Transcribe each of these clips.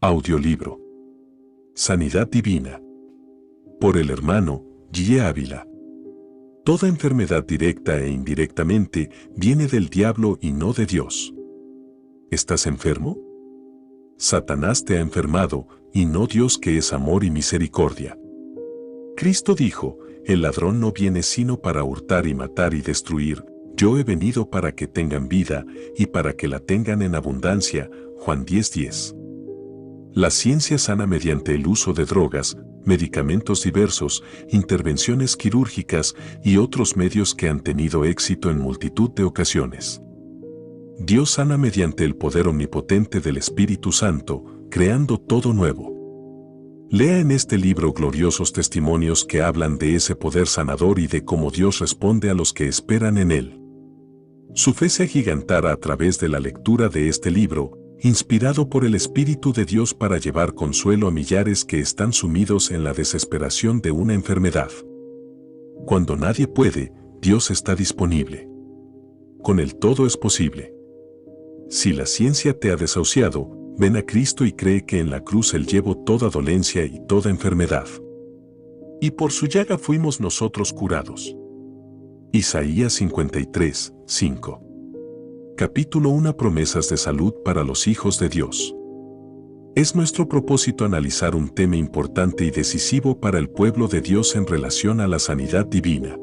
Audiolibro. Sanidad Divina. Por el hermano G. Ávila. Toda enfermedad directa e indirectamente viene del diablo y no de Dios. ¿Estás enfermo? Satanás te ha enfermado, y no Dios, que es amor y misericordia. Cristo dijo: el ladrón no viene sino para hurtar y matar y destruir. Yo he venido para que tengan vida, y para que la tengan en abundancia. Juan 10:10. La ciencia sana mediante el uso de drogas, medicamentos diversos, intervenciones quirúrgicas y otros medios que han tenido éxito en multitud de ocasiones. Dios sana mediante el poder omnipotente del Espíritu Santo, creando todo nuevo. Lea en este libro gloriosos testimonios que hablan de ese poder sanador y de cómo Dios responde a los que esperan en Él. Su fe se agigantara a través de la lectura de este libro, inspirado por el Espíritu de Dios para llevar consuelo a millares que están sumidos en la desesperación de una enfermedad. Cuando nadie puede, Dios está disponible. Con Él todo es posible. Si la ciencia te ha desahuciado, ven a Cristo y cree que en la cruz Él llevó toda dolencia y toda enfermedad. Y por su llaga fuimos nosotros curados. Isaías 53, 5. Capítulo 1. Promesas de salud para los hijos de Dios. Es nuestro propósito analizar un tema importante y decisivo para el pueblo de Dios en relación a la sanidad divina.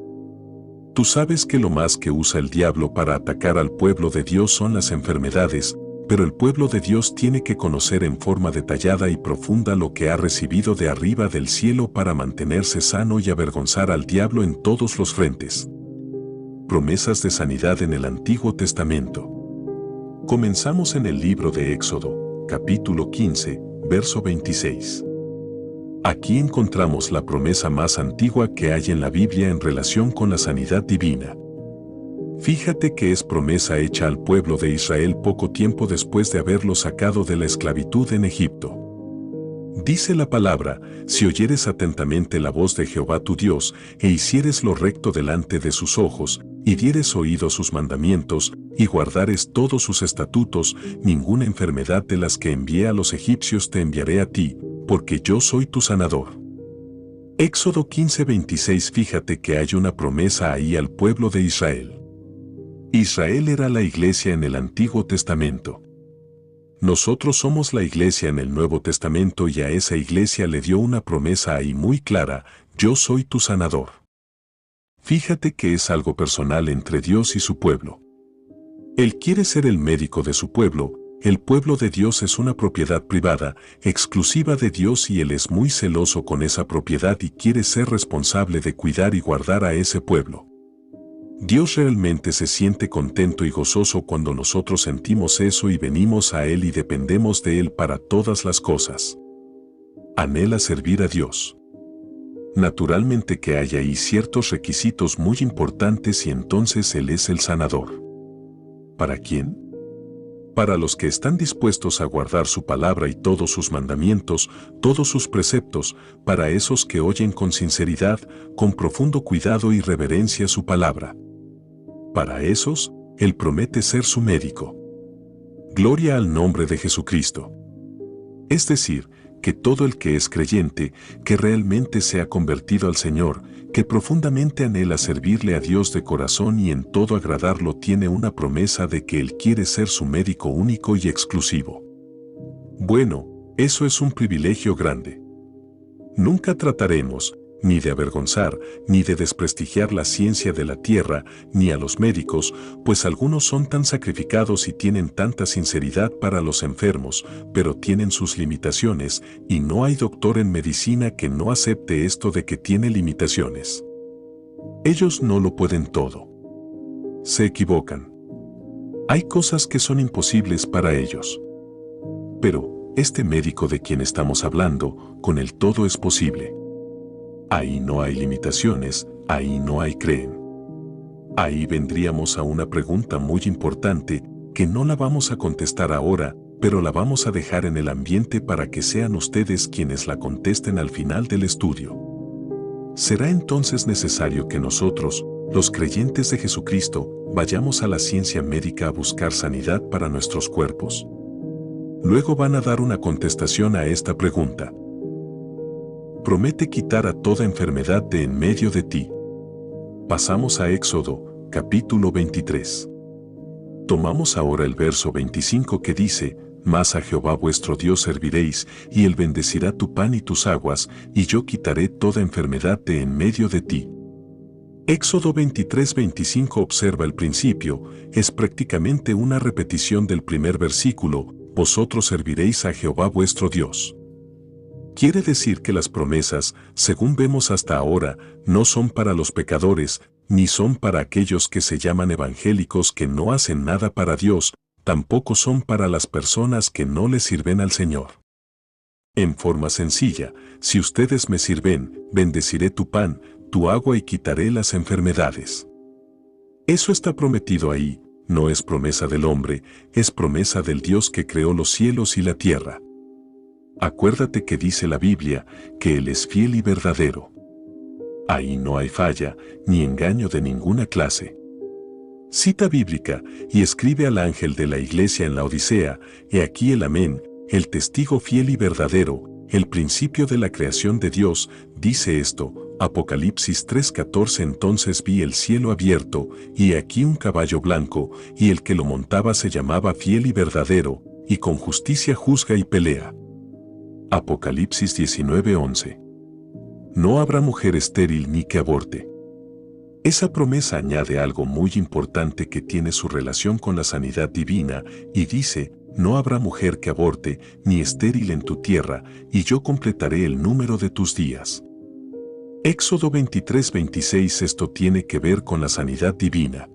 Tú sabes que lo más que usa el diablo para atacar al pueblo de Dios son las enfermedades, pero el pueblo de Dios tiene que conocer en forma detallada y profunda lo que ha recibido de arriba del cielo para mantenerse sano y avergonzar al diablo en todos los frentes. Promesas de sanidad en el Antiguo Testamento. Comenzamos en el libro de Éxodo, capítulo 15, verso 26. Aquí encontramos la promesa más antigua que hay en la Biblia en relación con la sanidad divina. Fíjate que es promesa hecha al pueblo de Israel poco tiempo después de haberlo sacado de la esclavitud en Egipto. Dice la palabra: si oyeres atentamente la voz de Jehová tu Dios, e hicieres lo recto delante de sus ojos, y dieres oído a sus mandamientos, y guardares todos sus estatutos, ninguna enfermedad de las que envié a los egipcios te enviaré a ti, porque yo soy tu sanador. Éxodo 15:26. Fíjate que hay una promesa ahí al pueblo de Israel. Israel era la iglesia en el Antiguo Testamento. Nosotros somos la iglesia en el Nuevo Testamento, y a esa iglesia le dio una promesa ahí muy clara: yo soy tu sanador. Fíjate que es algo personal entre Dios y su pueblo. Él quiere ser el médico de su pueblo. El pueblo de Dios es una propiedad privada, exclusiva de Dios, y Él es muy celoso con esa propiedad y quiere ser responsable de cuidar y guardar a ese pueblo. Dios realmente se siente contento y gozoso cuando nosotros sentimos eso y venimos a Él y dependemos de Él para todas las cosas. Anhela servir a Dios. Naturalmente que hay ahí ciertos requisitos muy importantes, y entonces Él es el sanador. ¿Para quién? Para los que están dispuestos a guardar su palabra y todos sus mandamientos, todos sus preceptos, para esos que oyen con sinceridad, con profundo cuidado y reverencia su palabra. Para esos, Él promete ser su médico. Gloria al nombre de Jesucristo. Es decir, que todo el que es creyente, que realmente se ha convertido al Señor, que profundamente anhela servirle a Dios de corazón y en todo agradarlo, tiene una promesa de que Él quiere ser su médico único y exclusivo. Bueno, eso es un privilegio grande. Nunca trataremos ni de avergonzar, ni de desprestigiar la ciencia de la tierra, ni a los médicos, pues algunos son tan sacrificados y tienen tanta sinceridad para los enfermos, pero tienen sus limitaciones, y no hay doctor en medicina que no acepte esto de que tiene limitaciones. Ellos no lo pueden todo. Se equivocan. Hay cosas que son imposibles para ellos. Pero este médico de quien estamos hablando, con él todo es posible. Ahí no hay limitaciones, ahí no hay creen. Ahí vendríamos a una pregunta muy importante, que no la vamos a contestar ahora, pero la vamos a dejar en el ambiente para que sean ustedes quienes la contesten al final del estudio. ¿Será entonces necesario que nosotros, los creyentes de Jesucristo, vayamos a la ciencia médica a buscar sanidad para nuestros cuerpos? Luego van a dar una contestación a esta pregunta. Promete quitar a toda enfermedad de en medio de ti. Pasamos a Éxodo, capítulo 23. Tomamos ahora el verso 25 que dice, mas a Jehová vuestro Dios serviréis, y él bendecirá tu pan y tus aguas, y yo quitaré toda enfermedad de en medio de ti. Éxodo 23:25 observa el principio, es prácticamente una repetición del primer versículo, vosotros serviréis a Jehová vuestro Dios. Quiere decir que las promesas, según vemos hasta ahora, no son para los pecadores, ni son para aquellos que se llaman evangélicos que no hacen nada para Dios, tampoco son para las personas que no le sirven al Señor. En forma sencilla, si ustedes me sirven, bendeciré tu pan, tu agua y quitaré las enfermedades. Eso está prometido ahí, no es promesa del hombre, es promesa del Dios que creó los cielos y la tierra. Acuérdate que dice la Biblia, que Él es fiel y verdadero. Ahí no hay falla, ni engaño de ninguna clase. Cita bíblica, y escribe al ángel de la iglesia en la Odisea, he aquí el Amén, el testigo fiel y verdadero, el principio de la creación de Dios, dice esto, Apocalipsis 3:14 entonces vi el cielo abierto, y aquí un caballo blanco, y el que lo montaba se llamaba fiel y verdadero, y con justicia juzga y pelea. Apocalipsis 19:11. No habrá mujer estéril ni que aborte. Esa promesa añade algo muy importante que tiene su relación con la sanidad divina, y dice, no habrá mujer que aborte, ni estéril en tu tierra, y yo completaré el número de tus días. Éxodo 23:26 Esto tiene que ver con la sanidad divina.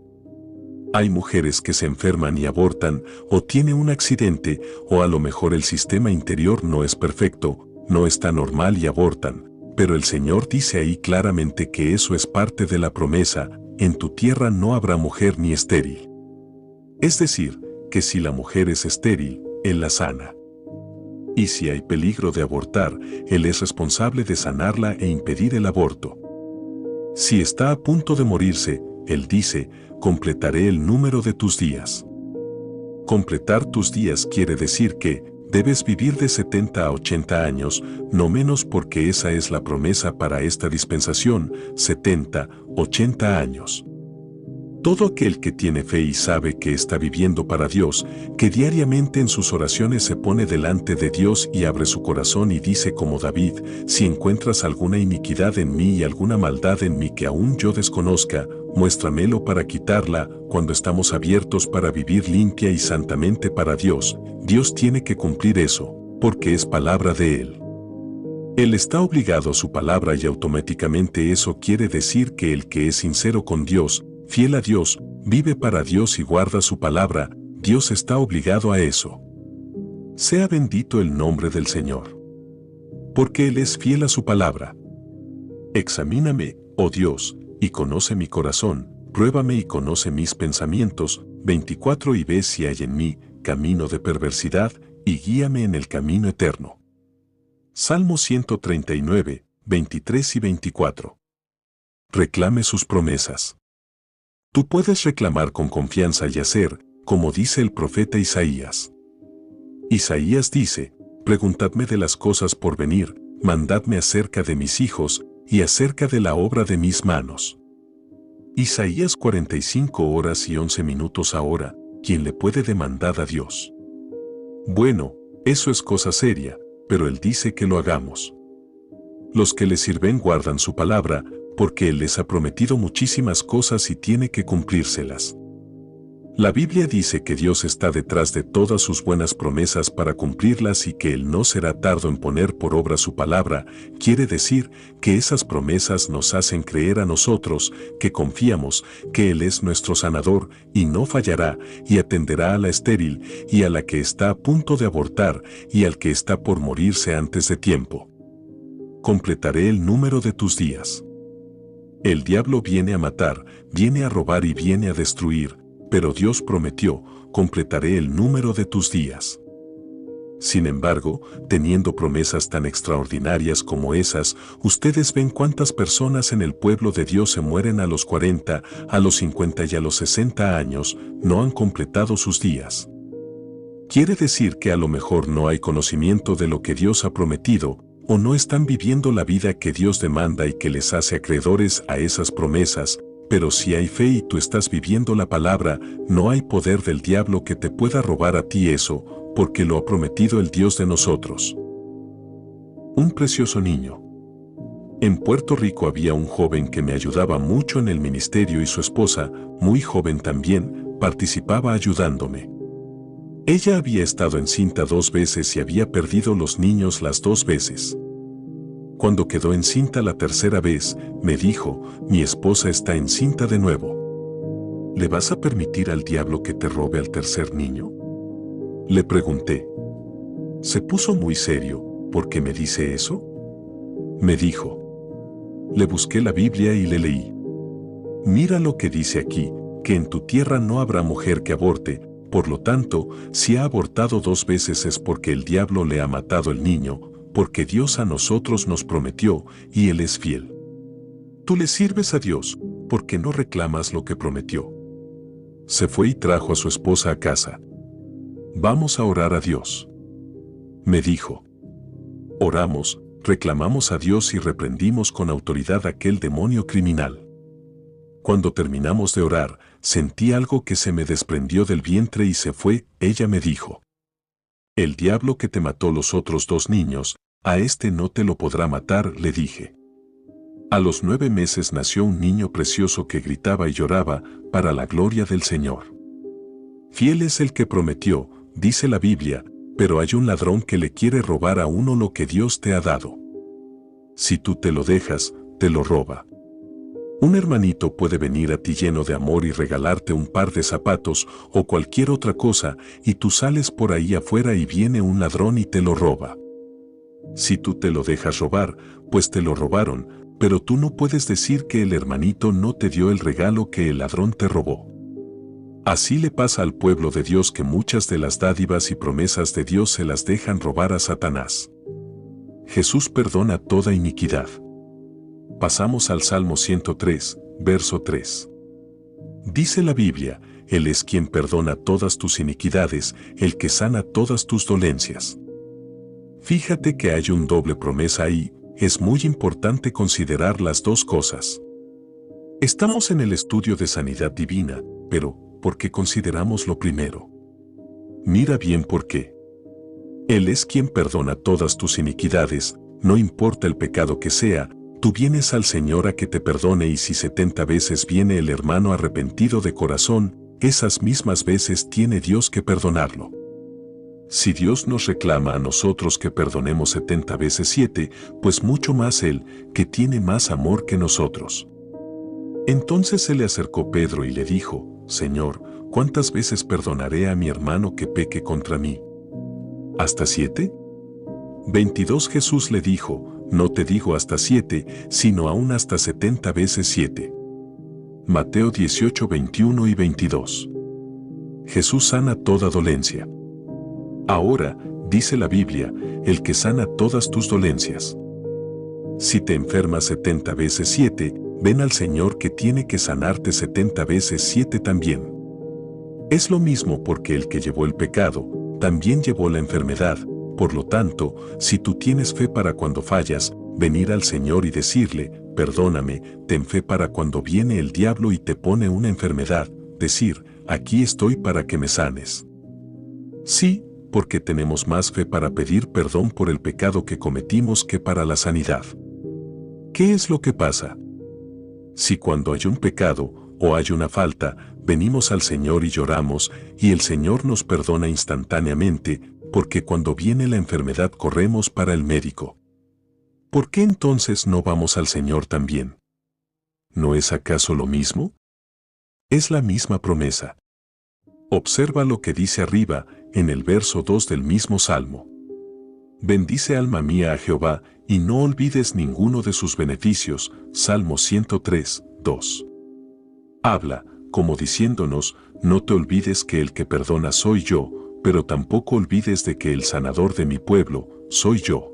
Hay mujeres que se enferman y abortan, o tienen un accidente, o a lo mejor el sistema interior no es perfecto, no está normal y abortan. Pero el Señor dice ahí claramente que eso es parte de la promesa, en tu tierra no habrá mujer ni estéril. Es decir, que si la mujer es estéril, Él la sana. Y si hay peligro de abortar, Él es responsable de sanarla e impedir el aborto. Si está a punto de morirse, Él dice, completaré el número de tus días. Completar tus días quiere decir que, debes vivir de 70 a 80 años, no menos porque esa es la promesa para esta dispensación, 70, 80 años. Todo aquel que tiene fe y sabe que está viviendo para Dios, que diariamente en sus oraciones se pone delante de Dios y abre su corazón y dice como David, si encuentras alguna iniquidad en mí y alguna maldad en mí que aún yo desconozca, muéstramelo para quitarla. Cuando estamos abiertos para vivir limpia y santamente para Dios, Dios tiene que cumplir eso, porque es palabra de Él. Él está obligado a su palabra y automáticamente eso quiere decir que el que es sincero con Dios, fiel a Dios, vive para Dios y guarda su palabra, Dios está obligado a eso. Sea bendito el nombre del Señor. Porque Él es fiel a su palabra. Examíname, oh Dios, y conoce mi corazón, pruébame y conoce mis pensamientos, 24 y ve si hay en mí camino de perversidad, y guíame en el camino eterno. Salmo 139, 23 y 24. Reclame sus promesas. Tú puedes reclamar con confianza y hacer, como dice el profeta Isaías. Isaías dice, preguntadme de las cosas por venir, mandadme acerca de mis hijos, y acerca de la obra de mis manos. Isaías 45 horas y 11 minutos ahora, ¿quién le puede demandar a Dios? Bueno, eso es cosa seria, pero Él dice que lo hagamos. Los que le sirven guardan su palabra, porque Él les ha prometido muchísimas cosas y tiene que cumplírselas. La Biblia dice que Dios está detrás de todas sus buenas promesas para cumplirlas y que Él no será tardo en poner por obra su palabra. Quiere decir que esas promesas nos hacen creer a nosotros, que confiamos, que Él es nuestro sanador y no fallará, y atenderá a la estéril y a la que está a punto de abortar y al que está por morirse antes de tiempo. Completaré el número de tus días. El diablo viene a matar, viene a robar y viene a destruir, pero Dios prometió, completaré el número de tus días. Sin embargo, teniendo promesas tan extraordinarias como esas, ustedes ven cuántas personas en el pueblo de Dios se mueren a los 40, a los 50 y a los 60 años, no han completado sus días. Quiere decir que a lo mejor no hay conocimiento de lo que Dios ha prometido, o no están viviendo la vida que Dios demanda y que les hace acreedores a esas promesas, pero si hay fe y tú estás viviendo la palabra, no hay poder del diablo que te pueda robar a ti eso, porque lo ha prometido el Dios de nosotros. Un precioso niño. En Puerto Rico había un joven que me ayudaba mucho en el ministerio y su esposa, muy joven también, participaba ayudándome. Ella había estado encinta 2 veces y había perdido los niños las 2 veces. Cuando quedó encinta la tercera vez, me dijo, mi esposa está encinta de nuevo. ¿Le vas a permitir al diablo que te robe al tercer niño? Le pregunté. Se puso muy serio. ¿Por qué me dice eso? Me dijo. Le busqué la Biblia y le leí. Mira lo que dice aquí, que en tu tierra no habrá mujer que aborte, por lo tanto, si ha abortado 2 veces es porque el diablo le ha matado el niño, porque Dios a nosotros nos prometió, y Él es fiel. Tú le sirves a Dios, porque no reclamas lo que prometió. Se fue y trajo a su esposa a casa. Vamos a orar a Dios. Me dijo. Oramos, reclamamos a Dios y reprendimos con autoridad aquel demonio criminal. Cuando terminamos de orar, sentí algo que se me desprendió del vientre y se fue. Ella me dijo. El diablo que te mató los otros 2 niños, a este no te lo podrá matar, le dije. A los 9 meses nació un niño precioso que gritaba y lloraba, para la gloria del Señor. Fiel es el que prometió, dice la Biblia, pero hay un ladrón que le quiere robar a uno lo que Dios te ha dado. Si tú te lo dejas, te lo roba. Un hermanito puede venir a ti lleno de amor y regalarte un par de zapatos o cualquier otra cosa, y tú sales por ahí afuera y viene un ladrón y te lo roba. Si tú te lo dejas robar, pues te lo robaron, pero tú no puedes decir que el hermanito no te dio el regalo que el ladrón te robó. Así le pasa al pueblo de Dios, que muchas de las dádivas y promesas de Dios se las dejan robar a Satanás. Jesús perdona toda iniquidad. Pasamos al Salmo 103, verso 3. Dice la Biblia, Él es quien perdona todas tus iniquidades, el que sana todas tus dolencias. Fíjate que hay un doble promesa ahí, es muy importante considerar las 2 cosas. Estamos en el estudio de sanidad divina, pero ¿por qué consideramos lo primero? Mira bien por qué. Él es quien perdona todas tus iniquidades, no importa el pecado que sea, tú vienes al Señor a que te perdone, y si 70 veces viene el hermano arrepentido de corazón, esas mismas veces tiene Dios que perdonarlo. Si Dios nos reclama a nosotros que perdonemos 70 veces 7, pues mucho más Él, que tiene más amor que nosotros. Entonces se le acercó Pedro y le dijo, Señor, ¿cuántas veces perdonaré a mi hermano que peque contra mí? ¿Hasta 7? 22. Jesús le dijo, no te digo hasta 7, sino aún hasta 70 veces 7. Mateo 18, 21 y 22. Jesús sana toda dolencia. Ahora, dice la Biblia, el que sana todas tus dolencias. Si te enfermas 70 veces 7, ven al Señor que tiene que sanarte 70 veces 7 también. Es lo mismo, porque el que llevó el pecado, también llevó la enfermedad. Por lo tanto, si tú tienes fe para cuando fallas, venir al Señor y decirle, perdóname, ten fe para cuando viene el diablo y te pone una enfermedad, decir, aquí estoy para que me sanes. Sí, porque tenemos más fe para pedir perdón por el pecado que cometimos que para la sanidad. ¿Qué es lo que pasa? Si cuando hay un pecado o hay una falta, venimos al Señor y lloramos, y el Señor nos perdona instantáneamente, porque cuando viene la enfermedad corremos para el médico. ¿Por qué entonces no vamos al Señor también? ¿No es acaso lo mismo? Es la misma promesa. Observa lo que dice arriba, en el verso 2 del mismo Salmo. Bendice alma mía a Jehová, y no olvides ninguno de sus beneficios. Salmo 103, 2. Habla, como diciéndonos, no te olvides que el que perdona soy yo, pero tampoco olvides de que el sanador de mi pueblo soy yo.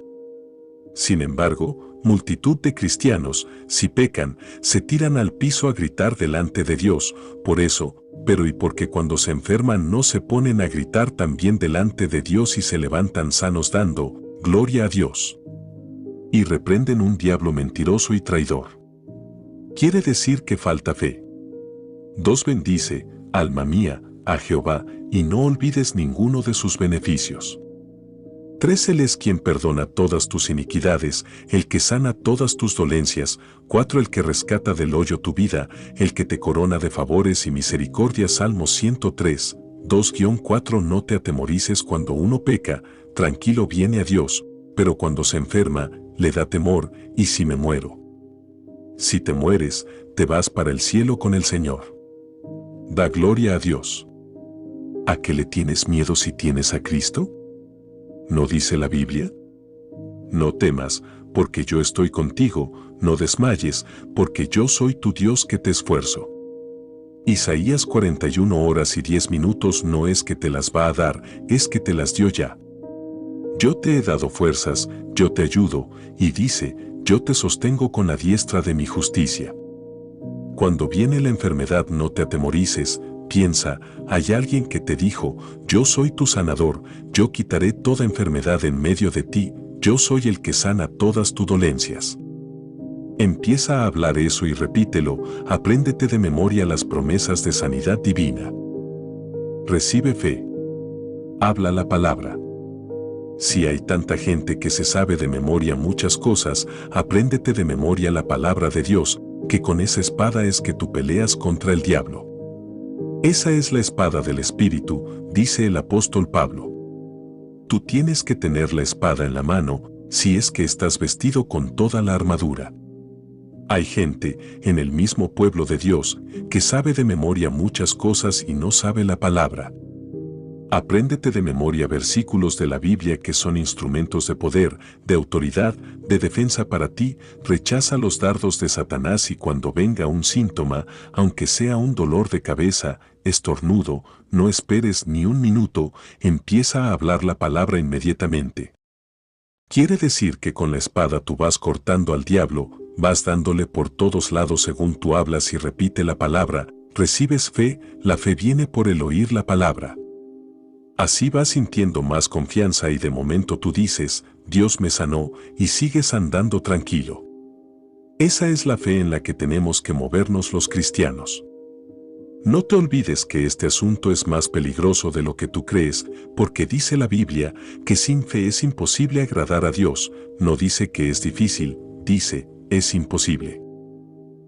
Sin embargo, multitud de cristianos, si pecan, se tiran al piso a gritar delante de Dios. Por eso, pero y porque cuando se enferman no se ponen a gritar también delante de Dios y se levantan sanos dando gloria a Dios. Y reprenden un diablo mentiroso y traidor. Quiere decir que falta fe. 2. Bendice, alma mía, a Jehová, y no olvides ninguno de sus beneficios. 3. Él es quien perdona todas tus iniquidades, el que sana todas tus dolencias. 4. El que rescata del hoyo tu vida, el que te corona de favores y misericordias. Salmo 103, 2-4. No te atemorices cuando uno peca, tranquilo viene a Dios, pero cuando se enferma, le da temor, y si me muero. Si te mueres, te vas para el cielo con el Señor. Da gloria a Dios. ¿A qué le tienes miedo si tienes a Cristo? ¿No dice la Biblia? No temas, porque yo estoy contigo, no desmayes, porque yo soy tu Dios que te esfuerzo. Isaías 41 horas y 10 minutos. No es que te las va a dar, es que te las dio ya. Yo te he dado fuerzas, yo te ayudo, y dice, yo te sostengo con la diestra de mi justicia. Cuando viene la enfermedad no te atemorices, piensa, hay alguien que te dijo, yo soy tu sanador, yo quitaré toda enfermedad en medio de ti, yo soy el que sana todas tus dolencias. Empieza a hablar eso y repítelo, apréndete de memoria las promesas de sanidad divina. Recibe fe. Habla la palabra. Si hay tanta gente que se sabe de memoria muchas cosas, apréndete de memoria la palabra de Dios, que con esa espada es que tú peleas contra el diablo. Esa es la espada del Espíritu, dice el apóstol Pablo. Tú tienes que tener la espada en la mano, si es que estás vestido con toda la armadura. Hay gente, en el mismo pueblo de Dios, que sabe de memoria muchas cosas y no sabe la palabra. Apréndete de memoria versículos de la Biblia que son instrumentos de poder, de autoridad, de defensa para ti. Rechaza los dardos de Satanás y cuando venga un síntoma, aunque sea un dolor de cabeza, estornudo, no esperes ni un minuto, empieza a hablar la palabra inmediatamente. Quiere decir que con la espada tú vas cortando al diablo, vas dándole por todos lados según tú hablas y repite la palabra, recibes fe, la fe viene por el oír la palabra. Así vas sintiendo más confianza y de momento tú dices, Dios me sanó, y sigues andando tranquilo. Esa es la fe en la que tenemos que movernos los cristianos. No te olvides que este asunto es más peligroso de lo que tú crees, porque dice la Biblia que sin fe es imposible agradar a Dios, no dice que es difícil, dice, es imposible.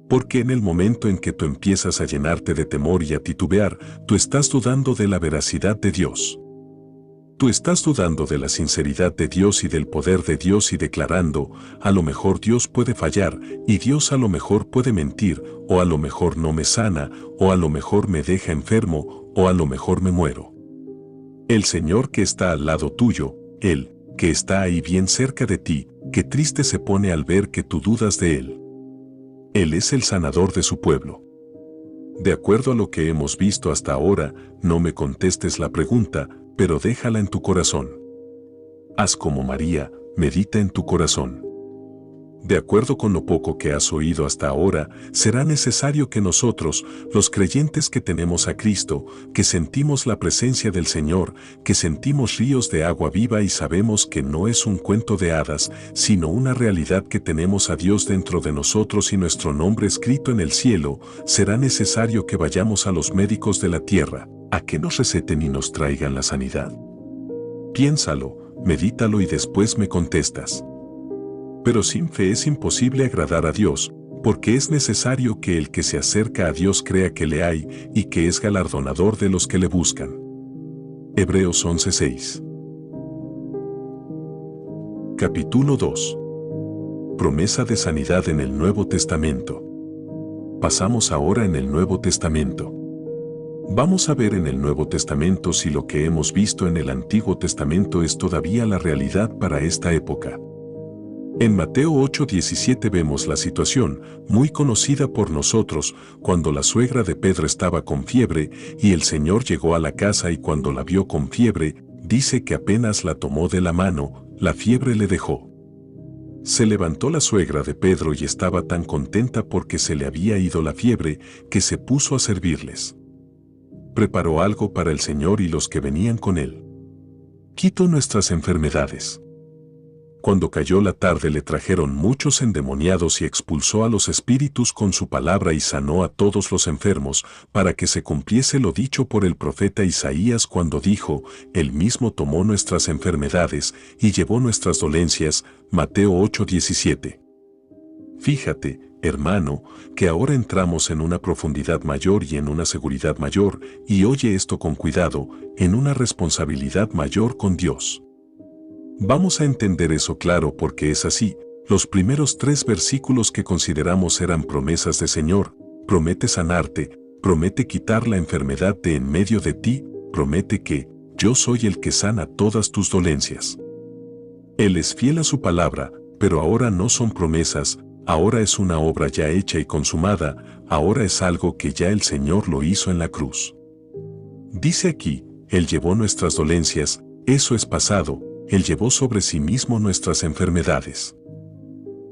Porque en el momento en que tú empiezas a llenarte de temor y a titubear, tú estás dudando de la veracidad de Dios. Tú estás dudando de la sinceridad de Dios y del poder de Dios y declarando, a lo mejor Dios puede fallar, y Dios a lo mejor puede mentir, o a lo mejor no me sana, o a lo mejor me deja enfermo, o a lo mejor me muero. El Señor que está al lado tuyo, Él, que está ahí bien cerca de ti, qué triste se pone al ver que tú dudas de Él. Él es el sanador de su pueblo. De acuerdo a lo que hemos visto hasta ahora, no me contestes la pregunta, pero déjala en tu corazón. Haz como María, medita en tu corazón. De acuerdo con lo poco que has oído hasta ahora, será necesario que nosotros, los creyentes que tenemos a Cristo, que sentimos la presencia del Señor, que sentimos ríos de agua viva y sabemos que no es un cuento de hadas, sino una realidad que tenemos a Dios dentro de nosotros y nuestro nombre escrito en el cielo, será necesario que vayamos a los médicos de la tierra, a que nos receten y nos traigan la sanidad. Piénsalo, medítalo y después me contestas. Pero sin fe es imposible agradar a Dios, porque es necesario que el que se acerca a Dios crea que le hay y que es galardonador de los que le buscan. Hebreos 11:6. Capítulo 2. Promesa de sanidad en el Nuevo Testamento. Pasamos ahora en el Nuevo Testamento. Vamos a ver en el Nuevo Testamento si lo que hemos visto en el Antiguo Testamento es todavía la realidad para esta época. En Mateo 8:17 vemos la situación, muy conocida por nosotros, cuando la suegra de Pedro estaba con fiebre y el Señor llegó a la casa y cuando la vio con fiebre, dice que apenas la tomó de la mano, la fiebre le dejó. Se levantó la suegra de Pedro y estaba tan contenta porque se le había ido la fiebre, que se puso a servirles. preparó algo para el Señor y los que venían con él. Quitó nuestras enfermedades. Cuando cayó la tarde le trajeron muchos endemoniados y expulsó a los espíritus con su palabra y sanó a todos los enfermos, para que se cumpliese lo dicho por el profeta Isaías cuando dijo: Él mismo tomó nuestras enfermedades y llevó nuestras dolencias. Mateo 8:17. Fíjate, hermano, que ahora entramos en una profundidad mayor y en una seguridad mayor, y oye esto con cuidado, en una responsabilidad mayor con Dios. Vamos a entender eso claro porque es así. Los primeros 3 versículos que consideramos eran promesas de Señor: promete sanarte, promete quitar la enfermedad de en medio de ti, promete que yo soy el que sana todas tus dolencias. Él es fiel a su palabra, pero ahora no son promesas, ahora es una obra ya hecha y consumada, ahora es algo que ya el Señor lo hizo en la cruz. Dice aquí, Él llevó nuestras dolencias, eso es pasado. Él llevó sobre sí mismo nuestras enfermedades.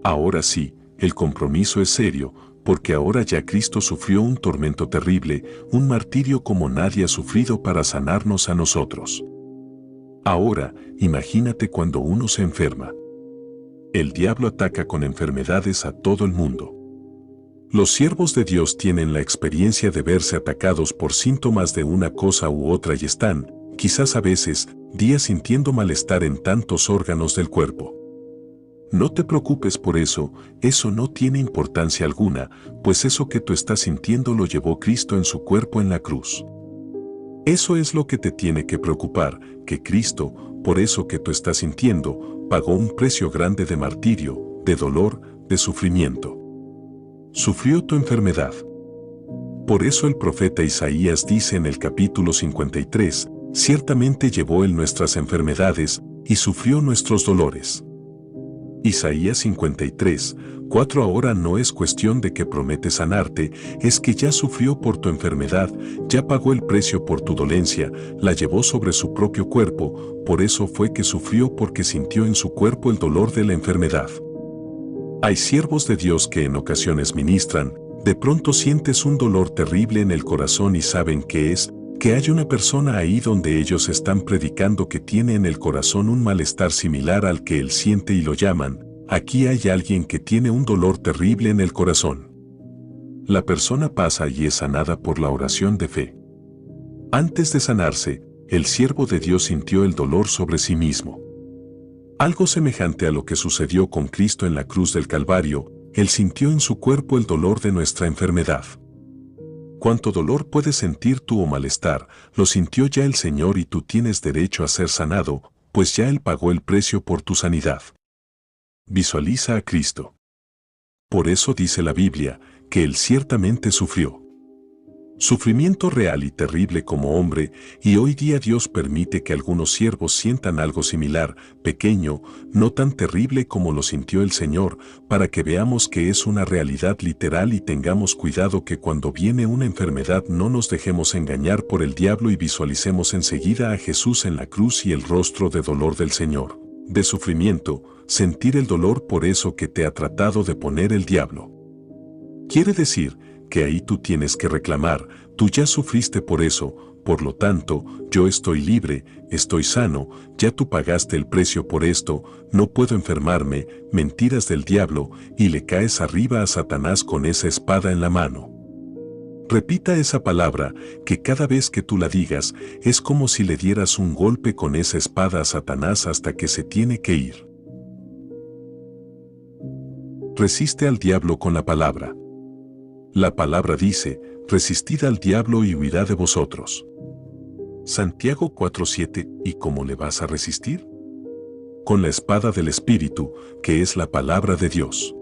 Ahora sí, el compromiso es serio, porque ahora ya Cristo sufrió un tormento terrible, un martirio como nadie ha sufrido para sanarnos a nosotros. Ahora, imagínate cuando uno se enferma. El diablo ataca con enfermedades a todo el mundo. Los siervos de Dios tienen la experiencia de verse atacados por síntomas de una cosa u otra y están, quizás a veces, días sintiendo malestar en tantos órganos del cuerpo. No te preocupes por eso no tiene importancia alguna, pues eso que tú estás sintiendo lo llevó Cristo en su cuerpo en la cruz. Eso es lo que te tiene que preocupar, que Cristo, por eso que tú estás sintiendo, pagó un precio grande de martirio, de dolor, de sufrimiento. Sufrió tu enfermedad. Por eso el profeta Isaías dice en el capítulo 53, ciertamente llevó Él nuestras enfermedades y sufrió nuestros dolores. Isaías 53, 4 Ahora no es cuestión de que promete sanarte, es que ya sufrió por tu enfermedad, ya pagó el precio por tu dolencia, la llevó sobre su propio cuerpo, por eso fue que sufrió porque sintió en su cuerpo el dolor de la enfermedad. Hay siervos de Dios que en ocasiones ministran, de pronto sientes un dolor terrible en el corazón y saben qué es, que hay una persona ahí donde ellos están predicando que tiene en el corazón un malestar similar al que él siente y lo llaman: aquí hay alguien que tiene un dolor terrible en el corazón. La persona pasa y es sanada por la oración de fe. Antes de sanarse, el siervo de Dios sintió el dolor sobre sí mismo. Algo semejante a lo que sucedió con Cristo en la cruz del Calvario, Él sintió en su cuerpo el dolor de nuestra enfermedad. Cuánto dolor puedes sentir tú o malestar, lo sintió ya el Señor y tú tienes derecho a ser sanado, pues ya Él pagó el precio por tu sanidad. Visualiza a Cristo. Por eso dice la Biblia, que Él ciertamente sufrió. Sufrimiento real y terrible como hombre, y hoy día Dios permite que algunos siervos sientan algo similar, pequeño, no tan terrible como lo sintió el Señor, para que veamos que es una realidad literal y tengamos cuidado que cuando viene una enfermedad no nos dejemos engañar por el diablo y visualicemos enseguida a Jesús en la cruz y el rostro de dolor del Señor, de sufrimiento, sentir el dolor por eso que te ha tratado de poner el diablo. Quiere decir que ahí tú tienes que reclamar: tú ya sufriste por eso, por lo tanto, yo estoy libre, estoy sano, ya tú pagaste el precio por esto, no puedo enfermarme, mentiras del diablo, y le caes arriba a Satanás con esa espada en la mano. Repita esa palabra, que cada vez que tú la digas, es como si le dieras un golpe con esa espada a Satanás hasta que se tiene que ir. Resiste al diablo con la palabra. La palabra dice: resistid al diablo y huirá de vosotros. Santiago 4:7. ¿Y cómo le vas a resistir? Con la espada del Espíritu, que es la palabra de Dios.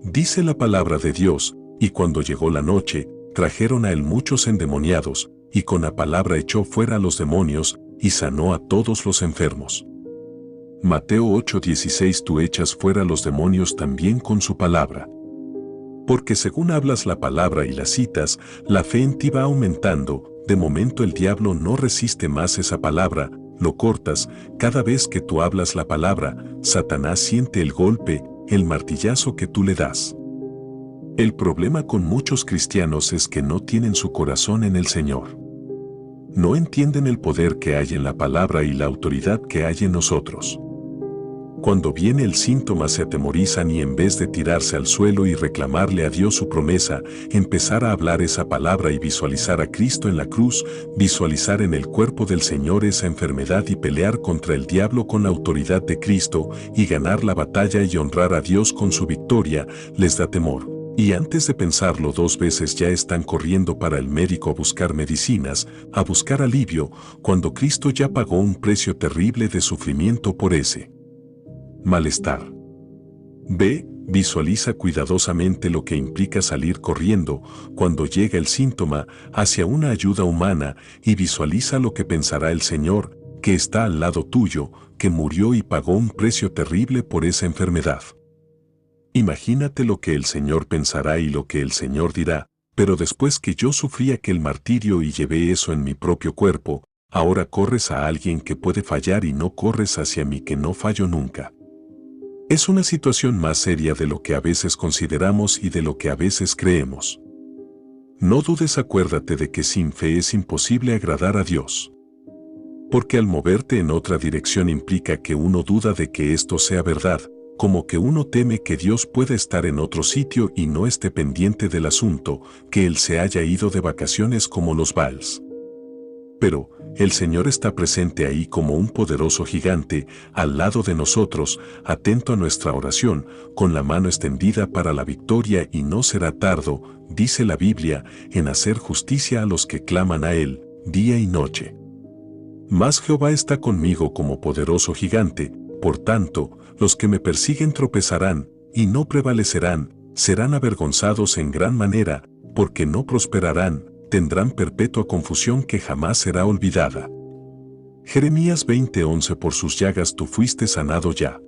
Dice la palabra de Dios: y cuando llegó la noche, trajeron a él muchos endemoniados, y con la palabra echó fuera a los demonios, y sanó a todos los enfermos. Mateo 8:16. Tú echas fuera a los demonios también con su palabra. Porque según hablas la palabra y la citas, la fe en ti va aumentando, de momento el diablo no resiste más esa palabra, lo cortas, cada vez que tú hablas la palabra, Satanás siente el golpe, el martillazo que tú le das. El problema con muchos cristianos es que no tienen su corazón en el Señor. no entienden el poder que hay en la palabra y la autoridad que hay en nosotros. Cuando viene el síntoma se atemorizan y en vez de tirarse al suelo y reclamarle a Dios su promesa, empezar a hablar esa palabra y visualizar a Cristo en la cruz, visualizar en el cuerpo del Señor esa enfermedad y pelear contra el diablo con la autoridad de Cristo y ganar la batalla y honrar a Dios con su victoria, les da temor. Y antes de pensarlo 2 veces ya están corriendo para el médico a buscar medicinas, a buscar alivio, cuando Cristo ya pagó un precio terrible de sufrimiento por ese malestar. B. Visualiza cuidadosamente lo que implica salir corriendo cuando llega el síntoma hacia una ayuda humana y visualiza lo que pensará el Señor, que está al lado tuyo, que murió y pagó un precio terrible por esa enfermedad. Imagínate lo que el Señor pensará y lo que el Señor dirá, pero después que yo sufrí aquel martirio y llevé eso en mi propio cuerpo, ahora corres a alguien que puede fallar y no corres hacia mí que no fallo nunca. Es una situación más seria de lo que a veces consideramos y de lo que a veces creemos. No dudes, acuérdate de que sin fe es imposible agradar a Dios. Porque al moverte en otra dirección implica que uno duda de que esto sea verdad, como que uno teme que Dios pueda estar en otro sitio y no esté pendiente del asunto, que Él se haya ido de vacaciones como los Baals. Pero el Señor está presente ahí como un poderoso gigante, al lado de nosotros, atento a nuestra oración, con la mano extendida para la victoria y no será tardo, dice la Biblia, en hacer justicia a los que claman a Él, día y noche. Mas Jehová está conmigo como poderoso gigante, por tanto, los que me persiguen tropezarán, y no prevalecerán, serán avergonzados en gran manera, porque no prosperarán, tendrán perpetua confusión que jamás será olvidada. Jeremías 20:11 Por sus llagas tú fuiste sanado ya.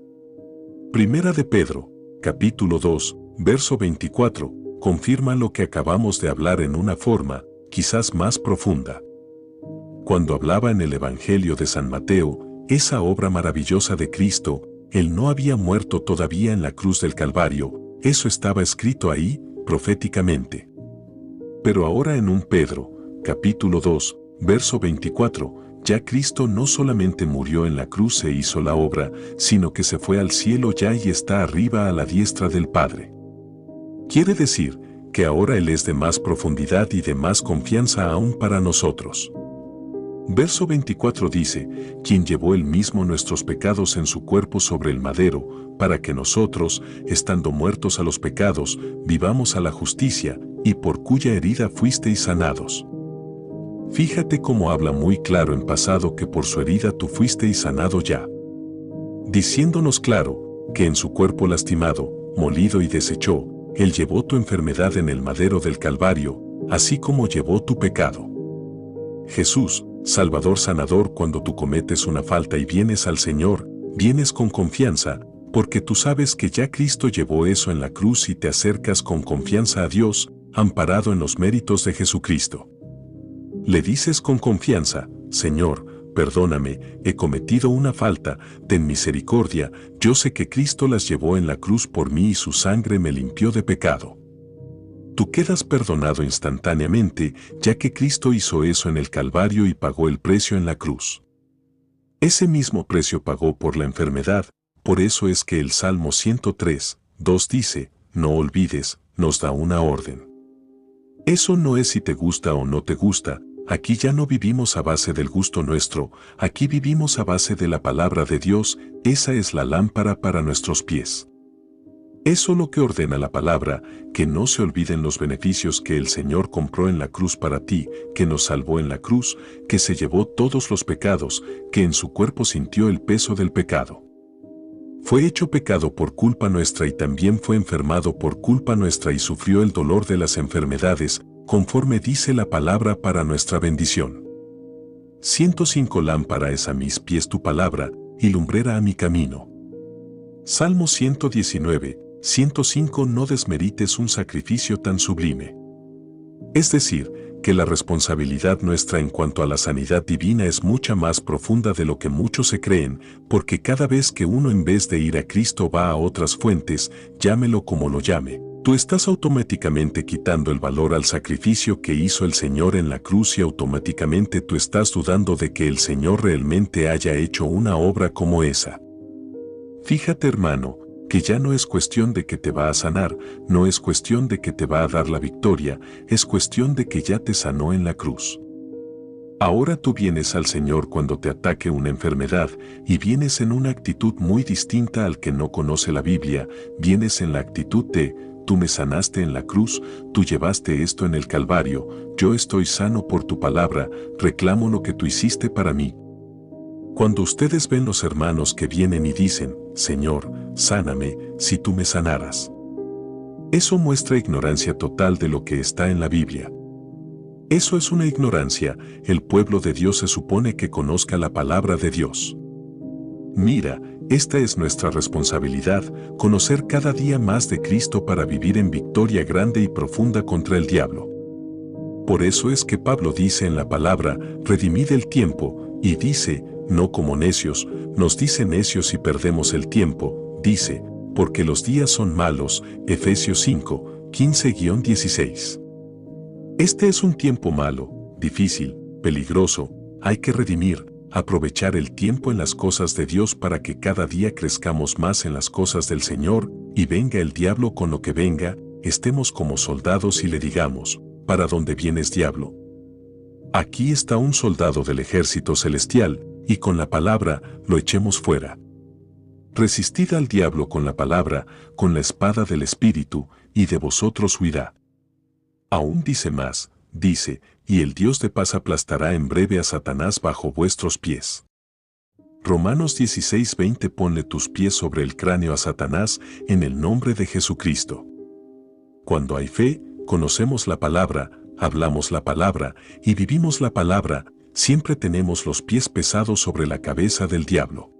Primera de Pedro, capítulo 2, verso 24, confirma lo que acabamos de hablar en una forma, quizás más profunda. Cuando hablaba en el Evangelio de San Mateo, esa obra maravillosa de Cristo, Él no había muerto todavía en la cruz del Calvario, eso estaba escrito ahí, proféticamente. Pero ahora en un Pedro, capítulo 2, verso 24, ya Cristo no solamente murió en la cruz e hizo la obra, sino que se fue al cielo ya y está arriba a la diestra del Padre. Quiere decir que ahora Él es de más profundidad y de más confianza aún para nosotros. Verso 24 dice, quien llevó Él mismo nuestros pecados en su cuerpo sobre el madero, para que nosotros, estando muertos a los pecados, vivamos a la justicia, y por cuya herida fuisteis sanados. Fíjate cómo habla muy claro en pasado que por su herida tú fuisteis sanado ya. Diciéndonos claro, que en su cuerpo lastimado, molido y deshecho, Él llevó tu enfermedad en el madero del Calvario, así como llevó tu pecado. Jesús, Salvador sanador, cuando tú cometes una falta y vienes al Señor, vienes con confianza, porque tú sabes que ya Cristo llevó eso en la cruz y te acercas con confianza a Dios, amparado en los méritos de Jesucristo. Le dices con confianza, Señor, perdóname, he cometido una falta, ten misericordia, yo sé que Cristo las llevó en la cruz por mí y su sangre me limpió de pecado. Tú quedas perdonado instantáneamente, ya que Cristo hizo eso en el Calvario y pagó el precio en la cruz. Ese mismo precio pagó por la enfermedad, por eso es que el Salmo 103, 2 dice, no olvides, nos da una orden. Eso no es si te gusta o no te gusta, aquí ya no vivimos a base del gusto nuestro, aquí vivimos a base de la palabra de Dios, esa es la lámpara para nuestros pies. Eso lo que ordena la palabra, que no se olviden los beneficios que el Señor compró en la cruz para ti, que nos salvó en la cruz, que se llevó todos los pecados, que en su cuerpo sintió el peso del pecado. Fue hecho pecado por culpa nuestra y también fue enfermado por culpa nuestra y sufrió el dolor de las enfermedades, conforme dice la palabra para nuestra bendición. 105 Lámpara es a mis pies tu palabra, y lumbrera a mi camino. Salmo 119, 105 No desmerites un sacrificio tan sublime. Es decir, que la responsabilidad nuestra en cuanto a la sanidad divina es mucha más profunda de lo que muchos se creen, porque cada vez que uno en vez de ir a Cristo va a otras fuentes, llámelo como lo llame, Tú estás automáticamente quitando el valor al sacrificio que hizo el Señor en la cruz y automáticamente tú estás dudando de que el Señor realmente haya hecho una obra como esa. Fíjate, hermano, que ya no es cuestión de que te va a sanar, no es cuestión de que te va a dar la victoria, es cuestión de que ya te sanó en la cruz. Ahora tú vienes al Señor cuando te ataque una enfermedad y vienes en una actitud muy distinta al que no conoce la Biblia, vienes en la actitud de, tú me sanaste en la cruz, tú llevaste esto en el Calvario, yo estoy sano por tu palabra, reclamo lo que tú hiciste para mí. Cuando ustedes ven los hermanos que vienen y dicen, Señor, sáname, si tú me sanaras. Eso muestra ignorancia total de lo que está en la Biblia. Eso es una ignorancia, el pueblo de Dios se supone que conozca la palabra de Dios. Mira, esta es nuestra responsabilidad, conocer cada día más de Cristo para vivir en victoria grande y profunda contra el diablo. Por eso es que Pablo dice en la palabra, redimid el tiempo, y dice, no como necios, nos dice necios y perdemos el tiempo, dice, porque los días son malos, Efesios 5, 15-16. Este es un tiempo malo, difícil, peligroso, hay que redimir, aprovechar el tiempo en las cosas de Dios para que cada día crezcamos más en las cosas del Señor, y venga el diablo con lo que venga, estemos como soldados y le digamos, ¿para dónde vienes, diablo? Aquí está un soldado del ejército celestial, y con la palabra lo echemos fuera. Resistid al diablo con la palabra, con la espada del Espíritu, y de vosotros huirá. Aún dice más, dice, y el Dios de paz aplastará en breve a Satanás bajo vuestros pies. Romanos 16:20 Ponle tus pies sobre el cráneo a Satanás en el nombre de Jesucristo. Cuando hay fe, conocemos la palabra, hablamos la palabra y vivimos la palabra, siempre tenemos los pies pesados sobre la cabeza del diablo.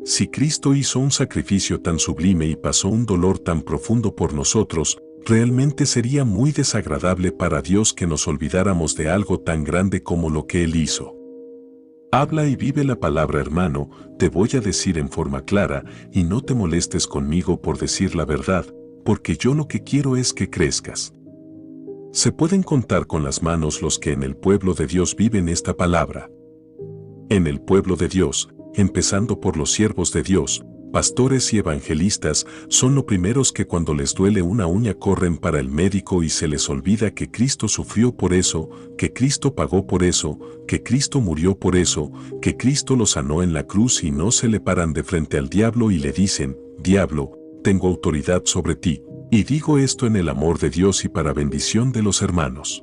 Si Cristo hizo un sacrificio tan sublime y pasó un dolor tan profundo por nosotros, realmente sería muy desagradable para Dios que nos olvidáramos de algo tan grande como lo que Él hizo. Habla y vive la palabra, hermano, te voy a decir en forma clara, y no te molestes conmigo por decir la verdad, porque yo lo que quiero es que crezcas. Se pueden contar con las manos los que en el pueblo de Dios viven esta palabra. En el pueblo de Dios, empezando por los siervos de Dios, pastores y evangelistas, son los primeros que cuando les duele una uña corren para el médico y se les olvida que Cristo sufrió por eso, que Cristo pagó por eso, que Cristo murió por eso, que Cristo lo sanó en la cruz y no se le paran de frente al diablo y le dicen, diablo, tengo autoridad sobre ti, y digo esto en el amor de Dios y para bendición de los hermanos.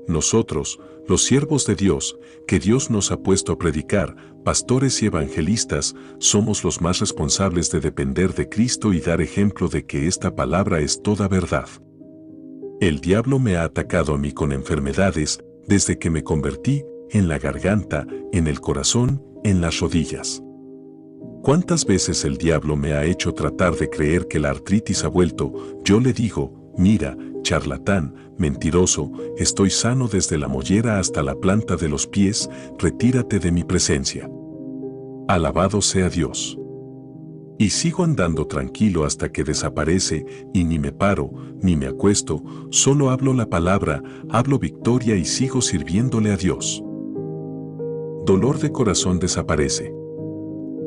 Nosotros, los siervos de Dios, que Dios nos ha puesto a predicar, pastores y evangelistas, somos los más responsables de depender de Cristo y dar ejemplo de que esta palabra es toda verdad. El diablo me ha atacado a mí con enfermedades, desde que me convertí, en la garganta, en el corazón, en las rodillas. ¿Cuántas veces el diablo me ha hecho tratar de creer que la artritis ha vuelto? Yo le digo, mira, charlatán, mentiroso, estoy sano desde la mollera hasta la planta de los pies, retírate de mi presencia. Alabado sea Dios. Y sigo andando tranquilo hasta que desaparece, y ni me paro, ni me acuesto, solo hablo la palabra, hablo victoria y sigo sirviéndole a Dios. Dolor de corazón desaparece.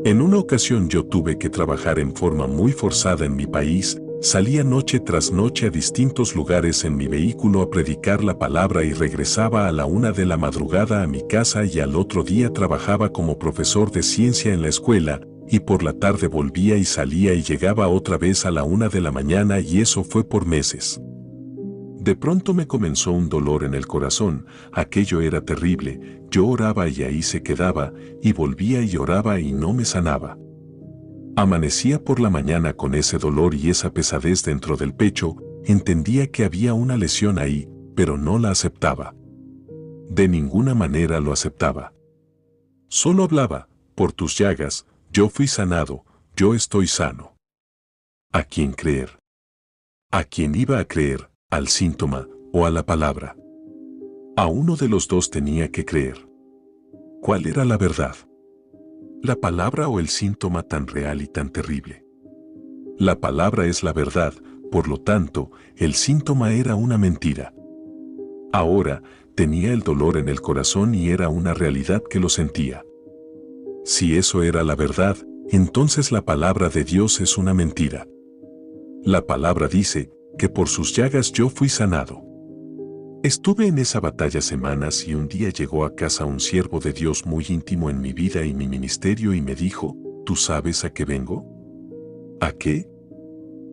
En una ocasión yo tuve que trabajar en forma muy forzada en mi país, salía noche tras noche a distintos lugares en mi vehículo a predicar la palabra y regresaba a la 1 de la madrugada a mi casa y al otro día trabajaba como profesor de ciencia en la escuela, y por la tarde volvía y salía y llegaba otra vez a la 1 de la mañana y eso fue por meses. De pronto me comenzó un dolor en el corazón, aquello era terrible, yo oraba y ahí se quedaba, y volvía y oraba y no me sanaba. Amanecía por la mañana con ese dolor y esa pesadez dentro del pecho, entendía que había una lesión ahí, pero no la aceptaba. De ninguna manera lo aceptaba. Solo hablaba, por tus llagas, yo fui sanado, yo estoy sano. ¿A quién creer? ¿A quién iba a creer? ¿Al síntoma o a la palabra? A uno de los dos tenía que creer. ¿Cuál era la verdad? ¿La palabra o el síntoma tan real y tan terrible? La palabra es la verdad, por lo tanto, el síntoma era una mentira. Ahora, tenía el dolor en el corazón y era una realidad que lo sentía. Si eso era la verdad, entonces la palabra de Dios es una mentira. La palabra dice que por sus llagas yo fui sanado. Estuve en esa batalla semanas y un día llegó a casa un siervo de Dios muy íntimo en mi vida y mi ministerio y me dijo, ¿tú sabes a qué vengo? ¿A qué?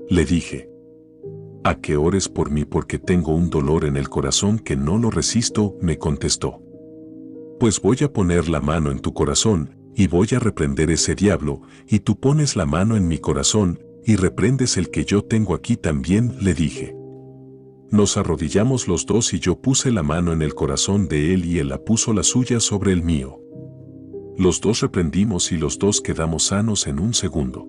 Le dije, a que ores por mí porque tengo un dolor en el corazón que no lo resisto, me contestó. Pues voy a poner la mano en tu corazón y voy a reprender ese diablo, y tú pones la mano en mi corazón y reprendes el que yo tengo aquí también, le dije. Nos arrodillamos los dos y yo puse la mano en el corazón de él y él la puso la suya sobre el mío. Los dos reprendimos y los dos quedamos sanos en un segundo.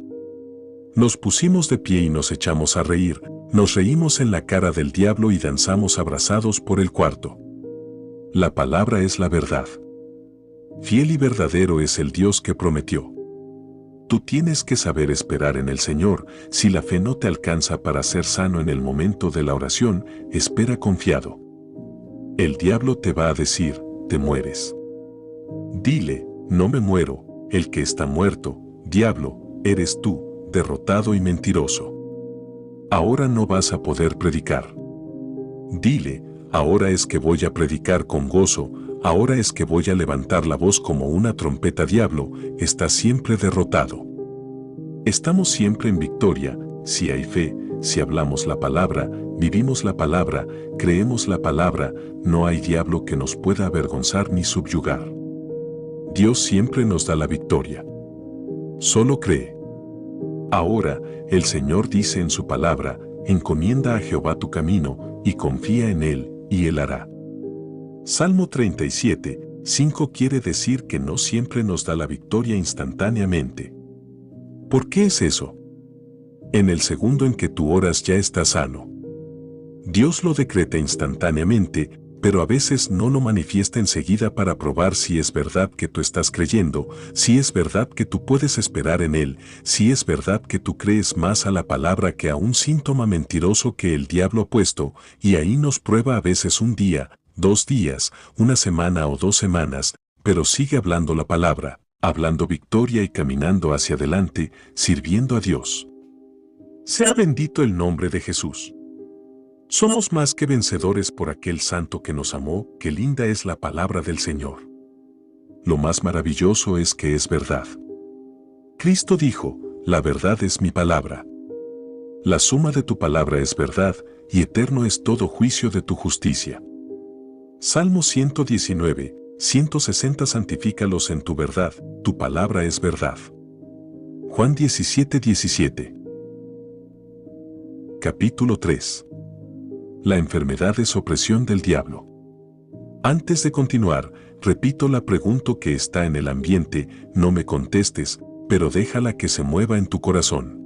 Nos pusimos de pie y nos echamos a reír, nos reímos en la cara del diablo y danzamos abrazados por el cuarto. La palabra es la verdad. Fiel y verdadero es el Dios que prometió. Tú tienes que saber esperar en el Señor. Si la fe no te alcanza para ser sano en el momento de la oración, espera confiado. El diablo te va a decir, te mueres. Dile, no me muero, el que está muerto, diablo, eres tú, derrotado y mentiroso. Ahora no vas a poder predicar. Dile, ahora es que voy a predicar con gozo, ahora es que voy a levantar la voz como una trompeta, diablo, estás siempre derrotado. Estamos siempre en victoria, si hay fe, si hablamos la palabra, vivimos la palabra, creemos la palabra, no hay diablo que nos pueda avergonzar ni subyugar. Dios siempre nos da la victoria. Solo cree. Ahora, el Señor dice en su palabra, encomienda a Jehová tu camino, y confía en Él, y Él hará. Salmo 37, 5 quiere decir que no siempre nos da la victoria instantáneamente. ¿Por qué es eso? En el segundo en que tú oras ya estás sano. Dios lo decreta instantáneamente, pero a veces no lo manifiesta enseguida para probar si es verdad que tú estás creyendo, si es verdad que tú puedes esperar en Él, si es verdad que tú crees más a la palabra que a un síntoma mentiroso que el diablo ha puesto, y ahí nos prueba a veces un día, 2 días, una semana o 2 semanas, pero sigue hablando la palabra, hablando victoria y caminando hacia adelante, sirviendo a Dios. Sea bendito el nombre de Jesús. Somos más que vencedores por aquel santo que nos amó, qué linda es la palabra del Señor. Lo más maravilloso es que es verdad. Cristo dijo, la verdad es mi palabra. La suma de tu palabra es verdad, y eterno es todo juicio de tu justicia. Salmo 119, 160 santifícalos en tu verdad, tu palabra es verdad. Juan 17, 17. Capítulo 3. La enfermedad es opresión del diablo. Antes de continuar, repito la pregunta que está en el ambiente, no me contestes, pero déjala que se mueva en tu corazón.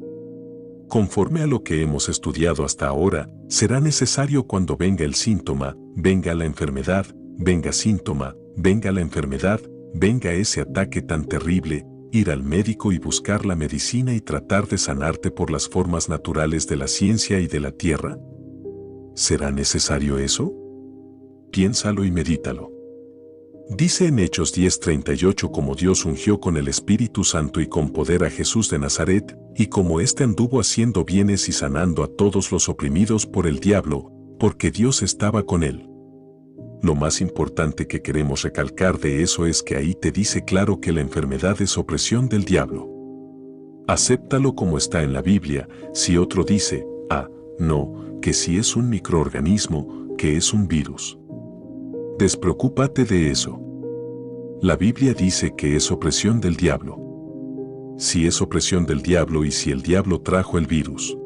Conforme a lo que hemos estudiado hasta ahora, será necesario cuando venga el síntoma, venga la enfermedad, venga síntoma, venga la enfermedad, venga ese ataque tan terrible, ir al médico y buscar la medicina y tratar de sanarte por las formas naturales de la ciencia y de la tierra. ¿Será necesario eso? Piénsalo y medítalo. Dice en Hechos 10:38 como Dios ungió con el Espíritu Santo y con poder a Jesús de Nazaret, y como éste anduvo haciendo bienes y sanando a todos los oprimidos por el diablo, porque Dios estaba con él. Lo más importante que queremos recalcar de eso es que ahí te dice claro que la enfermedad es opresión del diablo. Acéptalo como está en la Biblia. Si otro dice, no, que si es un microorganismo, que es un virus. Despreocúpate de eso. La Biblia dice que es opresión del diablo. Si es opresión del diablo y si el diablo trajo el virus,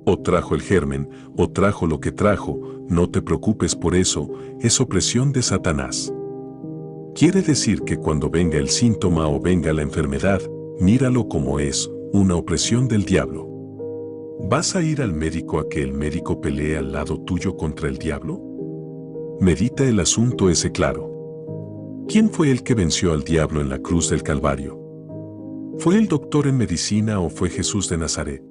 o trajo el germen, o trajo lo que trajo, no te preocupes por eso, es opresión de Satanás. Quiere decir que cuando venga el síntoma o venga la enfermedad, míralo como es, una opresión del diablo. ¿Vas a ir al médico a que el médico pelee al lado tuyo contra el diablo? Medita el asunto ese claro. ¿Quién fue el que venció al diablo en la cruz del Calvario? ¿Fue el doctor en medicina o fue Jesús de Nazaret?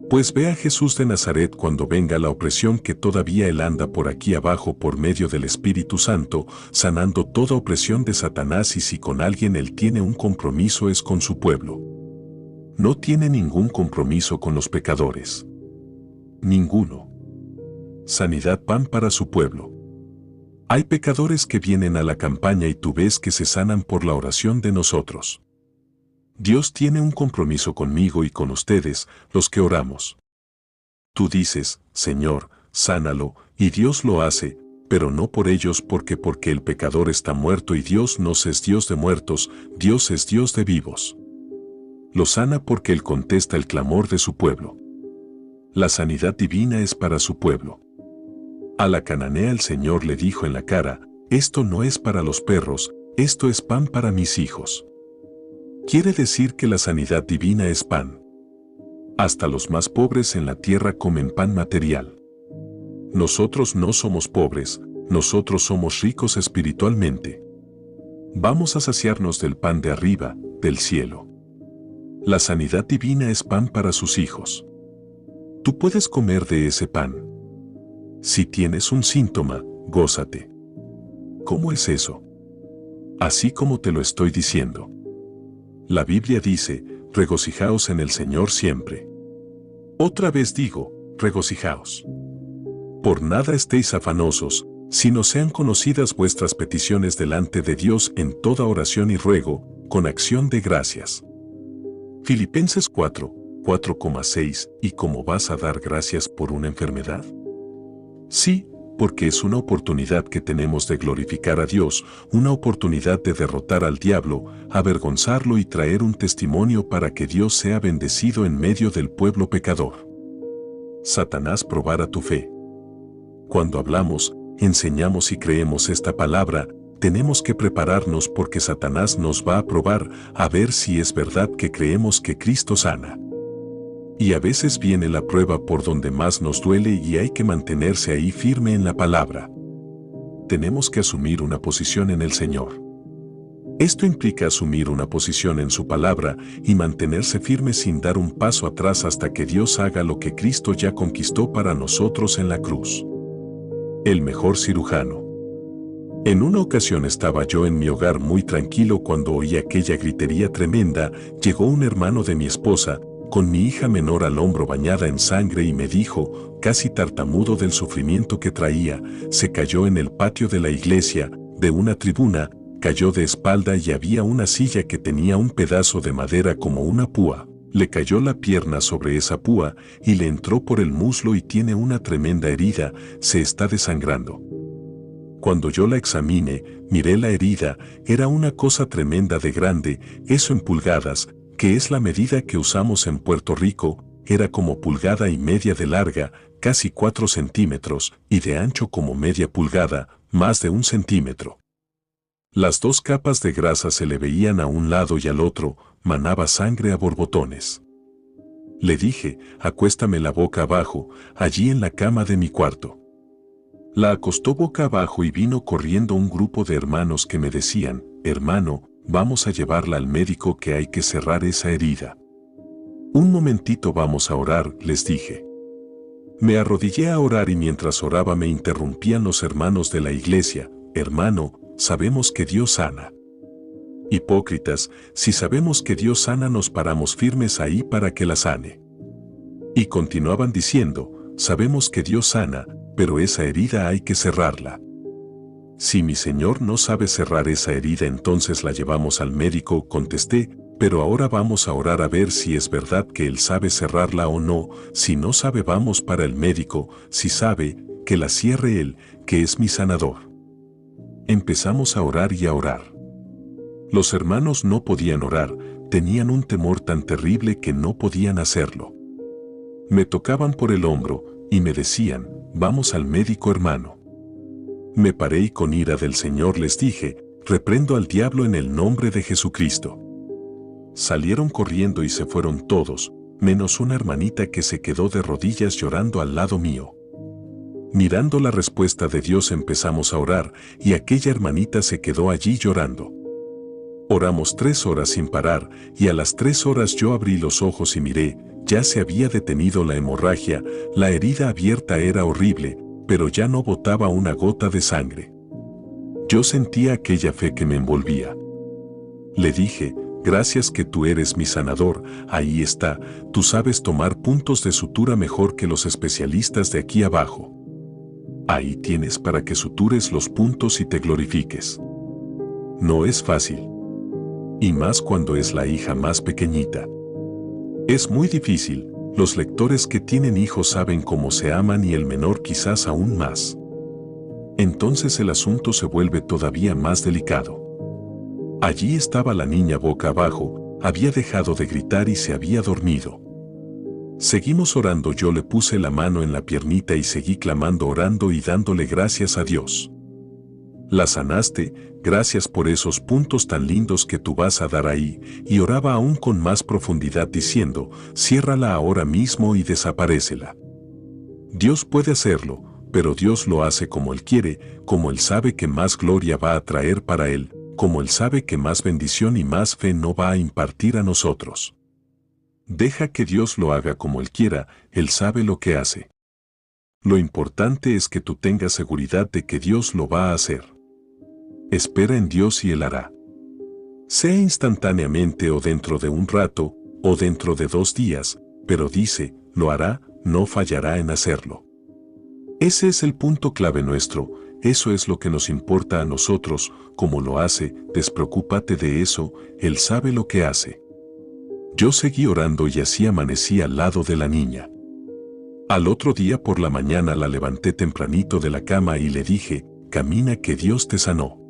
Pues ve a Jesús de Nazaret cuando venga la opresión que todavía él anda por aquí abajo por medio del Espíritu Santo, sanando toda opresión de Satanás, y si con alguien él tiene un compromiso es con su pueblo. No tiene ningún compromiso con los pecadores. Ninguno. Sanidad, pan para su pueblo. Hay pecadores que vienen a la campaña y tú ves que se sanan por la oración de nosotros. Dios tiene un compromiso conmigo y con ustedes, los que oramos. Tú dices, Señor, sánalo, y Dios lo hace, pero no por ellos porque el pecador está muerto y Dios no es Dios de muertos, Dios es Dios de vivos. Lo sana porque Él contesta el clamor de su pueblo. La sanidad divina es para su pueblo. A la cananea el Señor le dijo en la cara, esto no es para los perros, esto es pan para mis hijos. Quiere decir que la sanidad divina es pan. Hasta los más pobres en la tierra comen pan material. Nosotros no somos pobres, nosotros somos ricos espiritualmente. Vamos a saciarnos del pan de arriba, del cielo. La sanidad divina es pan para sus hijos. Tú puedes comer de ese pan. Si tienes un síntoma, gózate. ¿Cómo es eso? Así como te lo estoy diciendo. La Biblia dice, regocijaos en el Señor siempre. Otra vez digo, regocijaos. Por nada estéis afanosos, sino sean conocidas vuestras peticiones delante de Dios en toda oración y ruego, con acción de gracias. Filipenses 4:6. ¿Y cómo vas a dar gracias por una enfermedad? Sí, porque es una oportunidad que tenemos de glorificar a Dios, una oportunidad de derrotar al diablo, avergonzarlo y traer un testimonio para que Dios sea bendecido en medio del pueblo pecador. Satanás probará tu fe. Cuando hablamos, enseñamos y creemos esta palabra, tenemos que prepararnos porque Satanás nos va a probar a ver si es verdad que creemos que Cristo sana. Y a veces viene la prueba por donde más nos duele y hay que mantenerse ahí firme en la palabra. Tenemos que asumir una posición en el Señor. Esto implica asumir una posición en su palabra y mantenerse firme sin dar un paso atrás hasta que Dios haga lo que Cristo ya conquistó para nosotros en la cruz. El mejor cirujano. En una ocasión estaba yo en mi hogar muy tranquilo cuando oí aquella gritería tremenda. Llegó un hermano de mi esposa, con mi hija menor al hombro bañada en sangre, y me dijo, casi tartamudo del sufrimiento que traía, se cayó en el patio de la iglesia, de una tribuna, cayó de espalda y había una silla que tenía un pedazo de madera como una púa. Le cayó la pierna sobre esa púa y le entró por el muslo y tiene una tremenda herida, se está desangrando. Cuando yo la examiné, miré la herida, era una cosa tremenda de grande, eso en pulgadas, que es la medida que usamos en Puerto Rico, era como 1,5 pulgadas de larga, casi 4 centímetros, y de ancho como media pulgada, más de 1 centímetro. Las 2 capas de grasa se le veían a un lado y al otro, manaba sangre a borbotones. Le dije, acuéstame la boca abajo, allí en la cama de mi cuarto. La acostó boca abajo y vino corriendo un grupo de hermanos que me decían, hermano, vamos a llevarla al médico que hay que cerrar esa herida. Un momentito, vamos a orar, les dije. Me arrodillé a orar y mientras oraba me interrumpían los hermanos de la iglesia, hermano, sabemos que Dios sana. Hipócritas, si sabemos que Dios sana nos paramos firmes ahí para que la sane. Y continuaban diciendo, sabemos que Dios sana, pero esa herida hay que cerrarla. Si mi Señor no sabe cerrar esa herida, entonces la llevamos al médico, contesté, pero ahora vamos a orar a ver si es verdad que Él sabe cerrarla o no. Si no sabe, vamos para el médico, si sabe, que la cierre Él, que es mi sanador. Empezamos a orar y a orar. Los hermanos no podían orar, tenían un temor tan terrible que no podían hacerlo. Me tocaban por el hombro y me decían, vamos al médico, hermano. Me paré y con ira del Señor les dije, reprendo al diablo en el nombre de Jesucristo. Salieron corriendo y se fueron todos, menos una hermanita que se quedó de rodillas llorando al lado mío. Mirando la respuesta de Dios empezamos a orar y aquella hermanita se quedó allí llorando. Oramos 3 horas sin parar y a las 3 horas yo abrí los ojos y miré, Ya se había detenido la hemorragia, la herida abierta era horrible, pero ya no botaba una gota de sangre. Yo sentía aquella fe que me envolvía. Le dije, gracias que tú eres mi sanador, ahí está, tú sabes tomar puntos de sutura mejor que los especialistas de aquí abajo. Ahí tienes para que sutures los puntos y te glorifiques. No es fácil. Y más cuando es la hija más pequeñita. Es muy difícil, los lectores que tienen hijos saben cómo se aman y el menor quizás aún más. Entonces el asunto se vuelve todavía más delicado. Allí estaba la niña boca abajo, había dejado de gritar y se había dormido. Seguimos orando, yo le puse la mano en la piernita y seguí clamando, orando y dándole gracias a Dios. La sanaste, gracias por esos puntos tan lindos que tú vas a dar ahí, y oraba aún con más profundidad diciendo, ciérrala ahora mismo y desaparécela. Dios puede hacerlo, pero Dios lo hace como Él quiere, como Él sabe que más gloria va a traer para Él, como Él sabe que más bendición y más fe no va a impartir a nosotros. Deja que Dios lo haga como Él quiera, Él sabe lo que hace. Lo importante es que tú tengas seguridad de que Dios lo va a hacer. Espera en Dios y Él hará. Sea instantáneamente o dentro de un rato, o dentro de 2 días, pero dice, lo hará, no fallará en hacerlo. Ese es el punto clave nuestro, eso es lo que nos importa a nosotros, como lo hace, despreocúpate de eso, Él sabe lo que hace. Yo seguí orando y así amanecí al lado de la niña. Al otro día por la mañana la levanté tempranito de la cama y le dije, camina que Dios te sanó.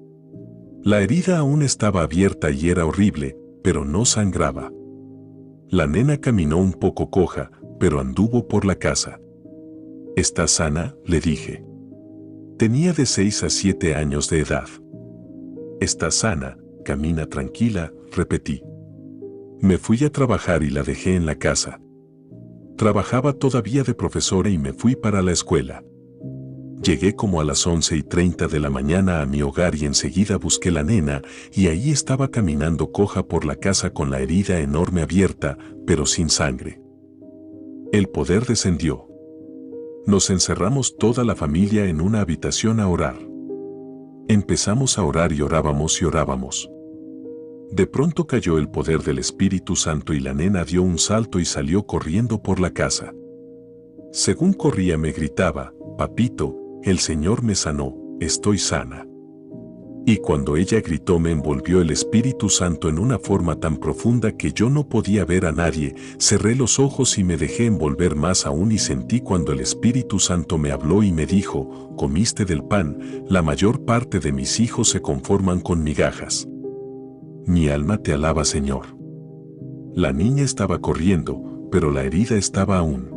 La herida aún estaba abierta y era horrible, pero no sangraba. La nena caminó un poco coja, pero anduvo por la casa. ¿Estás sana?, le dije. Tenía de 6 a 7 años de edad. ¿Estás sana?, camina tranquila, repetí. Me fui a trabajar y la dejé en la casa. Trabajaba todavía de profesora y me fui para la escuela. Llegué como a las 11:30 de la mañana a mi hogar y enseguida busqué la nena y ahí estaba caminando coja por la casa con la herida enorme abierta, pero sin sangre. El poder descendió. Nos encerramos toda la familia en una habitación a orar. Empezamos a orar y orábamos y orábamos. De pronto cayó el poder del Espíritu Santo y la nena dio un salto y salió corriendo por la casa. Según corría me gritaba, papito, el Señor me sanó, estoy sana. Y cuando ella gritó me envolvió el Espíritu Santo en una forma tan profunda que yo no podía ver a nadie, cerré los ojos y me dejé envolver más aún y sentí cuando el Espíritu Santo me habló y me dijo, comiste del pan, la mayor parte de mis hijos se conforman con migajas. Mi alma te alaba, Señor. La niña estaba corriendo, pero la herida estaba aún.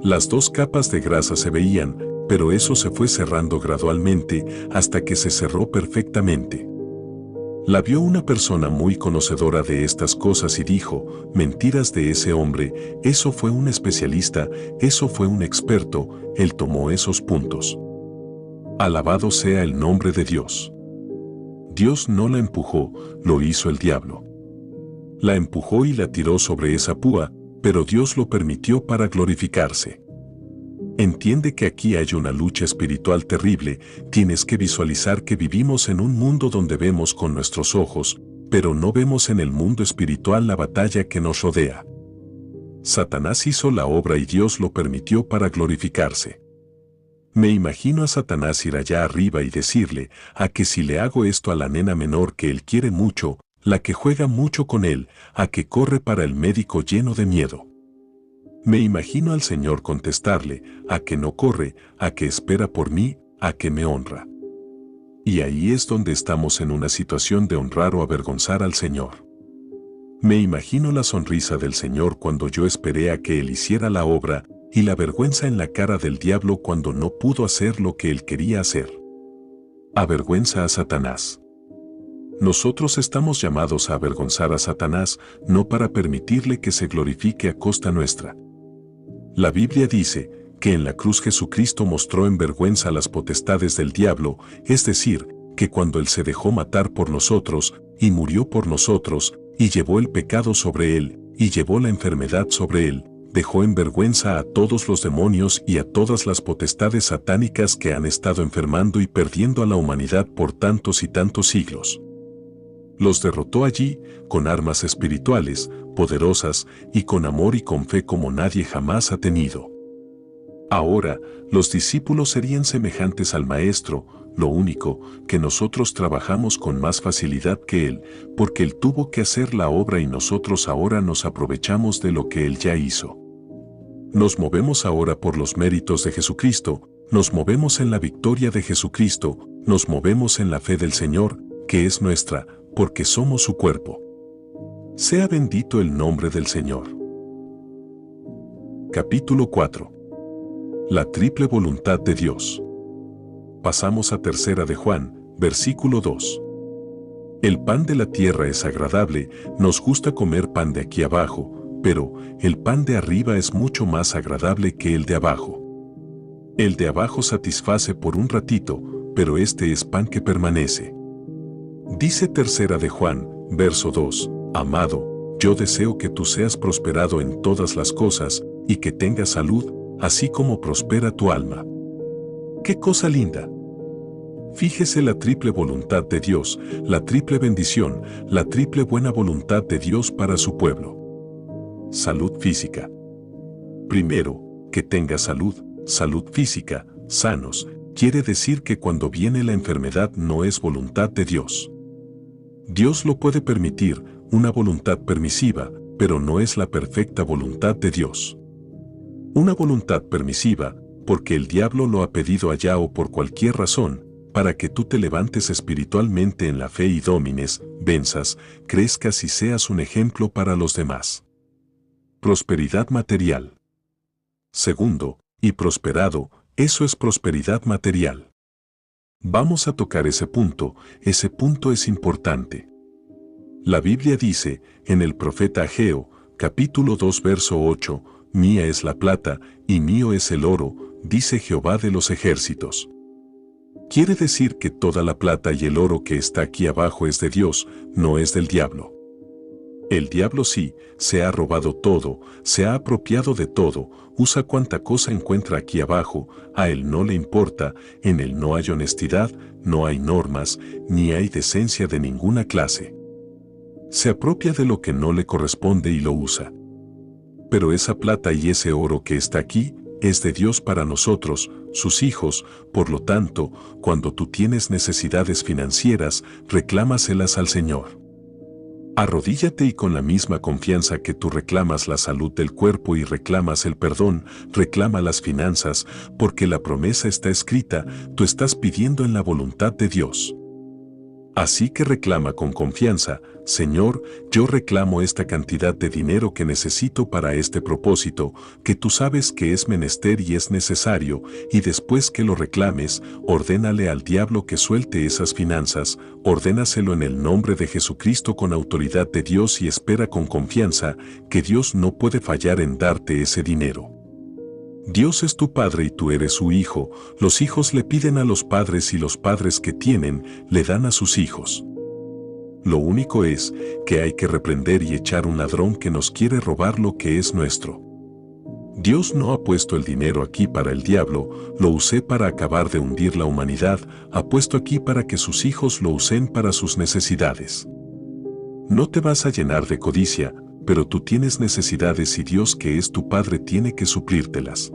Las 2 capas de grasa se veían, pero eso se fue cerrando gradualmente hasta que se cerró perfectamente. La vio una persona muy conocedora de estas cosas y dijo, mentiras de ese hombre, eso fue un especialista, eso fue un experto, él tomó esos puntos. Alabado sea el nombre de Dios. Dios no la empujó, lo hizo el diablo. La empujó y la tiró sobre esa púa, pero Dios lo permitió para glorificarse. Entiende que aquí hay una lucha espiritual terrible, tienes que visualizar que vivimos en un mundo donde vemos con nuestros ojos, pero no vemos en el mundo espiritual la batalla que nos rodea. Satanás hizo la obra y Dios lo permitió para glorificarse. Me imagino a Satanás ir allá arriba y decirle, a que si le hago esto a la nena menor que él quiere mucho, la que juega mucho con él, a que corre para el médico lleno de miedo. Me imagino al Señor contestarle, a que no corre, a que espera por mí, a que me honra. Y ahí es donde estamos en una situación de honrar o avergonzar al Señor. Me imagino la sonrisa del Señor cuando yo esperé a que Él hiciera la obra, y la vergüenza en la cara del diablo cuando no pudo hacer lo que Él quería hacer. Avergüenza a Satanás. Nosotros estamos llamados a avergonzar a Satanás, no para permitirle que se glorifique a costa nuestra. La Biblia dice que en la cruz Jesucristo mostró en vergüenza las potestades del diablo, es decir, que cuando Él se dejó matar por nosotros, y murió por nosotros, y llevó el pecado sobre Él, y llevó la enfermedad sobre él, dejó en vergüenza a todos los demonios y a todas las potestades satánicas que han estado enfermando y perdiendo a la humanidad por tantos y tantos siglos. Los derrotó allí, con armas espirituales, poderosas, y con amor y con fe como nadie jamás ha tenido. Ahora, los discípulos serían semejantes al Maestro, lo único, que nosotros trabajamos con más facilidad que Él, porque Él tuvo que hacer la obra y nosotros ahora nos aprovechamos de lo que Él ya hizo. Nos movemos ahora por los méritos de Jesucristo, nos movemos en la victoria de Jesucristo, nos movemos en la fe del Señor, que es nuestra, porque somos su cuerpo. Sea bendito el nombre del Señor. Capítulo 4. La triple voluntad de Dios. Pasamos a Tercera de Juan, versículo 2. El pan de la tierra es agradable, nos gusta comer pan de aquí abajo, pero el pan de arriba es mucho más agradable que el de abajo. El de abajo satisface por un ratito, pero este es pan que permanece. Dice Tercera de Juan, verso 2, Amado, yo deseo que tú seas prosperado en todas las cosas, y que tengas salud, así como prospera tu alma. ¡Qué cosa linda! Fíjese la triple voluntad de Dios, la triple bendición, la triple buena voluntad de Dios para su pueblo. Salud física. Primero, que tenga salud, salud física, sanos, quiere decir que cuando viene la enfermedad no es voluntad de Dios. Dios lo puede permitir, una voluntad permisiva, pero no es la perfecta voluntad de Dios. Una voluntad permisiva, porque el diablo lo ha pedido allá o por cualquier razón, para que tú te levantes espiritualmente en la fe y domines, venzas, crezcas y seas un ejemplo para los demás. Prosperidad material. Segundo, y prosperado, eso es prosperidad material. Vamos a tocar ese punto es importante. La Biblia dice, en el profeta Ageo, capítulo 2 verso 8, Mía es la plata, y mío es el oro, dice Jehová de los ejércitos. Quiere decir que toda la plata y el oro que está aquí abajo es de Dios, no es del diablo. El diablo sí, se ha robado todo, se ha apropiado de todo, usa cuanta cosa encuentra aquí abajo, a él no le importa, en él no hay honestidad, no hay normas, ni hay decencia de ninguna clase. Se apropia de lo que no le corresponde y lo usa. Pero esa plata y ese oro que está aquí, es de Dios para nosotros, sus hijos, por lo tanto, cuando tú tienes necesidades financieras, reclámaselas al Señor. Arrodíllate y con la misma confianza que tú reclamas la salud del cuerpo y reclamas el perdón, reclama las finanzas, porque la promesa está escrita, tú estás pidiendo en la voluntad de Dios. Así que reclama con confianza, Señor, yo reclamo esta cantidad de dinero que necesito para este propósito, que tú sabes que es menester y es necesario, y después que lo reclames, ordénale al diablo que suelte esas finanzas, ordénaselo en el nombre de Jesucristo con autoridad de Dios y espera con confianza que Dios no puede fallar en darte ese dinero. Dios es tu Padre y tú eres su Hijo, los hijos le piden a los padres y los padres que tienen, le dan a sus hijos. Lo único es que hay que reprender y echar un ladrón que nos quiere robar lo que es nuestro. Dios no ha puesto el dinero aquí para el diablo, lo usé para acabar de hundir la humanidad, ha puesto aquí para que sus hijos lo usen para sus necesidades. No te vas a llenar de codicia, pero tú tienes necesidades y Dios que es tu Padre tiene que suplírtelas.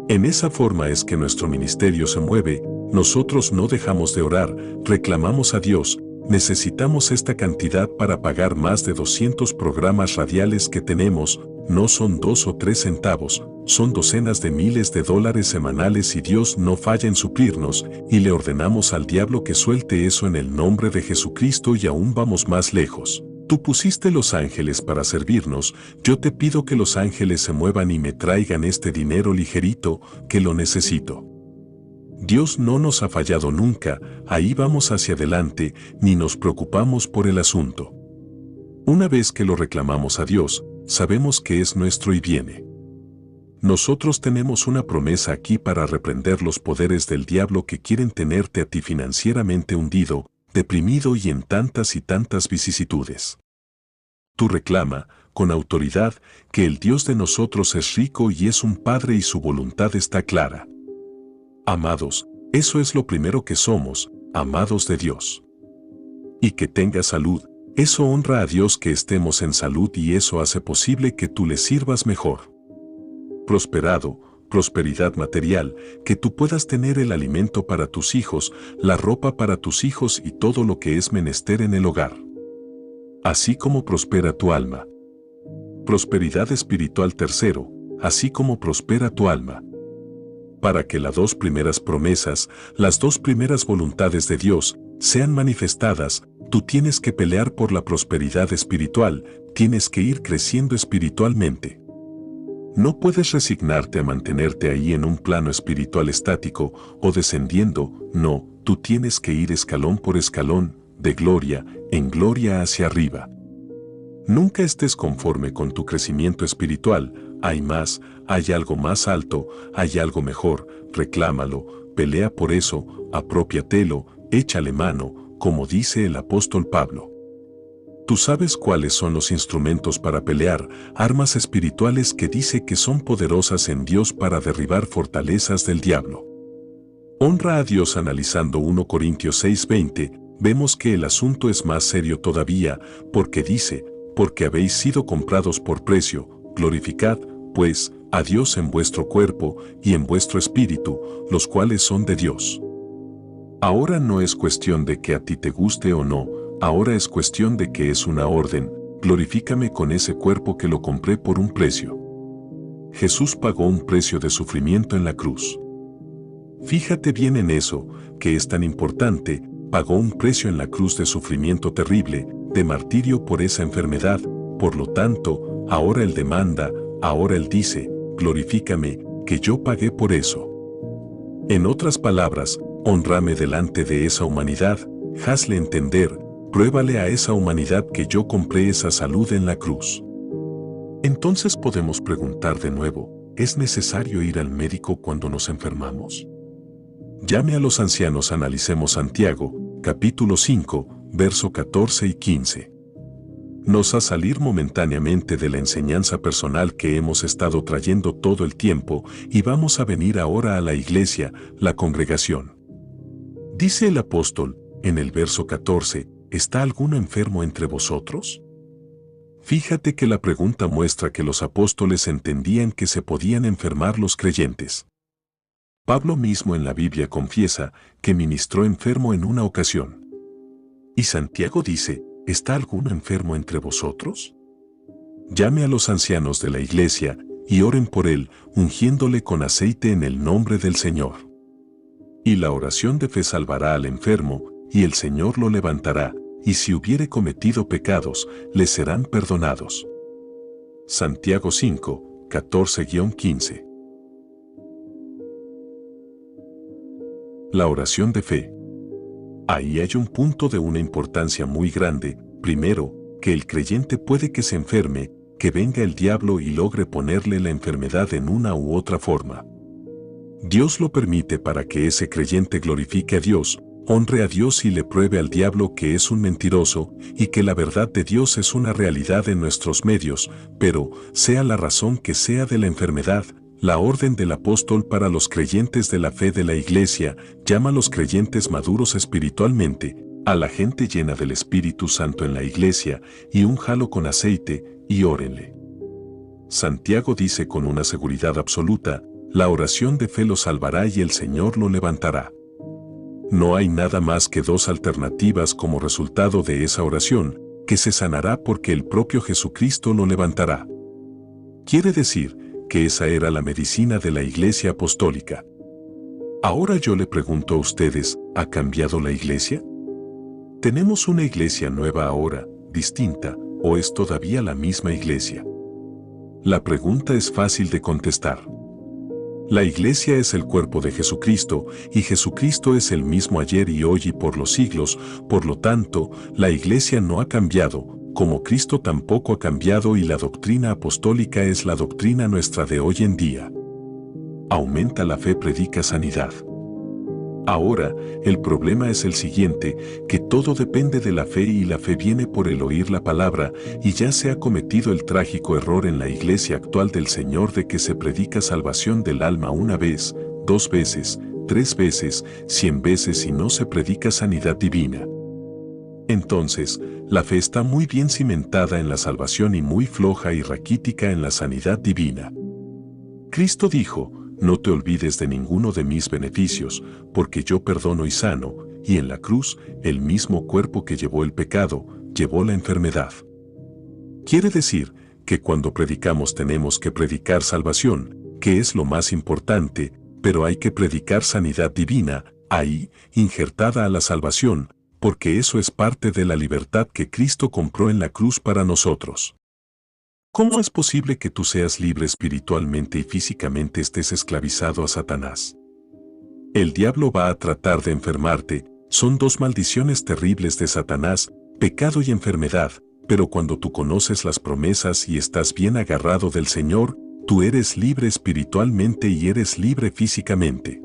En esa forma es que nuestro ministerio se mueve, nosotros no dejamos de orar, reclamamos a Dios, necesitamos esta cantidad para pagar más de 200 programas radiales que tenemos, no son 2 o 3 centavos, son docenas de miles de dólares semanales y Dios no falla en suplirnos, y le ordenamos al diablo que suelte eso en el nombre de Jesucristo y aún vamos más lejos. Tú pusiste los ángeles para servirnos, yo te pido que los ángeles se muevan y me traigan este dinero ligerito, que lo necesito. Dios no nos ha fallado nunca, ahí vamos hacia adelante, ni nos preocupamos por el asunto. Una vez que lo reclamamos a Dios, sabemos que es nuestro y viene. Nosotros tenemos una promesa aquí para reprender los poderes del diablo que quieren tenerte a ti financieramente hundido, deprimido y en tantas vicisitudes. tú reclama, con autoridad, que el Dios de nosotros es rico y es un Padre y su voluntad está clara. Amados, eso es lo primero que somos, amados de Dios. Y que tengas salud, eso honra a Dios que estemos en salud y eso hace posible que tú le sirvas mejor. Prosperado, prosperidad material, que tú puedas tener el alimento para tus hijos, la ropa para tus hijos y todo lo que es menester en el hogar. Así como prospera tu alma. Prosperidad espiritual tercero, así como prospera tu alma. Para que las dos primeras promesas, las dos primeras voluntades de Dios, sean manifestadas, tú tienes que pelear por la prosperidad espiritual, tienes que ir creciendo espiritualmente. No puedes resignarte a mantenerte ahí en un plano espiritual estático o descendiendo, no, tú tienes que ir escalón por escalón, de gloria en gloria hacia arriba. Nunca estés conforme con tu crecimiento espiritual, hay más, hay algo más alto, hay algo mejor, reclámalo, pelea por eso, apropiatelo, échale mano, como dice el apóstol Pablo. Tú sabes cuáles son los instrumentos para pelear, armas espirituales que dice que son poderosas en Dios para derribar fortalezas del diablo. Honra a Dios. Analizando 1 Corintios 6:20, vemos que el asunto es más serio todavía, porque dice, porque habéis sido comprados por precio, glorificad, pues, a Dios en vuestro cuerpo y en vuestro espíritu, los cuales son de Dios. Ahora no es cuestión de que a ti te guste o no, ahora es cuestión de que es una orden, glorifícame con ese cuerpo que lo compré por un precio. Jesús pagó un precio de sufrimiento en la cruz. Fíjate bien en eso, que es tan importante, pagó un precio en la cruz de sufrimiento terrible, de martirio por esa enfermedad, por lo tanto, ahora Él demanda, ahora Él dice, glorifícame, que yo pagué por eso. En otras palabras, honrame delante de esa humanidad, hazle entender, pruébale a esa humanidad que yo compré esa salud en la cruz. Entonces podemos preguntar de nuevo, ¿es necesario ir al médico cuando nos enfermamos? Llame a los ancianos. Analicemos Santiago, capítulo 5, verso 14 y 15. Nos a salir momentáneamente de la enseñanza personal que hemos estado trayendo todo el tiempo y vamos a venir ahora a la iglesia, la congregación. Dice el apóstol, en el verso 14, ¿está alguno enfermo entre vosotros? Fíjate que la pregunta muestra que los apóstoles entendían que se podían enfermar los creyentes. Pablo mismo en la Biblia confiesa que ministró enfermo en una ocasión. Y Santiago dice, ¿está alguno enfermo entre vosotros? Llame a los ancianos de la iglesia y oren por él, ungiéndole con aceite en el nombre del Señor. Y la oración de fe salvará al enfermo, y el Señor lo levantará, y si hubiere cometido pecados, le serán perdonados. Santiago 5, 14-15. La oración de fe. Ahí hay un punto de una importancia muy grande. Primero, que el creyente puede que se enferme, que venga el diablo y logre ponerle la enfermedad en una u otra forma. Dios lo permite para que ese creyente glorifique a Dios, honre a Dios y le pruebe al diablo que es un mentiroso y que la verdad de Dios es una realidad en nuestros medios, pero, sea la razón que sea de la enfermedad, la orden del apóstol para los creyentes de la fe de la iglesia llama a los creyentes maduros espiritualmente, a la gente llena del Espíritu Santo en la iglesia, y únjalo con aceite, y órenle. Santiago dice con una seguridad absoluta, la oración de fe lo salvará y el Señor lo levantará. No hay nada más que dos alternativas como resultado de esa oración, que se sanará porque el propio Jesucristo lo levantará. Quiere decir que esa era la medicina de la Iglesia Apostólica. Ahora yo le pregunto a ustedes, ¿ha cambiado la iglesia? ¿Tenemos una iglesia nueva ahora, distinta, o es todavía la misma iglesia? La pregunta es fácil de contestar. La iglesia es el cuerpo de Jesucristo, y Jesucristo es el mismo ayer y hoy y por los siglos, por lo tanto, la iglesia no ha cambiado, como Cristo tampoco ha cambiado y la doctrina apostólica es la doctrina nuestra de hoy en día. Aumenta la fe, predica sanidad. Ahora, el problema es el siguiente, que Todo depende de la fe y la fe viene por el oír la palabra, y ya se ha cometido el trágico error en la iglesia actual del Señor de que se predica salvación del alma una vez, 2 veces, 3 veces, 100 veces y no se predica sanidad divina. Entonces, la fe está muy bien cimentada en la salvación y muy floja y raquítica en la sanidad divina. Cristo dijo, no te olvides de ninguno de mis beneficios, porque yo perdono y sano, y en la cruz, el mismo cuerpo que llevó el pecado, llevó la enfermedad. Quiere decir que cuando predicamos tenemos que predicar salvación, que es lo más importante, pero hay que predicar sanidad divina, ahí, injertada a la salvación, porque eso es parte de la libertad que Cristo compró en la cruz para nosotros. ¿Cómo es posible que tú seas libre espiritualmente y físicamente estés esclavizado a Satanás? El diablo va a tratar de enfermarte, son 2 maldiciones terribles de Satanás, pecado y enfermedad, pero cuando tú conoces las promesas y estás bien agarrado del Señor, tú eres libre espiritualmente y eres libre físicamente.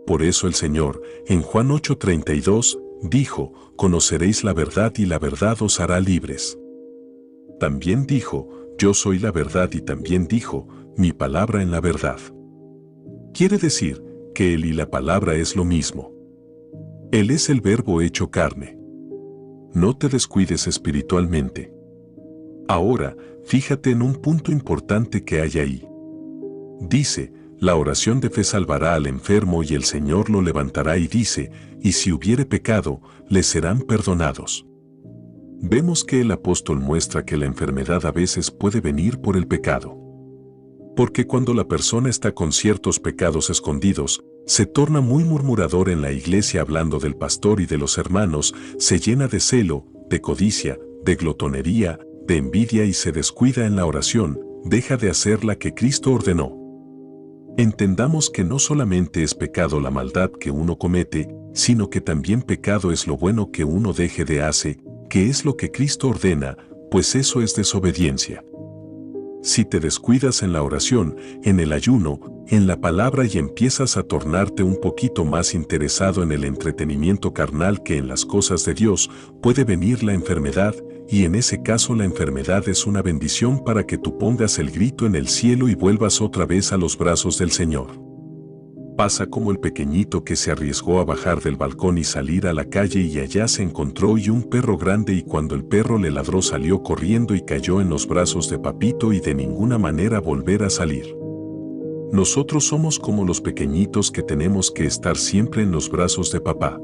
Por eso el Señor, en Juan 8:32, dijo, conoceréis la verdad y la verdad os hará libres. También dijo, yo soy la verdad y también dijo, mi palabra en la verdad. Quiere decir que Él y la palabra es lo mismo. Él es el Verbo hecho carne. No te descuides espiritualmente. Ahora, fíjate en un punto importante que hay ahí. Dice, la oración de fe salvará al enfermo y el Señor lo levantará y dice, y si hubiere pecado, le serán perdonados. Vemos que el apóstol muestra que la enfermedad a veces puede venir por el pecado. Porque cuando la persona está con ciertos pecados escondidos, se torna muy murmurador en la iglesia hablando del pastor y de los hermanos, se llena de celo, de codicia, de glotonería, de envidia y se descuida en la oración, deja de hacer la que Cristo ordenó. Entendamos que no solamente es pecado la maldad que uno comete, sino que también pecado es lo bueno que uno deje de hacer, que es lo que Cristo ordena, pues eso es desobediencia. Si te descuidas en la oración, en el ayuno, en la palabra y empiezas a tornarte un poquito más interesado en el entretenimiento carnal que en las cosas de Dios, puede venir la enfermedad, y en ese caso la enfermedad es una bendición para que tú pongas el grito en el cielo y vuelvas otra vez a los brazos del Señor. Pasa como el pequeñito que se arriesgó a bajar del balcón y salir a la calle y allá se encontró y un perro grande y cuando el perro le ladró salió corriendo y cayó en los brazos de papito y de ninguna manera volver a salir. Nosotros somos como los pequeñitos que tenemos que estar siempre en los brazos de papá.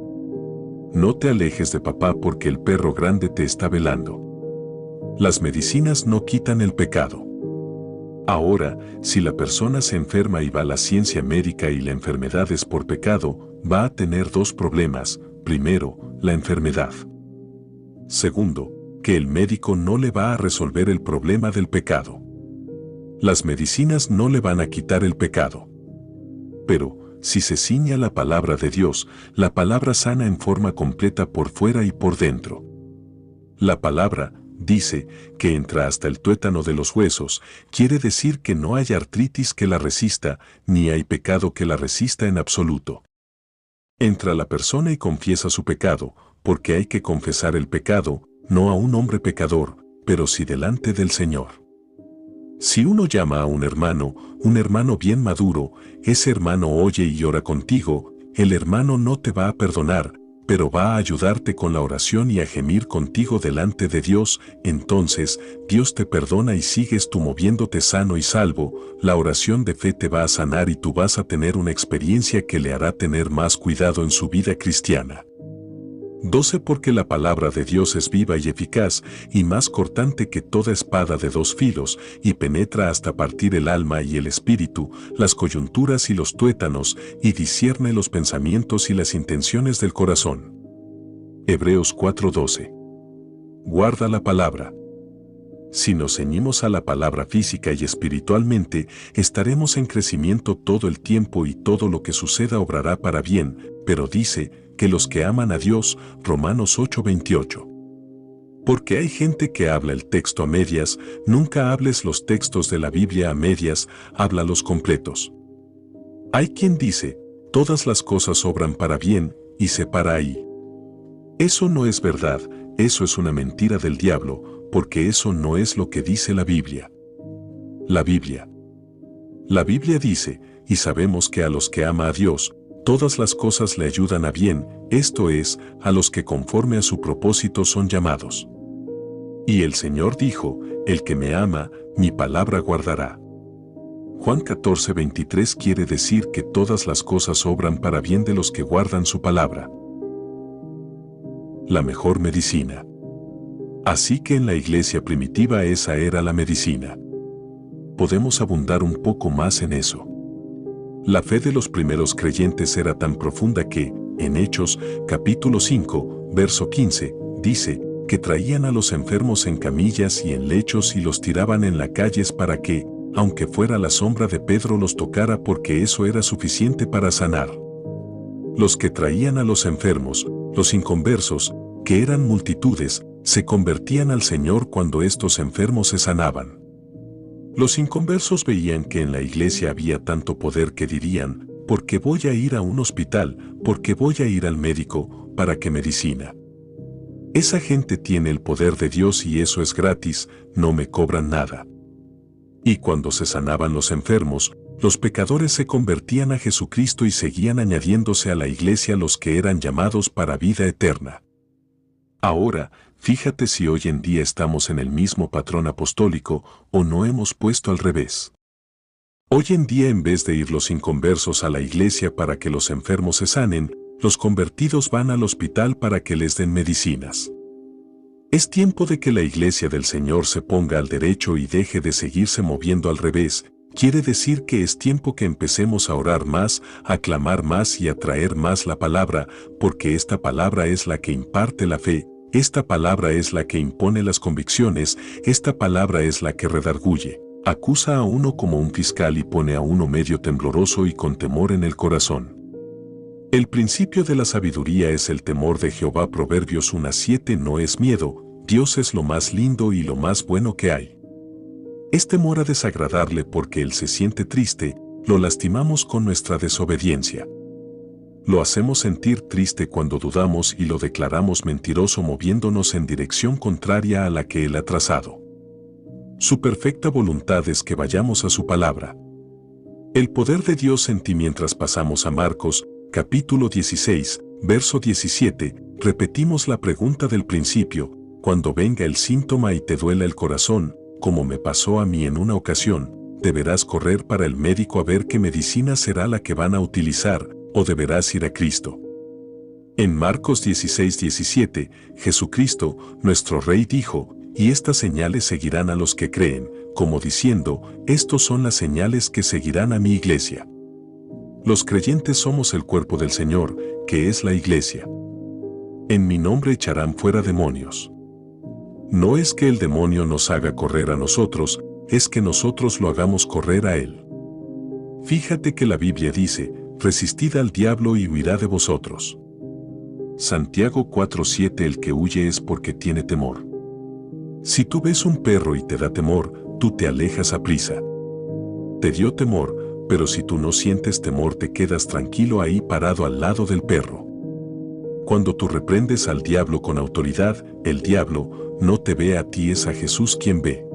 No te alejes de papá porque el perro grande te está velando. Las medicinas no quitan el pecado. Ahora, si la persona se enferma y va a la ciencia médica y la enfermedad es por pecado, va a tener 2 problemas. Primero, la enfermedad. Segundo, que el médico no le va a resolver el problema del pecado. Las medicinas no le van a quitar el pecado. Pero, si se ciñe a la palabra de Dios, la palabra sana en forma completa por fuera y por dentro. La palabra dice que entra hasta el tuétano de los huesos, quiere decir que no hay artritis que la resista, ni hay pecado que la resista en absoluto. Entra la persona y confiesa su pecado, porque hay que confesar el pecado, no a un hombre pecador, pero sí delante del Señor. Si uno llama a un hermano bien maduro, ese hermano oye y ora contigo, el hermano no te va a perdonar, pero va a ayudarte con la oración y a gemir contigo delante de Dios, entonces Dios te perdona y sigues tú moviéndote sano y salvo, la oración de fe te va a sanar y tú vas a tener una experiencia que le hará tener más cuidado en su vida cristiana. 12 Porque la palabra de Dios es viva y eficaz, y más cortante que toda espada de 2 filos, y penetra hasta partir el alma y el espíritu, las coyunturas y los tuétanos, y discierne los pensamientos y las intenciones del corazón. Hebreos 4:12. Guarda la palabra. Si nos ceñimos a la palabra física y espiritualmente, estaremos en crecimiento todo el tiempo y todo lo que suceda obrará para bien, pero dice que los que aman a Dios, Romanos 8:28. Porque hay gente que habla el texto a medias, nunca hables los textos de la Biblia a medias, háblalos completos. Hay quien dice, todas las cosas obran para bien, y se para ahí. Eso no es verdad, eso es una mentira del diablo, porque eso no es lo que dice la Biblia. La Biblia dice, y sabemos que a los que ama a Dios, todas las cosas le ayudan a bien, esto es, a los que conforme a su propósito son llamados. Y el Señor dijo, el que me ama, mi palabra guardará. Juan 14:23 quiere decir que todas las cosas obran para bien de los que guardan su palabra. La mejor medicina. Así que en la iglesia primitiva esa era la medicina. Podemos abundar un poco más en eso. La fe de los primeros creyentes era tan profunda que, en Hechos, capítulo 5, verso 15, dice, que traían a los enfermos en camillas y en lechos y los tiraban en las calles para que, aunque fuera la sombra de Pedro, los tocara porque eso era suficiente para sanar. Los que traían a los enfermos, los inconversos, que eran multitudes, se convertían al Señor cuando estos enfermos se sanaban. Los inconversos veían que en la iglesia había tanto poder que dirían, ¿por qué voy a ir a un hospital? ¿Por qué voy a ir al médico? ¿Para qué medicina? Esa gente tiene el poder de Dios y eso es gratis, no me cobran nada. Y cuando se sanaban los enfermos, los pecadores se convertían a Jesucristo y seguían añadiéndose a la iglesia los que eran llamados para vida eterna. Ahora, fíjate si hoy en día estamos en el mismo patrón apostólico o no hemos puesto al revés. Hoy en día en vez de ir los inconversos a la iglesia para que los enfermos se sanen, los convertidos van al hospital para que les den medicinas. Es tiempo de que la iglesia del Señor se ponga al derecho y deje de seguirse moviendo al revés. Quiere decir que es tiempo que empecemos a orar más, a clamar más y a traer más la palabra, porque esta palabra es la que imparte la fe, esta palabra es la que impone las convicciones, esta palabra es la que redarguye, acusa a uno como un fiscal y pone a uno medio tembloroso y con temor en el corazón. El principio de la sabiduría es el temor de Jehová. Proverbios 1:7 no es miedo, Dios es lo más lindo y lo más bueno que hay. Es temor a desagradarle porque Él se siente triste, lo lastimamos con nuestra desobediencia. Lo hacemos sentir triste cuando dudamos y lo declaramos mentiroso moviéndonos en dirección contraria a la que Él ha trazado. Su perfecta voluntad es que vayamos a su palabra. El poder de Dios en ti. Mientras pasamos a Marcos, capítulo 16, verso 17, repetimos la pregunta del principio, cuando venga el síntoma y te duela el corazón, como me pasó a mí en una ocasión, deberás correr para el médico a ver qué medicina será la que van a utilizar, o deberás ir a Cristo. En Marcos 16:17, Jesucristo, nuestro Rey, dijo, y estas señales seguirán a los que creen, como diciendo, estos son las señales que seguirán a mi iglesia. Los creyentes somos el cuerpo del Señor, que es la iglesia. En mi nombre echarán fuera demonios. No es que el demonio nos haga correr a nosotros, es que nosotros lo hagamos correr a él. Fíjate que la Biblia dice, resistid al diablo y huirá de vosotros. Santiago 4:7 El que huye es porque tiene temor. Si tú ves un perro y te da temor, tú te alejas aprisa. Te dio temor, pero si tú no sientes temor te quedas tranquilo ahí parado al lado del perro. Cuando tú reprendes al diablo con autoridad, el diablo no te ve a ti, es a Jesús quien ve.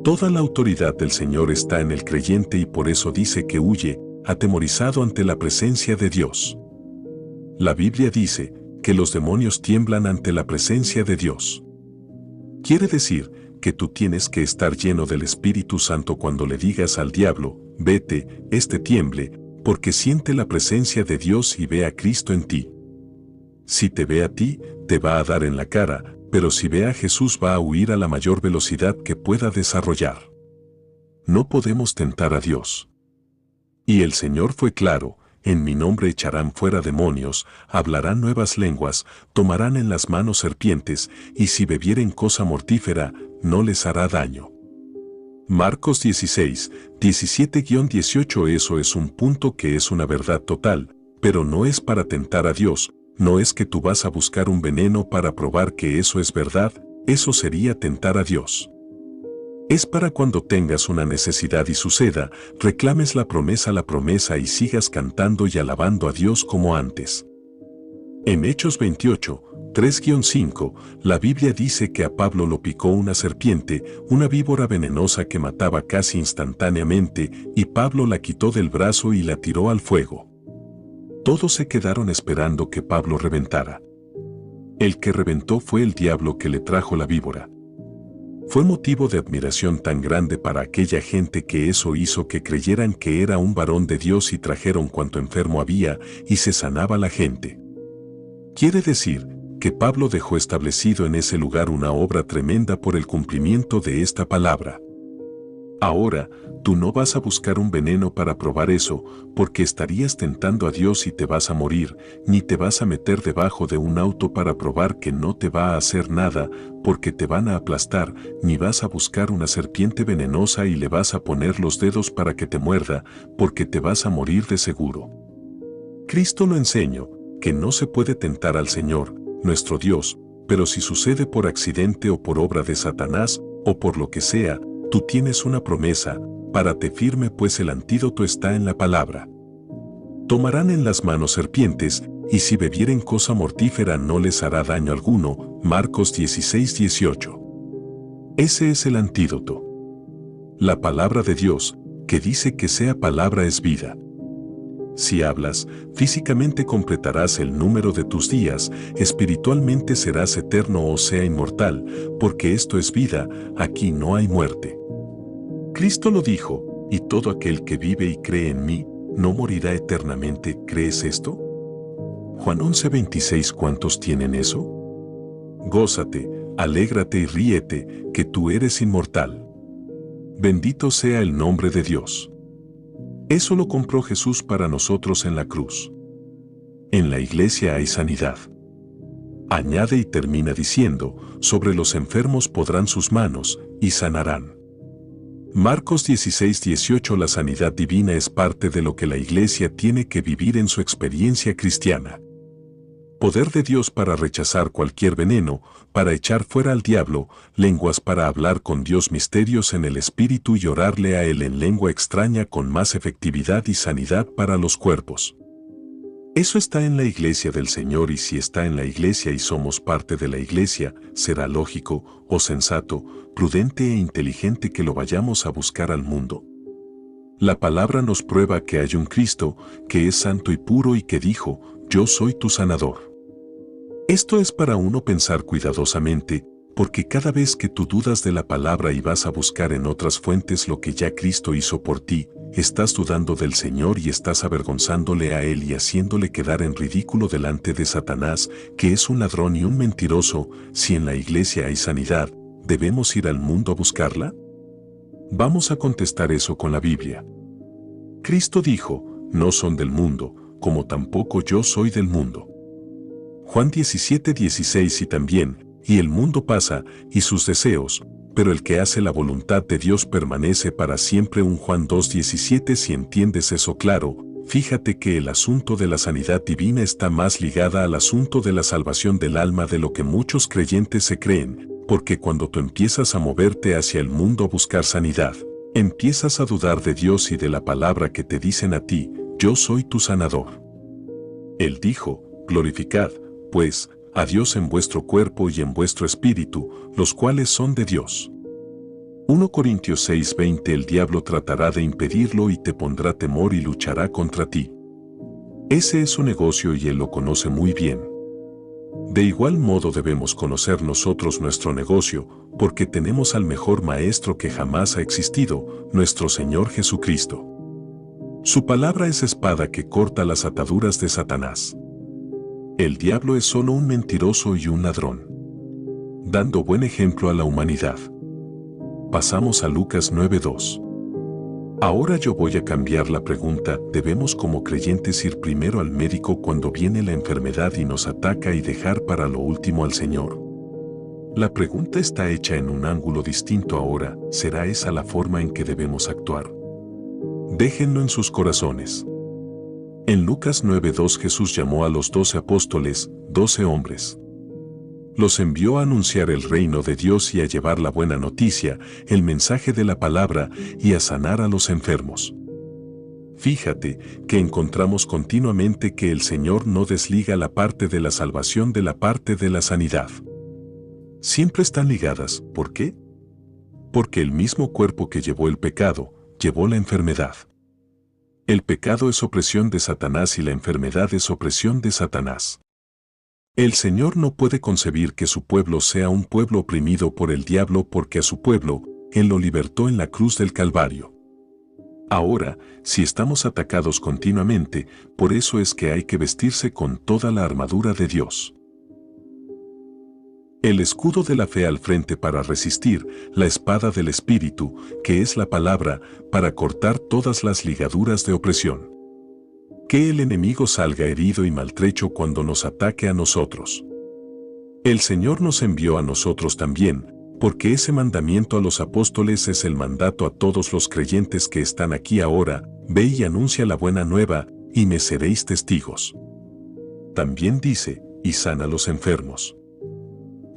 Toda la autoridad del Señor está en el creyente y por eso dice que huye, atemorizado ante la presencia de Dios. La Biblia dice que los demonios tiemblan ante la presencia de Dios. Quiere decir que tú tienes que estar lleno del Espíritu Santo cuando le digas al diablo, vete, tiemble, porque siente la presencia de Dios y ve a Cristo en ti. Si te ve a ti, te va a dar en la cara, pero si ve a Jesús va a huir a la mayor velocidad que pueda desarrollar. No podemos tentar a Dios. Y el Señor fue claro, en mi nombre echarán fuera demonios, hablarán nuevas lenguas, tomarán en las manos serpientes, y si bebieren cosa mortífera, no les hará daño. Marcos 16, 17-18 Eso es un punto que es una verdad total, pero no es para tentar a Dios, no es que tú vas a buscar un veneno para probar que eso es verdad, eso sería tentar a Dios. Es para cuando tengas una necesidad y suceda, reclames la promesa y sigas cantando y alabando a Dios como antes. En Hechos 28, 3-5, la Biblia dice que a Pablo lo picó una serpiente, una víbora venenosa que mataba casi instantáneamente, y Pablo la quitó del brazo y la tiró al fuego. Todos se quedaron esperando que Pablo reventara. El que reventó fue el diablo que le trajo la víbora. Fue motivo de admiración tan grande para aquella gente que eso hizo que creyeran que era un varón de Dios y trajeron cuanto enfermo había y se sanaba la gente. Quiere decir que Pablo dejó establecido en ese lugar una obra tremenda por el cumplimiento de esta palabra. Ahora, tú no vas a buscar un veneno para probar eso, porque estarías tentando a Dios y te vas a morir, ni te vas a meter debajo de un auto para probar que no te va a hacer nada, porque te van a aplastar, ni vas a buscar una serpiente venenosa y le vas a poner los dedos para que te muerda, porque te vas a morir de seguro. Cristo lo enseñó, que no se puede tentar al Señor, nuestro Dios, pero si sucede por accidente o por obra de Satanás, o por lo que sea, tú tienes una promesa, párate firme pues el antídoto está en la palabra. Tomarán en las manos serpientes, y si bebieren cosa mortífera no les hará daño alguno. Marcos 16-18. Ese es el antídoto. La palabra de Dios, que dice que sea palabra es vida. Si hablas, físicamente completarás el número de tus días, espiritualmente serás eterno o sea inmortal, porque esto es vida, aquí no hay muerte. Cristo lo dijo, y todo aquel que vive y cree en mí, no morirá eternamente. ¿Crees esto? Juan 11:26. ¿Cuántos tienen eso? Gózate, alégrate y ríete, que tú eres inmortal. Bendito sea el nombre de Dios. Eso lo compró Jesús para nosotros en la cruz. En la iglesia hay sanidad. Añade y termina diciendo, sobre los enfermos podrán sus manos, y sanarán. Marcos 16-18. La sanidad divina es parte de lo que la iglesia tiene que vivir en su experiencia cristiana. Poder de Dios para rechazar cualquier veneno, para echar fuera al diablo, lenguas para hablar con Dios, misterios en el espíritu y orarle a Él en lengua extraña con más efectividad y sanidad para los cuerpos. Eso está en la iglesia del Señor y si está en la iglesia y somos parte de la iglesia, será lógico, o sensato, prudente e inteligente que lo vayamos a buscar al mundo. La palabra nos prueba que hay un Cristo, que es santo y puro y que dijo, yo soy tu sanador. Esto es para uno pensar cuidadosamente, porque cada vez que tú dudas de la palabra y vas a buscar en otras fuentes lo que ya Cristo hizo por ti, estás dudando del Señor y estás avergonzándole a Él y haciéndole quedar en ridículo delante de Satanás, que es un ladrón y un mentiroso. Si en la iglesia hay sanidad, ¿debemos ir al mundo a buscarla? Vamos a contestar eso con la Biblia. Cristo dijo, no son del mundo, como tampoco yo soy del mundo. Juan 17:16 y también, y el mundo pasa, y sus deseos, pero el que hace la voluntad de Dios permanece para siempre. Un Juan 2:17. Si entiendes eso claro, fíjate que el asunto de la sanidad divina está más ligada al asunto de la salvación del alma de lo que muchos creyentes se creen, porque cuando tú empiezas a moverte hacia el mundo a buscar sanidad, empiezas a dudar de Dios y de la palabra que te dicen a ti, yo soy tu sanador. Él dijo, glorificad, pues, a Dios en vuestro cuerpo y en vuestro espíritu, los cuales son de Dios. 1 Corintios 6:20. El diablo tratará de impedirlo y te pondrá temor y luchará contra ti. Ese es su negocio y él lo conoce muy bien. De igual modo debemos conocer nosotros nuestro negocio, porque tenemos al mejor maestro que jamás ha existido, nuestro Señor Jesucristo. Su palabra es espada que corta las ataduras de Satanás. El diablo es solo un mentiroso y un ladrón, dando buen ejemplo a la humanidad. Pasamos a Lucas 9:2. Ahora yo voy a cambiar la pregunta, ¿debemos como creyentes ir primero al médico cuando viene la enfermedad y nos ataca y dejar para lo último al Señor? La pregunta está hecha en un ángulo distinto ahora, ¿será esa la forma en que debemos actuar? Déjenlo en sus corazones. En Lucas 9:2 Jesús llamó a los 12 apóstoles, 12 hombres. Los envió a anunciar el reino de Dios y a llevar la buena noticia, el mensaje de la palabra y a sanar a los enfermos. Fíjate que encontramos continuamente que el Señor no desliga la parte de la salvación de la parte de la sanidad. Siempre están ligadas. ¿Por qué? Porque el mismo cuerpo que llevó el pecado, llevó la enfermedad. El pecado es opresión de Satanás y la enfermedad es opresión de Satanás. El Señor no puede concebir que su pueblo sea un pueblo oprimido por el diablo porque a su pueblo, Él lo libertó en la cruz del Calvario. Ahora, si estamos atacados continuamente, por eso es que hay que vestirse con toda la armadura de Dios. El escudo de la fe al frente para resistir, la espada del Espíritu, que es la palabra, para cortar todas las ligaduras de opresión. Que el enemigo salga herido y maltrecho cuando nos ataque a nosotros. El Señor nos envió a nosotros también, porque ese mandamiento a los apóstoles es el mandato a todos los creyentes que están aquí ahora: ve y anuncia la buena nueva, y me seréis testigos. También dice, y sana a los enfermos.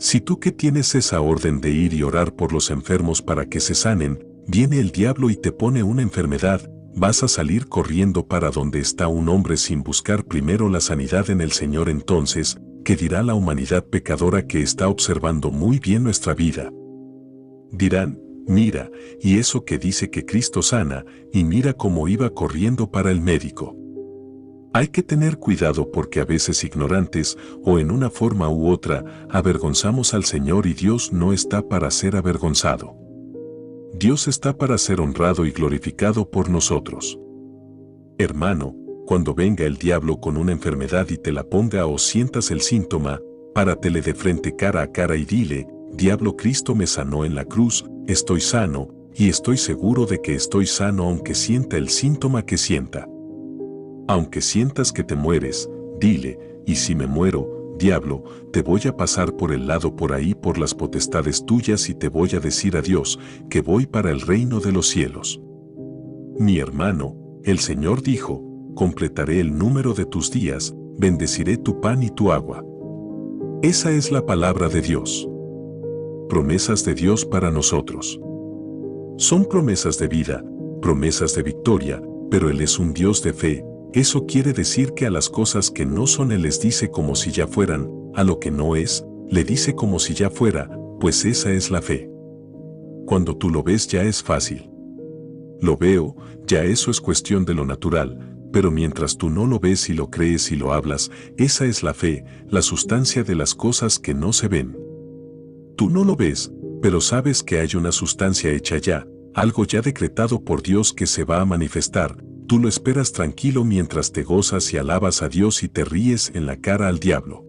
Si tú que tienes esa orden de ir y orar por los enfermos para que se sanen, viene el diablo y te pone una enfermedad, vas a salir corriendo para donde está un hombre sin buscar primero la sanidad en el Señor. Entonces, ¿qué dirá la humanidad pecadora que está observando muy bien nuestra vida? Dirán, mira, y eso que dice que Cristo sana, y mira cómo iba corriendo para el médico. Hay que tener cuidado porque a veces ignorantes, o en una forma u otra, avergonzamos al Señor y Dios no está para ser avergonzado. Dios está para ser honrado y glorificado por nosotros. Hermano, cuando venga el diablo con una enfermedad y te la ponga o sientas el síntoma, páratele de frente cara a cara y dile, diablo, Cristo me sanó en la cruz, estoy sano, y estoy seguro de que estoy sano aunque sienta el síntoma que sienta. Aunque sientas que te mueres, dile, y si me muero, diablo, te voy a pasar por el lado por ahí por las potestades tuyas y te voy a decir adiós, que voy para el reino de los cielos. Mi hermano, el Señor dijo, completaré el número de tus días, bendeciré tu pan y tu agua. Esa es la palabra de Dios. Promesas de Dios para nosotros. Son promesas de vida, promesas de victoria, pero Él es un Dios de fe. Eso quiere decir que a las cosas que no son Él les dice como si ya fueran, a lo que no es, le dice como si ya fuera, pues esa es la fe. Cuando tú lo ves ya es fácil. Lo veo, ya eso es cuestión de lo natural, pero mientras tú no lo ves y lo crees y lo hablas, esa es la fe, la sustancia de las cosas que no se ven. Tú no lo ves, pero sabes que hay una sustancia hecha ya, algo ya decretado por Dios que se va a manifestar. Tú lo esperas tranquilo mientras te gozas y alabas a Dios y te ríes en la cara al diablo.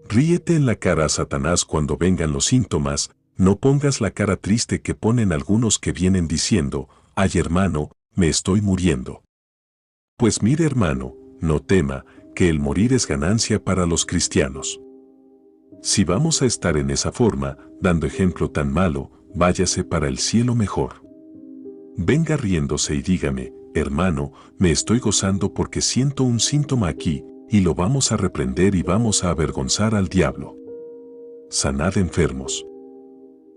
Ríete en la cara a Satanás cuando vengan los síntomas, no pongas la cara triste que ponen algunos que vienen diciendo, ay hermano, me estoy muriendo. Pues mire hermano, no tema, que el morir es ganancia para los cristianos. Si vamos a estar en esa forma, dando ejemplo tan malo, váyase para el cielo mejor. Venga riéndose y dígame, hermano, me estoy gozando porque siento un síntoma aquí, y lo vamos a reprender y vamos a avergonzar al diablo. Sanad enfermos.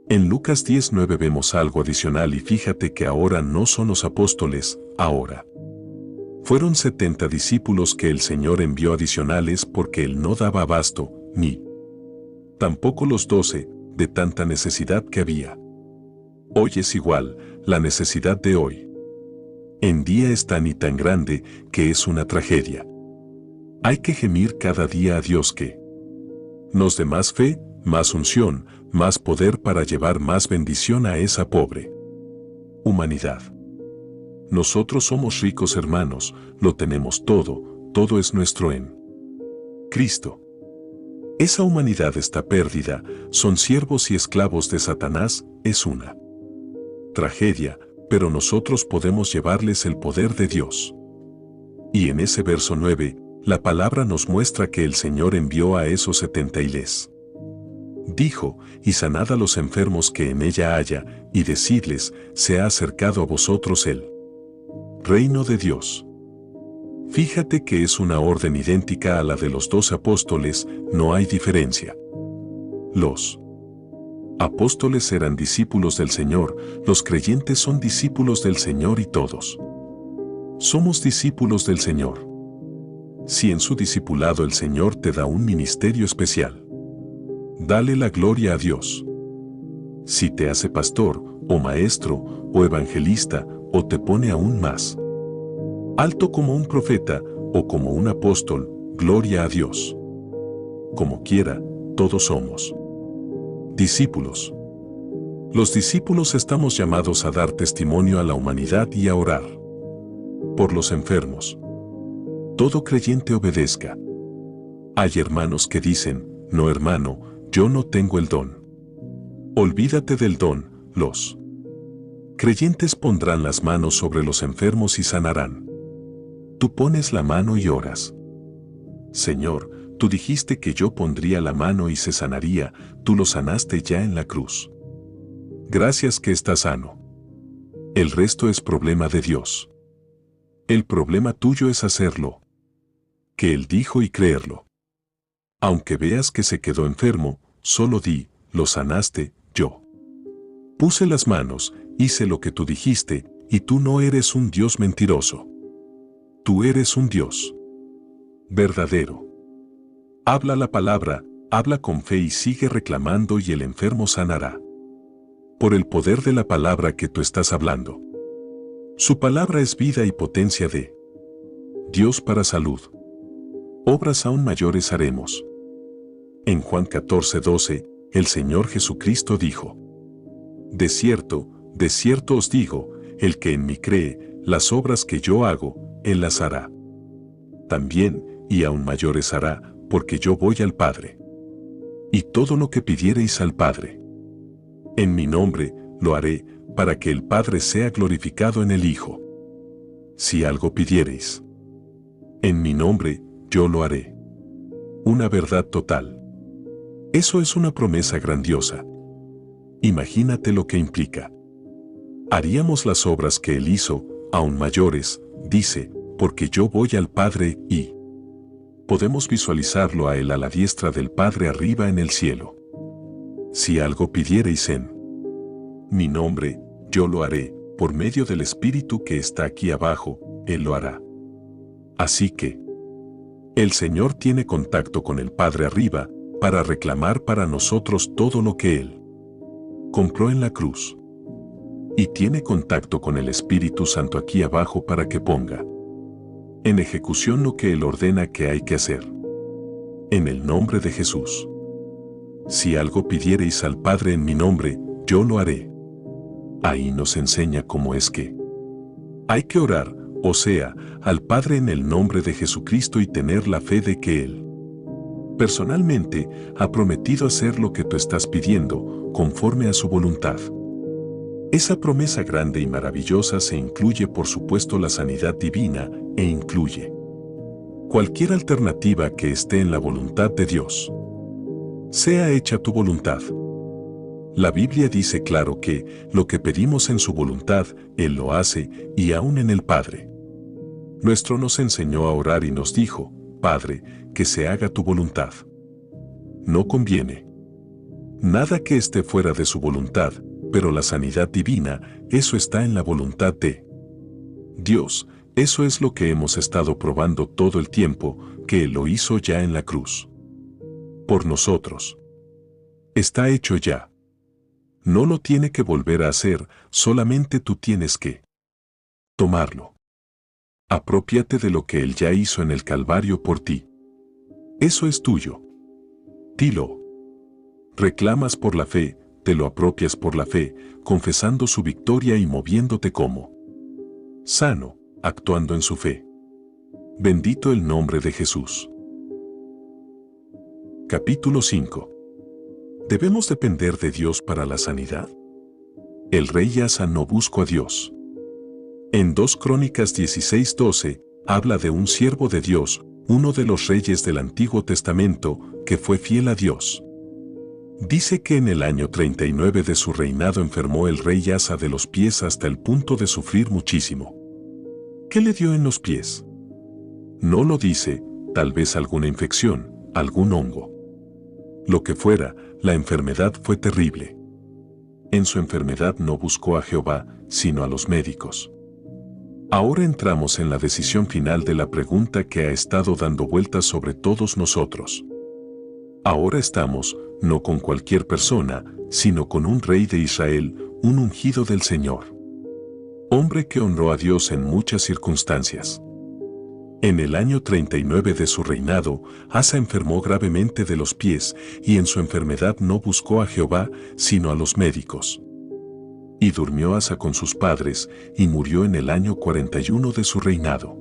En Lucas 10:9 vemos algo adicional y fíjate que ahora no son los apóstoles, ahora. Fueron 70 discípulos que el Señor envió adicionales porque Él no daba abasto, ni tampoco los 12, de tanta necesidad que había. Hoy es igual, la necesidad de hoy. En día es tan y tan grande que es una tragedia. Hay que gemir cada día a Dios que nos dé más fe, más unción, más poder para llevar más bendición a esa pobre humanidad. Nosotros somos ricos hermanos, lo tenemos todo, todo es nuestro en Cristo. Esa humanidad está perdida, son siervos y esclavos de Satanás, es una tragedia, pero nosotros podemos llevarles el poder de Dios. Y en ese verso 9, la palabra nos muestra que el Señor envió a esos 70 y les dijo, y sanad a los enfermos que en ella haya, y decidles, se ha acercado a vosotros el reino de Dios. Fíjate que es una orden idéntica a la de los 12 apóstoles, no hay diferencia. Los apóstoles eran discípulos del Señor, los creyentes son discípulos del Señor y todos Somos discípulos del Señor. Si en su discipulado el Señor te da un ministerio especial, dale la gloria a Dios. Si te hace pastor, o maestro, o evangelista, o te pone aún más alto como un profeta, o como un apóstol, gloria a Dios. Como quiera, todos somos discípulos. Los discípulos estamos llamados a dar testimonio a la humanidad y a orar por los enfermos. Todo creyente obedezca. Hay hermanos que dicen, no hermano, yo no tengo el don. Olvídate del don, los creyentes pondrán las manos sobre los enfermos y sanarán. Tú pones la mano y oras. Señor, tú dijiste que yo pondría la mano y se sanaría, tú lo sanaste ya en la cruz. Gracias que está sano. El resto es problema de Dios. El problema tuyo es hacerlo que Él dijo y creerlo. Aunque veas que se quedó enfermo, solo di, lo sanaste, yo puse las manos, hice lo que tú dijiste, y tú no eres un Dios mentiroso. Tú eres un Dios verdadero. Habla la palabra, habla con fe y sigue reclamando y el enfermo sanará. Por el poder de la palabra que tú estás hablando. Su palabra es vida y potencia de Dios para salud. Obras aún mayores haremos. En Juan 14:12, el Señor Jesucristo dijo: de cierto os digo, el que en mí cree, las obras que yo hago, Él las hará. También, y aún mayores hará, porque yo voy al Padre. Y todo lo que pidiereis al Padre, en mi nombre, lo haré, para que el Padre sea glorificado en el Hijo. Si algo pidiereis en mi nombre, yo lo haré. Una verdad total. Eso es una promesa grandiosa. Imagínate lo que implica. Haríamos las obras que Él hizo, aún mayores, dice, porque yo voy al Padre y podemos visualizarlo a Él a la diestra del Padre arriba en el cielo. Si algo pidiereis en mi nombre, yo lo haré, por medio del Espíritu que está aquí abajo, Él lo hará. Así que, el Señor tiene contacto con el Padre arriba, para reclamar para nosotros todo lo que Él compró en la cruz. Y tiene contacto con el Espíritu Santo aquí abajo para que ponga en ejecución lo que Él ordena que hay que hacer. En el nombre de Jesús. Si algo pidiereis al Padre en mi nombre, yo lo haré. Ahí nos enseña cómo es que hay que orar, o sea, al Padre en el nombre de Jesucristo y tener la fe de que Él personalmente ha prometido hacer lo que tú estás pidiendo, conforme a su voluntad. Esa promesa grande y maravillosa se incluye por supuesto la sanidad divina e incluye cualquier alternativa que esté en la voluntad de Dios. Sea hecha tu voluntad. La Biblia dice claro que lo que pedimos en su voluntad, Él lo hace, y aún en el Padre nuestro nos enseñó a orar y nos dijo, Padre, que se haga tu voluntad. No conviene nada que esté fuera de su voluntad, pero la sanidad divina, eso está en la voluntad de Dios. Eso es lo que hemos estado probando todo el tiempo, que Él lo hizo ya en la cruz. Por nosotros. Está hecho ya. No lo tiene que volver a hacer, solamente tú tienes que tomarlo. Aprópiate de lo que Él ya hizo en el Calvario por ti. Eso es tuyo. Dilo. Reclamas por la fe, te lo apropias por la fe, confesando su victoria y moviéndote como sano, actuando en su fe. Bendito el nombre de Jesús. Capítulo 5. ¿Debemos depender de Dios para la sanidad? El rey Asa no buscó a Dios. En 2 Crónicas 16:12, habla de un siervo de Dios, uno de los reyes del Antiguo Testamento, que fue fiel a Dios. Dice que en el año 39 de su reinado enfermó el rey Asa de los pies hasta el punto de sufrir muchísimo. ¿Qué le dio en los pies? No lo dice, tal vez alguna infección, algún hongo. Lo que fuera, la enfermedad fue terrible. En su enfermedad no buscó a Jehová, sino a los médicos. Ahora entramos en la decisión final de la pregunta que ha estado dando vueltas sobre todos nosotros. Ahora estamos, no con cualquier persona, sino con un rey de Israel, un ungido del Señor. Hombre que honró a Dios en muchas circunstancias. En el año 39 de su reinado, Asa enfermó gravemente de los pies, y en su enfermedad no buscó a Jehová, sino a los médicos. Y durmió Asa con sus padres, y murió en el año 41 de su reinado.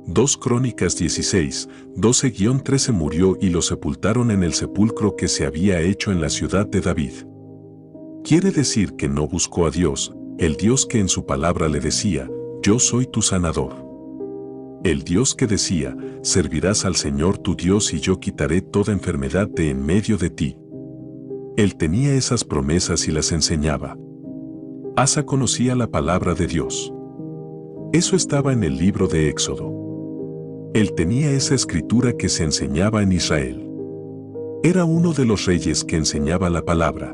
2 Crónicas 16, 12-13 murió y lo sepultaron en el sepulcro que se había hecho en la ciudad de David. Quiere decir que no buscó a Dios, el Dios que en su palabra le decía, yo soy tu sanador. El Dios que decía, servirás al Señor tu Dios y yo quitaré toda enfermedad de en medio de ti. Él tenía esas promesas y las enseñaba. Asa conocía la palabra de Dios. Eso estaba en el libro de Éxodo. Él tenía esa escritura que se enseñaba en Israel. Era uno de los reyes que enseñaba la palabra.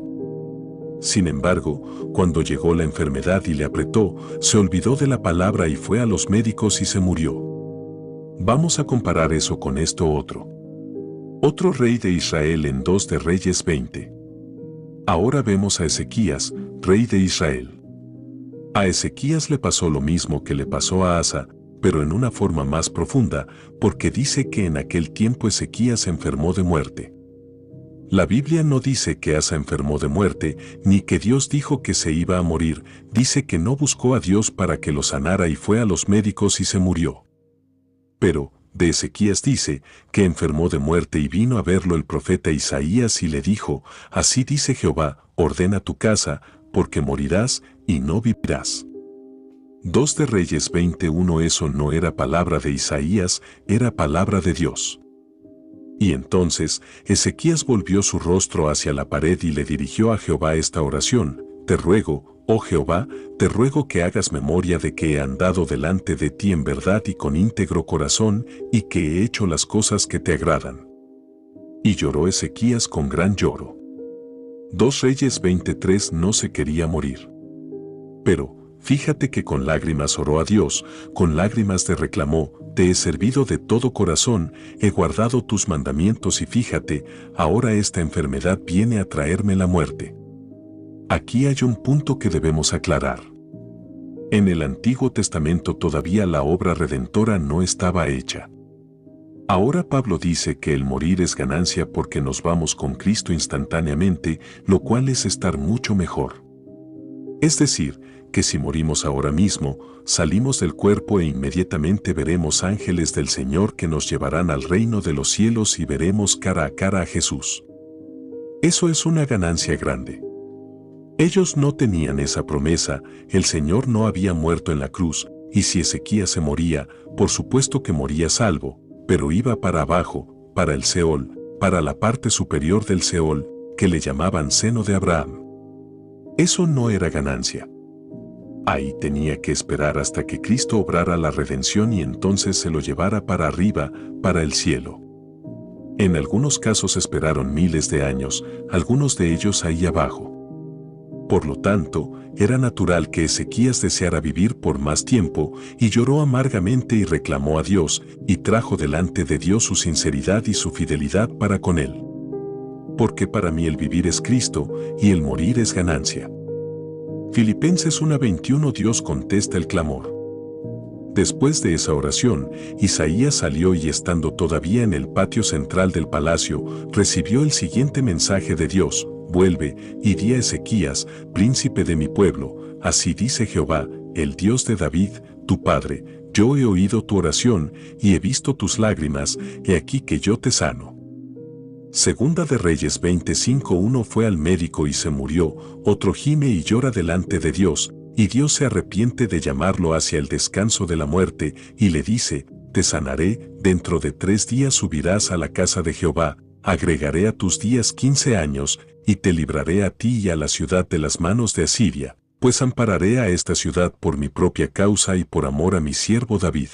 Sin embargo, cuando llegó la enfermedad y le apretó, se olvidó de la palabra y fue a los médicos y se murió. Vamos a comparar eso con esto otro. Otro rey de Israel en 2 de Reyes 20. Ahora vemos a Ezequías, rey de Israel. A Ezequías le pasó lo mismo que le pasó a Asa, pero en una forma más profunda, porque dice que en aquel tiempo Ezequías enfermó de muerte. La Biblia no dice que Asa enfermó de muerte, ni que Dios dijo que se iba a morir, dice que no buscó a Dios para que lo sanara y fue a los médicos y se murió. Pero, de Ezequías dice, que enfermó de muerte y vino a verlo el profeta Isaías y le dijo, así dice Jehová, ordena tu casa, porque morirás y no vivirás. 2 de Reyes 21. Eso no era palabra de Isaías, era palabra de Dios. Y entonces, Ezequías volvió su rostro hacia la pared y le dirigió a Jehová esta oración, te ruego, oh Jehová, te ruego que hagas memoria de que he andado delante de ti en verdad y con íntegro corazón, y que he hecho las cosas que te agradan. Y lloró Ezequías con gran lloro. 2 Reyes 23. No se quería morir. Pero, fíjate que con lágrimas oró a Dios, con lágrimas te reclamó, te he servido de todo corazón, he guardado tus mandamientos y fíjate, ahora esta enfermedad viene a traerme la muerte. Aquí hay un punto que debemos aclarar. En el Antiguo Testamento todavía la obra redentora no estaba hecha. Ahora Pablo dice que el morir es ganancia porque nos vamos con Cristo instantáneamente, lo cual es estar mucho mejor. Es decir, que si morimos ahora mismo, salimos del cuerpo e inmediatamente veremos ángeles del Señor que nos llevarán al reino de los cielos y veremos cara a cara a Jesús. Eso es una ganancia grande. Ellos no tenían esa promesa, el Señor no había muerto en la cruz, y si Ezequías se moría, por supuesto que moría salvo, pero iba para abajo, para el Seol, para la parte superior del Seol, que le llamaban seno de Abraham. Eso no era ganancia. Ahí tenía que esperar hasta que Cristo obrara la redención y entonces se lo llevara para arriba, para el cielo. En algunos casos esperaron miles de años, algunos de ellos ahí abajo. Por lo tanto, era natural que Ezequías deseara vivir por más tiempo, y lloró amargamente y reclamó a Dios, y trajo delante de Dios su sinceridad y su fidelidad para con él. Porque para mí el vivir es Cristo, y el morir es ganancia. Filipenses 1:21. Dios contesta el clamor. Después de esa oración, Isaías salió y estando todavía en el patio central del palacio, recibió el siguiente mensaje de Dios, vuelve, y di a Ezequías, príncipe de mi pueblo, así dice Jehová, el Dios de David, tu padre, yo he oído tu oración, y he visto tus lágrimas, he aquí que yo te sano. Segunda de Reyes 25. Uno fue al médico y se murió, otro gime y llora delante de Dios, y Dios se arrepiente de llamarlo hacia el descanso de la muerte, y le dice, te sanaré, dentro de 3 días subirás a la casa de Jehová, agregaré a tus días 15 años, y te libraré a ti y a la ciudad de las manos de Asiria, pues ampararé a esta ciudad por mi propia causa y por amor a mi siervo David.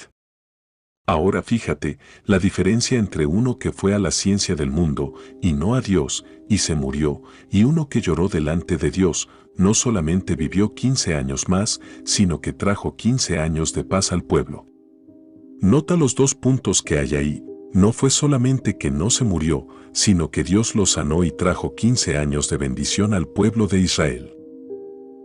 Ahora fíjate, la diferencia entre uno que fue a la ciencia del mundo, y no a Dios, y se murió, y uno que lloró delante de Dios, no solamente vivió 15 años más, sino que trajo 15 años de paz al pueblo. Nota los dos puntos que hay ahí. No fue solamente que no se murió, sino que Dios lo sanó y trajo 15 años de bendición al pueblo de Israel.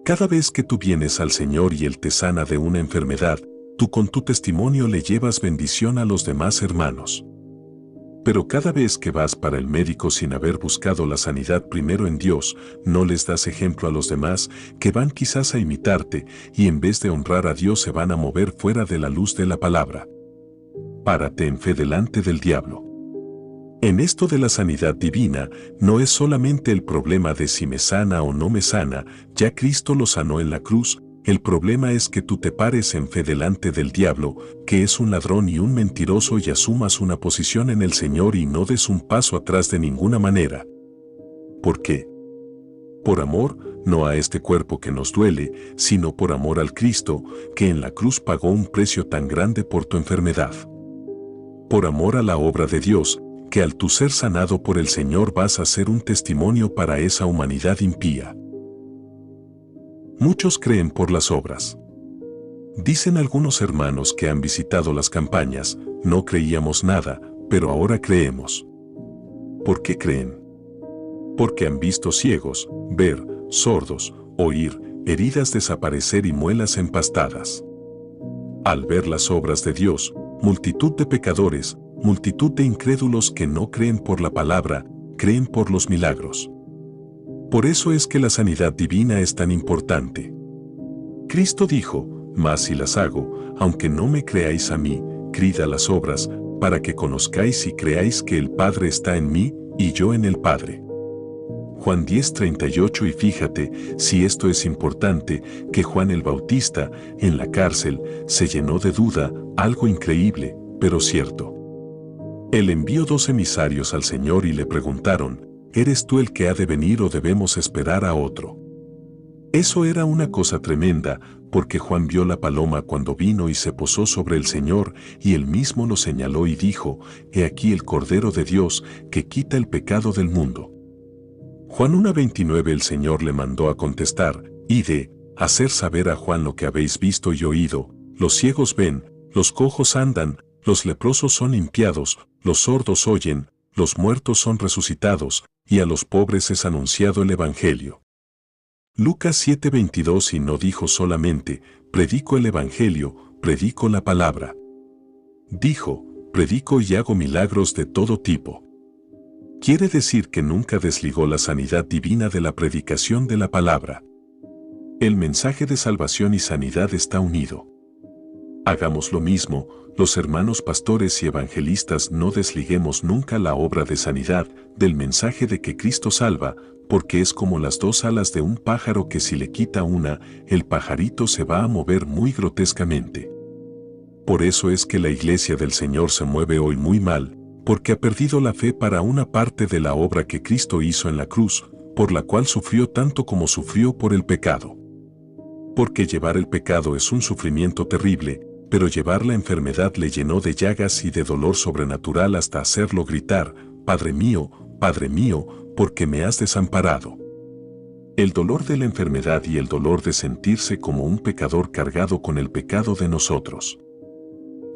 Cada vez que tú vienes al Señor y Él te sana de una enfermedad, tú con tu testimonio le llevas bendición a los demás hermanos. Pero cada vez que vas para el médico sin haber buscado la sanidad primero en Dios, no les das ejemplo a los demás que van quizás a imitarte y en vez de honrar a Dios se van a mover fuera de la luz de la palabra. Párate en fe delante del diablo. En esto de la sanidad divina, no es solamente el problema de si me sana o no me sana, ya Cristo lo sanó en la cruz, el problema es que tú te pares en fe delante del diablo, que es un ladrón y un mentiroso y asumas una posición en el Señor y no des un paso atrás de ninguna manera. ¿Por qué? Por amor, no a este cuerpo que nos duele, sino por amor al Cristo, que en la cruz pagó un precio tan grande por tu enfermedad. Por amor a la obra de Dios, que al tú ser sanado por el Señor vas a ser un testimonio para esa humanidad impía. Muchos creen por las obras. Dicen algunos hermanos que han visitado las campañas, no creíamos nada, pero ahora creemos. ¿Por qué creen? Porque han visto ciegos, ver, sordos, oír, heridas desaparecer y muelas empastadas. Al ver las obras de Dios, multitud de pecadores, multitud de incrédulos que no creen por la palabra, creen por los milagros. Por eso es que la sanidad divina es tan importante. Cristo dijo, mas si las hago, aunque no me creáis a mí, creed a las obras, para que conozcáis y creáis que el Padre está en mí, y yo en el Padre. Juan 10:38. Y fíjate, si esto es importante, que Juan el Bautista, en la cárcel, se llenó de duda, algo increíble, pero cierto. Él envió 2 emisarios al Señor y le preguntaron, ¿eres tú el que ha de venir o debemos esperar a otro? Eso era una cosa tremenda, porque Juan vio la paloma cuando vino y se posó sobre el Señor, y él mismo lo señaló y dijo, he aquí el Cordero de Dios, que quita el pecado del mundo. Juan 1:29. El Señor le mandó a contestar, id, hacer saber a Juan lo que habéis visto y oído, los ciegos ven, los cojos andan, los leprosos son limpiados, los sordos oyen, los muertos son resucitados, y a los pobres es anunciado el Evangelio. Lucas 7:22. Y no dijo solamente, predico el Evangelio, predico la palabra. Dijo, predico y hago milagros de todo tipo. Quiere decir que nunca desligó la sanidad divina de la predicación de la palabra. El mensaje de salvación y sanidad está unido. Hagamos lo mismo, los hermanos pastores y evangelistas, no desliguemos nunca la obra de sanidad del mensaje de que Cristo salva, porque es como las 2 alas de un pájaro que si le quita una, el pajarito se va a mover muy grotescamente. Por eso es que la iglesia del Señor se mueve hoy muy mal, porque ha perdido la fe para una parte de la obra que Cristo hizo en la cruz, por la cual sufrió tanto como sufrió por el pecado. Porque llevar el pecado es un sufrimiento terrible, pero llevar la enfermedad le llenó de llagas y de dolor sobrenatural hasta hacerlo gritar, Padre mío, ¿por qué me has desamparado? El dolor de la enfermedad y el dolor de sentirse como un pecador cargado con el pecado de nosotros.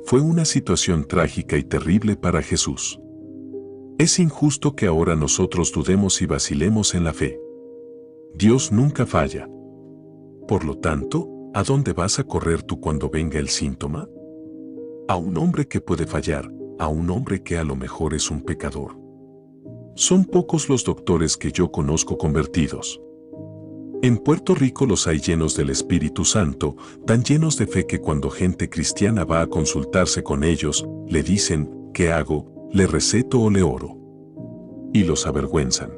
Fue una situación trágica y terrible para Jesús. Es injusto que ahora nosotros dudemos y vacilemos en la fe. Dios nunca falla. Por lo tanto, ¿a dónde vas a correr tú cuando venga el síntoma? A un hombre que puede fallar, a un hombre que a lo mejor es un pecador. Son pocos los doctores que yo conozco convertidos. En Puerto Rico los hay llenos del Espíritu Santo, tan llenos de fe que cuando gente cristiana va a consultarse con ellos, le dicen, ¿qué hago? ¿Le receto o le oro? Y los avergüenzan.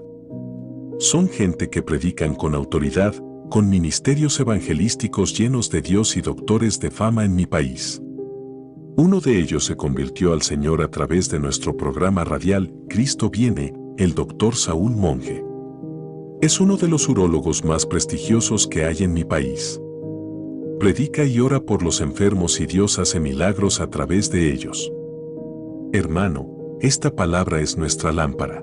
Son gente que predican con autoridad, con ministerios evangelísticos llenos de Dios y doctores de fama en mi país. Uno de ellos se convirtió al Señor a través de nuestro programa radial Cristo Viene, el doctor Saúl Monge. Es uno de los urólogos más prestigiosos que hay en mi país. Predica y ora por los enfermos y Dios hace milagros a través de ellos. Hermano, esta palabra es nuestra lámpara.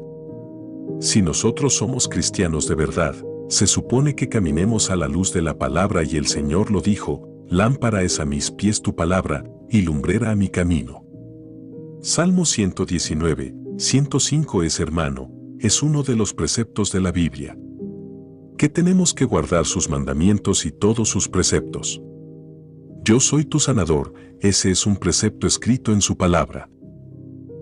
Si nosotros somos cristianos de verdad, Se supone que caminemos a la luz de la palabra y el Señor lo dijo, lámpara es a mis pies tu palabra, y lumbrera a mi camino. Salmo 119, 105 hermano, es uno de los preceptos de la Biblia. Que tenemos que guardar sus mandamientos y todos sus preceptos. Yo soy tu sanador, ese es un precepto escrito en su palabra.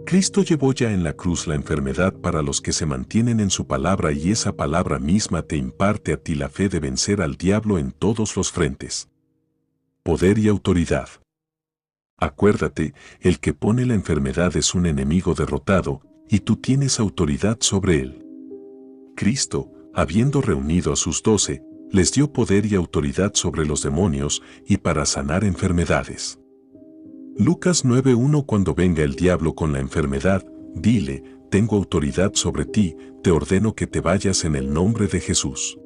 Cristo llevó ya en la cruz la enfermedad para los que se mantienen en su palabra y esa palabra misma te imparte a ti la fe de vencer al diablo en todos los frentes. Poder y autoridad. Acuérdate, el que pone la enfermedad es un enemigo derrotado, y tú tienes autoridad sobre él. Cristo, habiendo reunido a sus 12, les dio poder y autoridad sobre los demonios y para sanar enfermedades. Lucas 9:1 Cuando venga el diablo con la enfermedad, dile, tengo autoridad sobre ti, te ordeno que te vayas en el nombre de Jesús.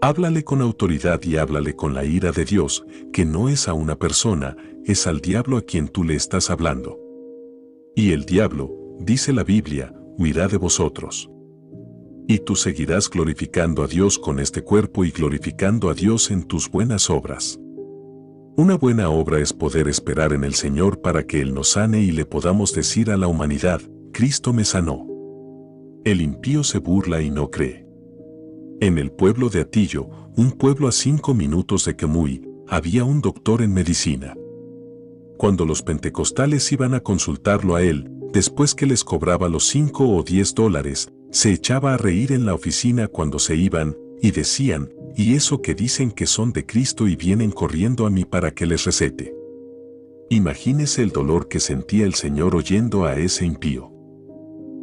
Háblale con autoridad y háblale con la ira de Dios, que no es a una persona, es al diablo a quien tú le estás hablando. Y el diablo, dice la Biblia, huirá de vosotros. Y tú seguirás glorificando a Dios con este cuerpo y glorificando a Dios en tus buenas obras. Una buena obra es poder esperar en el Señor para que Él nos sane y le podamos decir a la humanidad, Cristo me sanó. El impío se burla y no cree. En el pueblo de Atillo, un pueblo a 5 minutos de Camuy, había un doctor en medicina. Cuando los pentecostales iban a consultarlo a él, después que les cobraba los 5 o 10 dólares, se echaba a reír en la oficina cuando se iban, y decían, ¿y eso que dicen que son de Cristo y vienen corriendo a mí para que les recete? Imagínese el dolor que sentía el Señor oyendo a ese impío.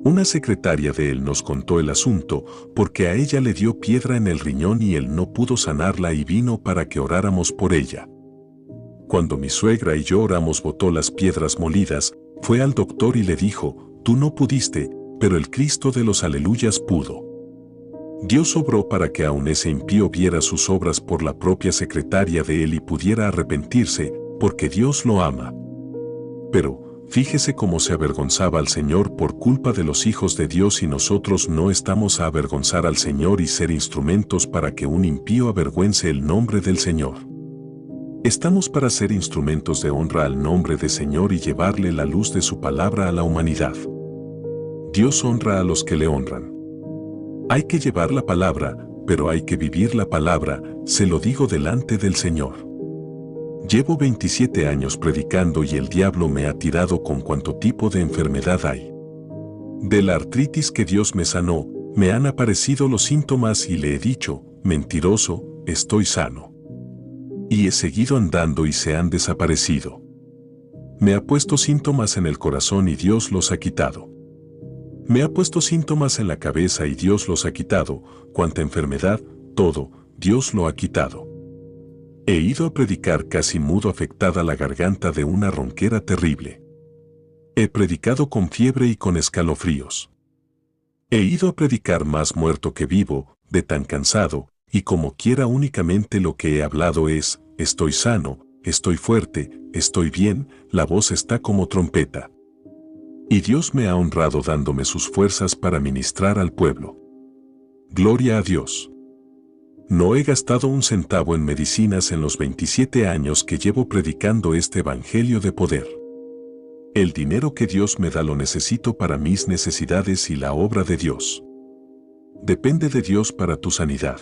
Una secretaria de él nos contó el asunto, porque a ella le dio piedra en el riñón y él no pudo sanarla y vino para que oráramos por ella. Cuando mi suegra y yo oramos botó las piedras molidas, fue al doctor y le dijo, tú no pudiste, pero el Cristo de los aleluyas pudo. Dios obró para que aun ese impío viera sus obras por la propia secretaria de él y pudiera arrepentirse, porque Dios lo ama. Pero, fíjese cómo se avergonzaba al Señor por culpa de los hijos de Dios y nosotros no estamos a avergonzar al Señor y ser instrumentos para que un impío avergüence el nombre del Señor. Estamos para ser instrumentos de honra al nombre del Señor y llevarle la luz de su palabra a la humanidad. Dios honra a los que le honran. Hay que llevar la palabra, pero hay que vivir la palabra, se lo digo delante del Señor. Llevo 27 años predicando y el diablo me ha tirado con cuanto tipo de enfermedad hay. De la artritis que Dios me sanó, me han aparecido los síntomas y le he dicho, mentiroso, estoy sano. Y he seguido andando y se han desaparecido. Me ha puesto síntomas en el corazón y Dios los ha quitado. Me ha puesto síntomas en la cabeza y Dios los ha quitado, cuanta enfermedad, todo, Dios lo ha quitado. He ido a predicar casi mudo afectada la garganta de una ronquera terrible. He predicado con fiebre y con escalofríos. He ido a predicar más muerto que vivo, de tan cansado, y como quiera únicamente lo que he hablado es, estoy sano, estoy fuerte, estoy bien, la voz está como trompeta. Y Dios me ha honrado dándome sus fuerzas para ministrar al pueblo. Gloria a Dios. No he gastado un centavo en medicinas en los 27 años que llevo predicando este evangelio de poder. El dinero que Dios me da lo necesito para mis necesidades y la obra de Dios. Depende de Dios para tu sanidad.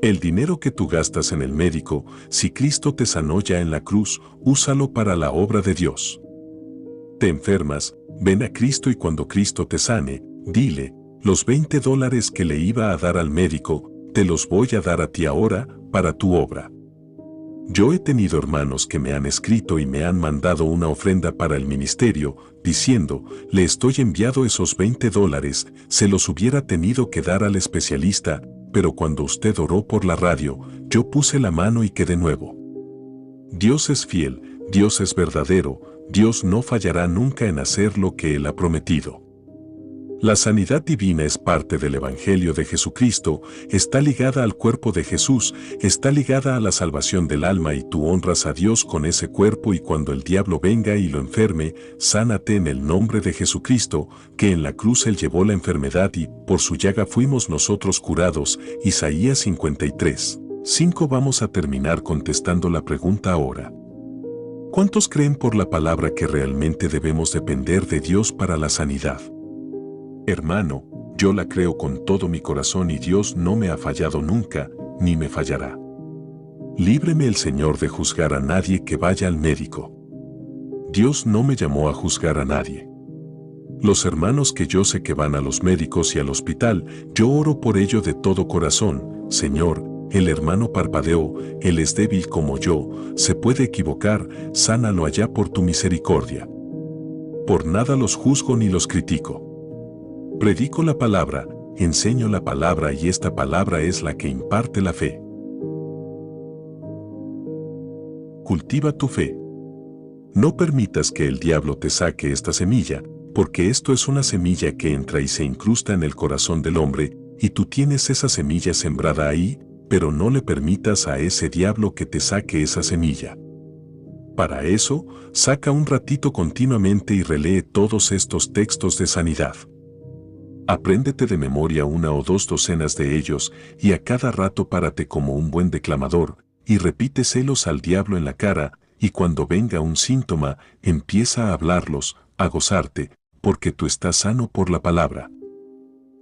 El dinero que tú gastas en el médico, si Cristo te sanó ya en la cruz, úsalo para la obra de Dios. Te enfermas, ven a Cristo y cuando Cristo te sane, dile, los 20 dólares que le iba a dar al médico, te los voy a dar a ti ahora, para tu obra. Yo he tenido hermanos que me han escrito y me han mandado una ofrenda para el ministerio, diciendo, le estoy enviando esos 20 dólares, se los hubiera tenido que dar al especialista, pero cuando usted oró por la radio, yo puse la mano y quedé nuevo. Dios es fiel, Dios es verdadero, Dios no fallará nunca en hacer lo que Él ha prometido. La sanidad divina es parte del Evangelio de Jesucristo, está ligada al cuerpo de Jesús, está ligada a la salvación del alma y tú honras a Dios con ese cuerpo y cuando el diablo venga y lo enferme, sánate en el nombre de Jesucristo, que en la cruz Él llevó la enfermedad y por su llaga fuimos nosotros curados. Isaías 53. 5. Vamos a terminar contestando la pregunta ahora. ¿Cuántos creen por la palabra que realmente debemos depender de Dios para la sanidad? Hermano, yo la creo con todo mi corazón y Dios no me ha fallado nunca, ni me fallará. Líbreme el Señor de juzgar a nadie que vaya al médico. Dios no me llamó a juzgar a nadie. Los hermanos que yo sé que van a los médicos y al hospital, yo oro por ello de todo corazón. Señor, el hermano parpadeó, él es débil como yo, se puede equivocar, sánalo allá por tu misericordia. Por nada los juzgo ni los critico. Predico la palabra, enseño la palabra y esta palabra es la que imparte la fe. Cultiva tu fe. No permitas que el diablo te saque esta semilla, porque esto es una semilla que entra y se incrusta en el corazón del hombre, y tú tienes esa semilla sembrada ahí, pero no le permitas a ese diablo que te saque esa semilla. Para eso, saca un ratito continuamente y relee todos estos textos de sanidad. Apréndete de memoria 1 o 2 docenas de ellos y a cada rato párate como un buen declamador y repíteselos al diablo en la cara y cuando venga un síntoma empieza a hablarlos, a gozarte, porque tú estás sano por la palabra.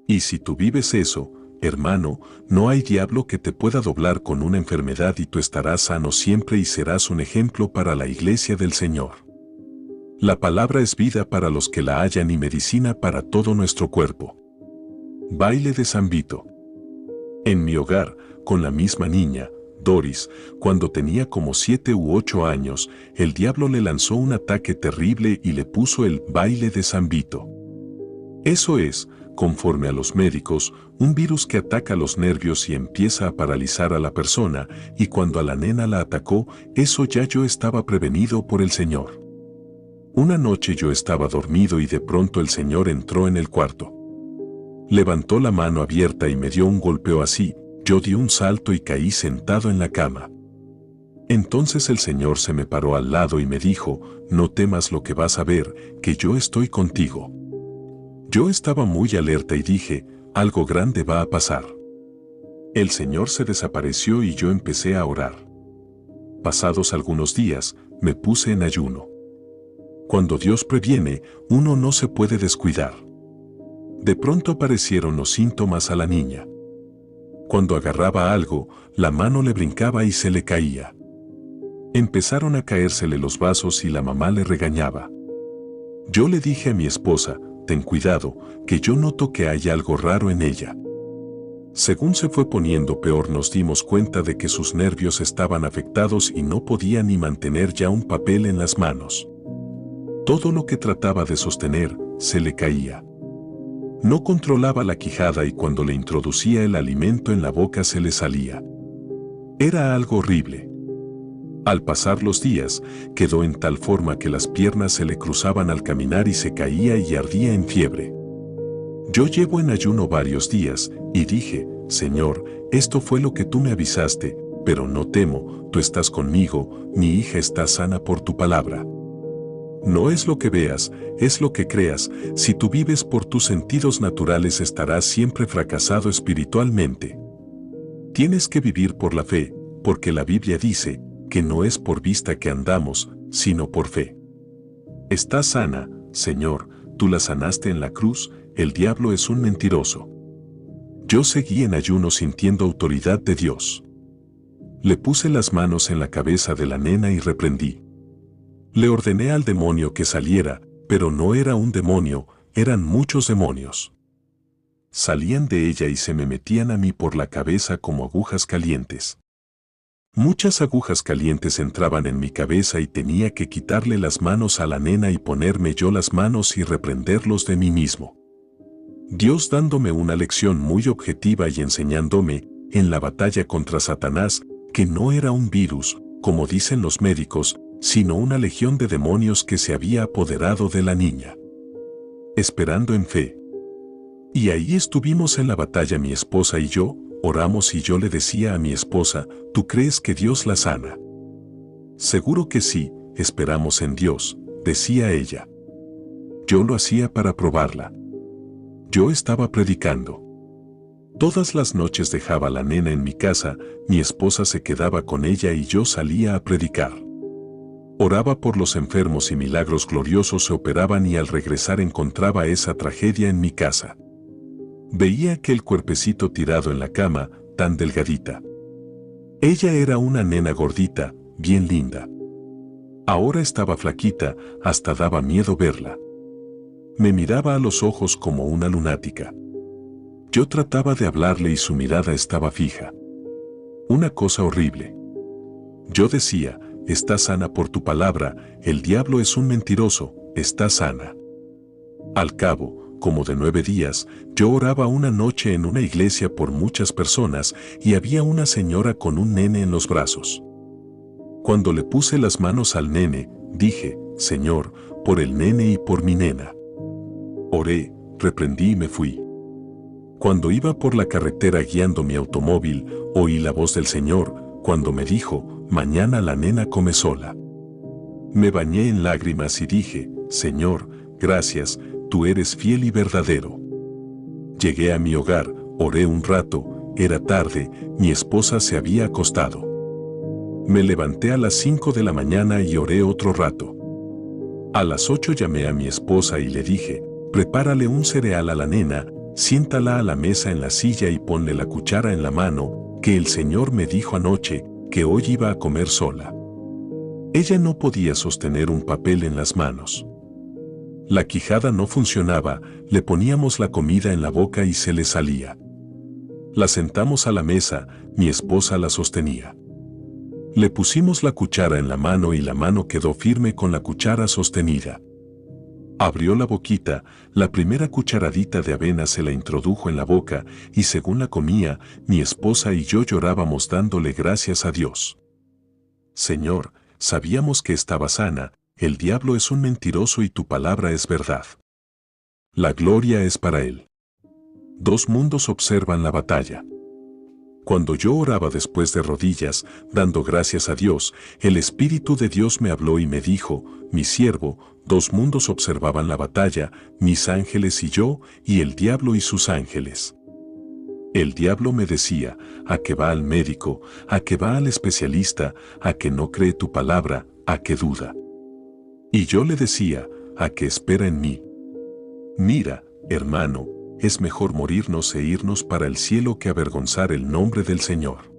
Y si tú vives eso, hermano, no hay diablo que te pueda doblar con una enfermedad y tú estarás sano siempre y serás un ejemplo para la iglesia del Señor. La palabra es vida para los que la hallan y medicina para todo nuestro cuerpo. Baile de San Vito. En mi hogar, con la misma niña, Doris, cuando tenía como 7 u 8 años, el diablo le lanzó un ataque terrible y le puso el baile de San Vito. Eso es, conforme a los médicos, un virus que ataca los nervios y empieza a paralizar a la persona, y cuando a la nena la atacó, eso ya yo estaba prevenido por el Señor. Una noche yo estaba dormido y de pronto el Señor entró en el cuarto. Levantó la mano abierta y me dio un golpeo así, yo di un salto y caí sentado en la cama. Entonces el Señor se me paró al lado y me dijo, no temas lo que vas a ver, que yo estoy contigo. Yo estaba muy alerta y dije, algo grande va a pasar. El Señor se desapareció y yo empecé a orar. Pasados algunos días, me puse en ayuno. Cuando Dios previene, uno no se puede descuidar. De pronto aparecieron los síntomas a la niña. Cuando agarraba algo, la mano le brincaba y se le caía. Empezaron a caérsele los vasos y la mamá le regañaba. Yo le dije a mi esposa, ten cuidado, que yo noto que hay algo raro en ella. Según se fue poniendo peor nos dimos cuenta de que sus nervios estaban afectados y no podía ni mantener ya un papel en las manos. Todo lo que trataba de sostener, se le caía. No controlaba la quijada y cuando le introducía el alimento en la boca se le salía. Era algo horrible. Al pasar los días, quedó en tal forma que las piernas se le cruzaban al caminar y se caía y ardía en fiebre. Yo llevo en ayuno varios días y dije, Señor, esto fue lo que tú me avisaste, pero no temo, tú estás conmigo, mi hija está sana por tu palabra. No es lo que veas, es lo que creas. Si tú vives por tus sentidos naturales estarás siempre fracasado espiritualmente. Tienes que vivir por la fe, porque la Biblia dice que no es por vista que andamos, sino por fe. Estás sana, Señor, tú la sanaste en la cruz, el diablo es un mentiroso. Yo seguí en ayuno sintiendo autoridad de Dios. Le puse las manos en la cabeza de la nena y reprendí. Le ordené al demonio que saliera, pero no era un demonio, eran muchos demonios. Salían de ella y se me metían a mí por la cabeza como agujas calientes. Muchas agujas calientes entraban en mi cabeza y tenía que quitarle las manos a la nena y ponerme yo las manos y reprenderlos de mí mismo. Dios dándome una lección muy objetiva y enseñándome, en la batalla contra Satanás, que no era un virus, como dicen los médicos, sino una legión de demonios que se había apoderado de la niña. Esperando en fe. Y ahí estuvimos en la batalla mi esposa y yo, oramos y yo le decía a mi esposa, ¿tú crees que Dios la sana? Seguro que sí, esperamos en Dios, decía ella. Yo lo hacía para probarla. Yo estaba predicando. Todas las noches dejaba a la nena en mi casa, mi esposa se quedaba con ella y yo salía a predicar. Oraba por los enfermos y milagros gloriosos se operaban y al regresar encontraba esa tragedia en mi casa. Veía aquel cuerpecito tirado en la cama, tan delgadita. Ella era una nena gordita, bien linda. Ahora estaba flaquita, hasta daba miedo verla. Me miraba a los ojos como una lunática. Yo trataba de hablarle y su mirada estaba fija. Una cosa horrible. Yo decía, está sana por tu palabra, el diablo es un mentiroso, está sana. Al cabo, como de 9 días, yo oraba una noche en una iglesia por muchas personas y había una señora con un nene en los brazos. Cuando le puse las manos al nene, dije, Señor, por el nene y por mi nena. Oré, reprendí y me fui. Cuando iba por la carretera guiando mi automóvil, oí la voz del Señor, cuando me dijo, mañana la nena come sola. Me bañé en lágrimas y dije, Señor, gracias, tú eres fiel y verdadero. Llegué a mi hogar, oré un rato, era tarde, mi esposa se había acostado. Me levanté a las 5 de la mañana y oré otro rato. A las 8 llamé a mi esposa y le dije, prepárale un cereal a la nena, siéntala a la mesa en la silla y ponle la cuchara en la mano, que el Señor me dijo anoche que hoy iba a comer sola. Ella no podía sostener un papel en las manos. La quijada no funcionaba, le poníamos la comida en la boca y se le salía. La sentamos a la mesa, mi esposa la sostenía. Le pusimos la cuchara en la mano y la mano quedó firme con la cuchara sostenida. Abrió la boquita, la primera cucharadita de avena se la introdujo en la boca y según la comía, mi esposa y yo llorábamos dándole gracias a Dios. Señor, sabíamos que estaba sana, el diablo es un mentiroso y tu palabra es verdad. La gloria es para él. 2 mundos observan la batalla. Cuando yo oraba después de rodillas, dando gracias a Dios, el Espíritu de Dios me habló y me dijo, mi siervo, 2 mundos observaban la batalla, mis ángeles y yo, y el diablo y sus ángeles. El diablo me decía, a que va al médico, a que va al especialista, a que no cree tu palabra, a que duda. Y yo le decía, a que espera en mí. Mira, hermano, es mejor morirnos e irnos para el cielo que avergonzar el nombre del Señor.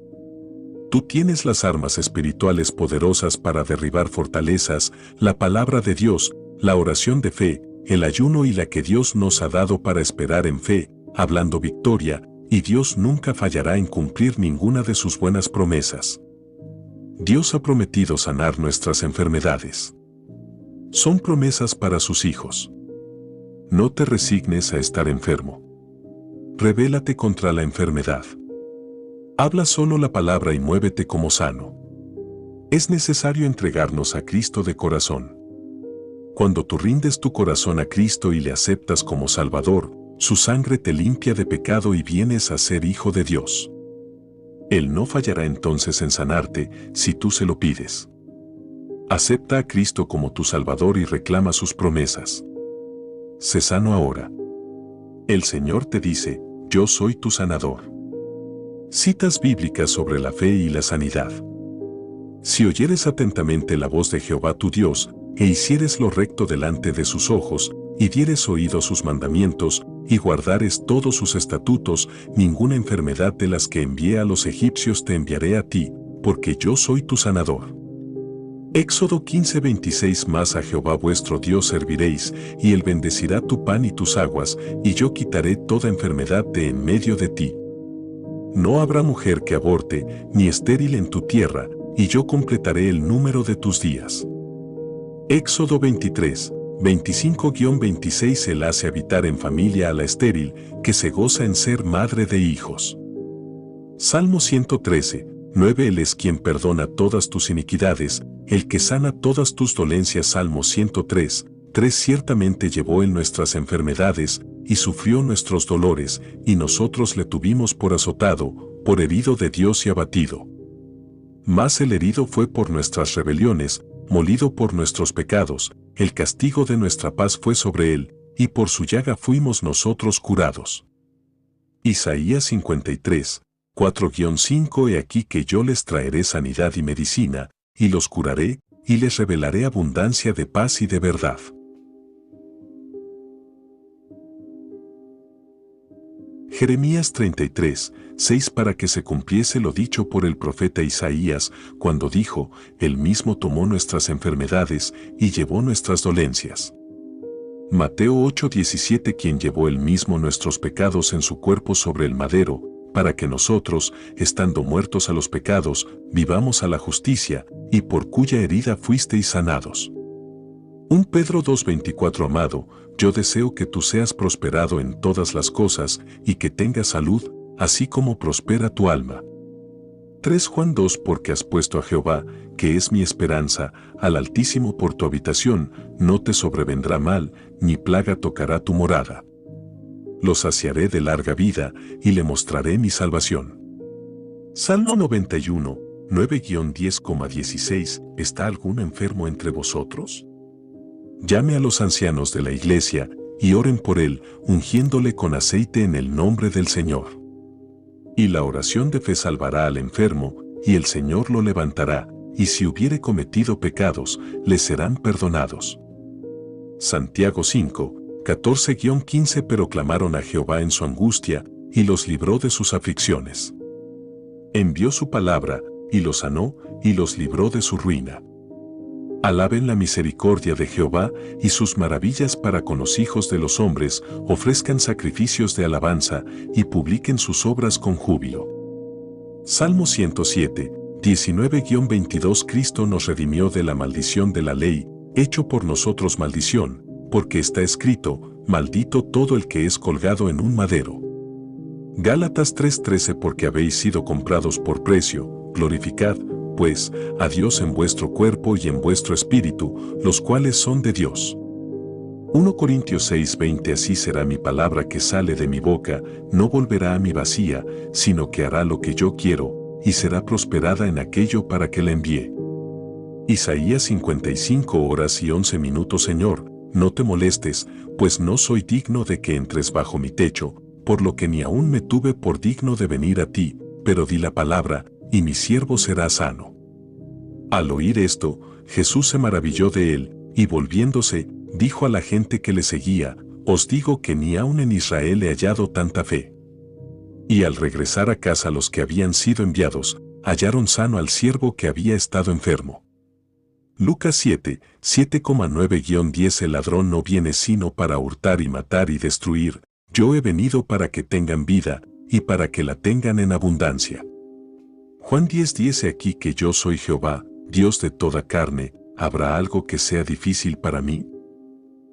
Tú tienes las armas espirituales poderosas para derribar fortalezas, la palabra de Dios, la oración de fe, el ayuno y la que Dios nos ha dado para esperar en fe, hablando victoria, y Dios nunca fallará en cumplir ninguna de sus buenas promesas. Dios ha prometido sanar nuestras enfermedades. Son promesas para sus hijos. No te resignes a estar enfermo. Rebélate contra la enfermedad. Habla solo la palabra y muévete como sano. Es necesario entregarnos a Cristo de corazón. Cuando tú rindes tu corazón a Cristo y le aceptas como Salvador, su sangre te limpia de pecado y vienes a ser hijo de Dios. Él no fallará entonces en sanarte si tú se lo pides. Acepta a Cristo como tu Salvador y reclama sus promesas. Sé sano ahora. El Señor te dice, yo soy tu sanador. Citas bíblicas sobre la fe y la sanidad. Si oyeres atentamente la voz de Jehová tu Dios, e hicieres lo recto delante de sus ojos, y dieres oído a sus mandamientos, y guardares todos sus estatutos, ninguna enfermedad de las que envié a los egipcios te enviaré a ti, porque yo soy tu sanador. Éxodo 15:26 Mas a Jehová vuestro Dios serviréis, y él bendecirá tu pan y tus aguas, y yo quitaré toda enfermedad de en medio de ti. No habrá mujer que aborte, ni estéril en tu tierra, y yo completaré el número de tus días. Éxodo 23:25-26 Él hace habitar en familia a la estéril, que se goza en ser madre de hijos. Salmo 113:9 Él es quien perdona todas tus iniquidades, el que sana todas tus dolencias. Salmo 103:3 Ciertamente llevó en nuestras enfermedades, y sufrió nuestros dolores, y nosotros le tuvimos por azotado, por herido de Dios y abatido. Mas el herido fue por nuestras rebeliones, molido por nuestros pecados, el castigo de nuestra paz fue sobre él, y por su llaga fuimos nosotros curados. Isaías 53, 4-5 He aquí que yo les traeré sanidad y medicina, y los curaré, y les revelaré abundancia de paz y de verdad. Jeremías 33, 6 Para que se cumpliese lo dicho por el profeta Isaías, cuando dijo, Él mismo tomó nuestras enfermedades y llevó nuestras dolencias. Mateo 8:17 Quien llevó él mismo nuestros pecados en su cuerpo sobre el madero, para que nosotros, estando muertos a los pecados, vivamos a la justicia, y por cuya herida fuisteis sanados. 1 Pedro 2:24 Amado, yo deseo que tú seas prosperado en todas las cosas, y que tengas salud, así como prospera tu alma. 3 Juan 2 Porque has puesto a Jehová, que es mi esperanza, al Altísimo por tu habitación, no te sobrevendrá mal, ni plaga tocará tu morada. Lo saciaré de larga vida, y le mostraré mi salvación. Salmo 91, 9-10,16 ¿Está algún enfermo entre vosotros? Llame a los ancianos de la iglesia, y oren por él, ungiéndole con aceite en el nombre del Señor. Y la oración de fe salvará al enfermo, y el Señor lo levantará, y si hubiere cometido pecados, le serán perdonados. Santiago 5, 14-15 Pero clamaron a Jehová en su angustia, y los libró de sus aflicciones. Envió su palabra, y los sanó, y los libró de su ruina. Alaben la misericordia de Jehová, y sus maravillas para con los hijos de los hombres, ofrezcan sacrificios de alabanza, y publiquen sus obras con júbilo. Salmo 107, 19-22 Cristo nos redimió de la maldición de la ley, hecho por nosotros maldición, porque está escrito, maldito todo el que es colgado en un madero. Gálatas 3:13 Porque habéis sido comprados por precio, glorificad, pues, a Dios en vuestro cuerpo y en vuestro espíritu, los cuales son de Dios. 1 Corintios 6:20 Así será mi palabra que sale de mi boca, no volverá a mí vacía, sino que hará lo que yo quiero, y será prosperada en aquello para que la envíe. Isaías 55:11 Señor, no te molestes, pues no soy digno de que entres bajo mi techo, por lo que ni aún me tuve por digno de venir a ti, pero di la palabra, y mi siervo será sano. Al oír esto, Jesús se maravilló de él, y volviéndose, dijo a la gente que le seguía, os digo que ni aun en Israel he hallado tanta fe. Y al regresar a casa los que habían sido enviados, hallaron sano al siervo que había estado enfermo. Lucas 7, 7,9-10 El ladrón no viene sino para hurtar y matar y destruir, yo he venido para que tengan vida, y para que la tengan en abundancia. Juan 10:10 He aquí que yo soy Jehová, Dios de toda carne, ¿habrá algo que sea difícil para mí?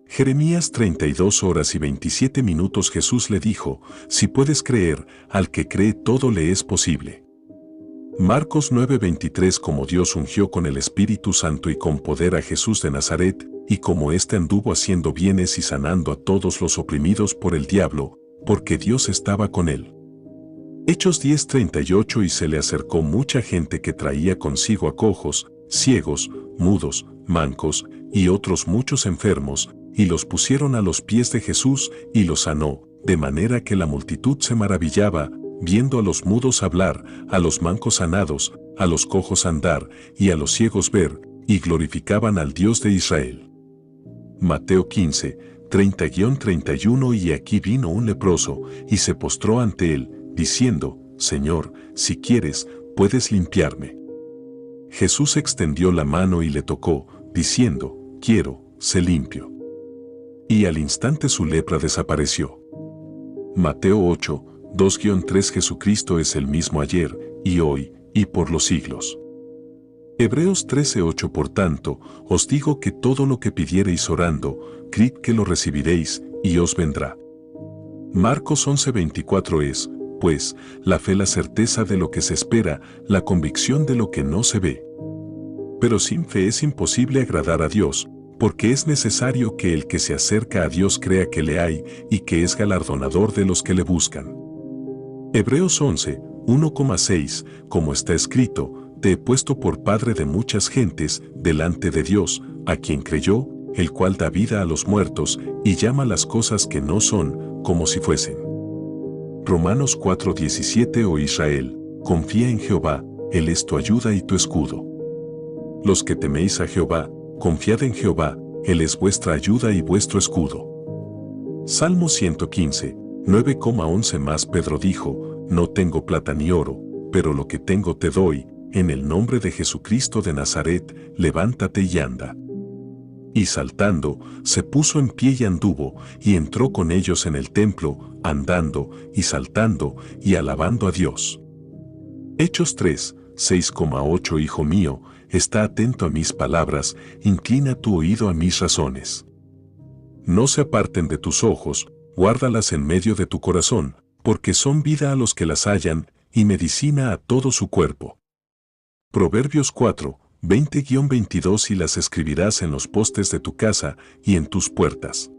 Jeremías 32:27 Jesús le dijo, si puedes creer, al que cree todo le es posible. Marcos 9:23 Como Dios ungió con el Espíritu Santo y con poder a Jesús de Nazaret, y como éste anduvo haciendo bienes y sanando a todos los oprimidos por el diablo, porque Dios estaba con él. Hechos 10:38 Y se le acercó mucha gente que traía consigo a cojos, ciegos, mudos, mancos, y otros muchos enfermos, y los pusieron a los pies de Jesús, y los sanó, de manera que la multitud se maravillaba, viendo a los mudos hablar, a los mancos sanados, a los cojos andar, y a los ciegos ver, y glorificaban al Dios de Israel. Mateo 15, 30-31 Y aquí vino un leproso, y se postró ante él, diciendo, Señor, si quieres, puedes limpiarme. Jesús extendió la mano y le tocó, diciendo, quiero, sé limpio. Y al instante su lepra desapareció. Mateo 8, 2-3 Jesucristo es el mismo ayer, y hoy, y por los siglos. Hebreos 13:8 Por tanto, os digo que todo lo que pidiereis orando, creed que lo recibiréis, y os vendrá. Marcos 11:24 Es, pues, la fe la certeza de lo que se espera, la convicción de lo que no se ve. Pero sin fe es imposible agradar a Dios, porque es necesario que el que se acerca a Dios crea que le hay y que es galardonador de los que le buscan. Hebreos 11, 1,6, como está escrito, te he puesto por padre de muchas gentes delante de Dios, a quien creyó, el cual da vida a los muertos y llama las cosas que no son, como si fuesen. Romanos 4:17. Oh Israel, confía en Jehová, Él es tu ayuda y tu escudo. Los que teméis a Jehová, confiad en Jehová, Él es vuestra ayuda y vuestro escudo. Salmo 115, 9,11. Más Pedro dijo, no tengo plata ni oro, pero lo que tengo te doy, en el nombre de Jesucristo de Nazaret, levántate y anda. Y saltando, se puso en pie y anduvo, y entró con ellos en el templo, andando, y saltando, y alabando a Dios. Hechos 3, 6,8. Hijo mío, está atento a mis palabras, inclina tu oído a mis razones. No se aparten de tus ojos, guárdalas en medio de tu corazón, porque son vida a los que las hallan, y medicina a todo su cuerpo. Proverbios 4, 20-22. Y las escribirás en los postes de tu casa y en tus puertas.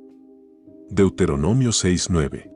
Deuteronomio 6, 9.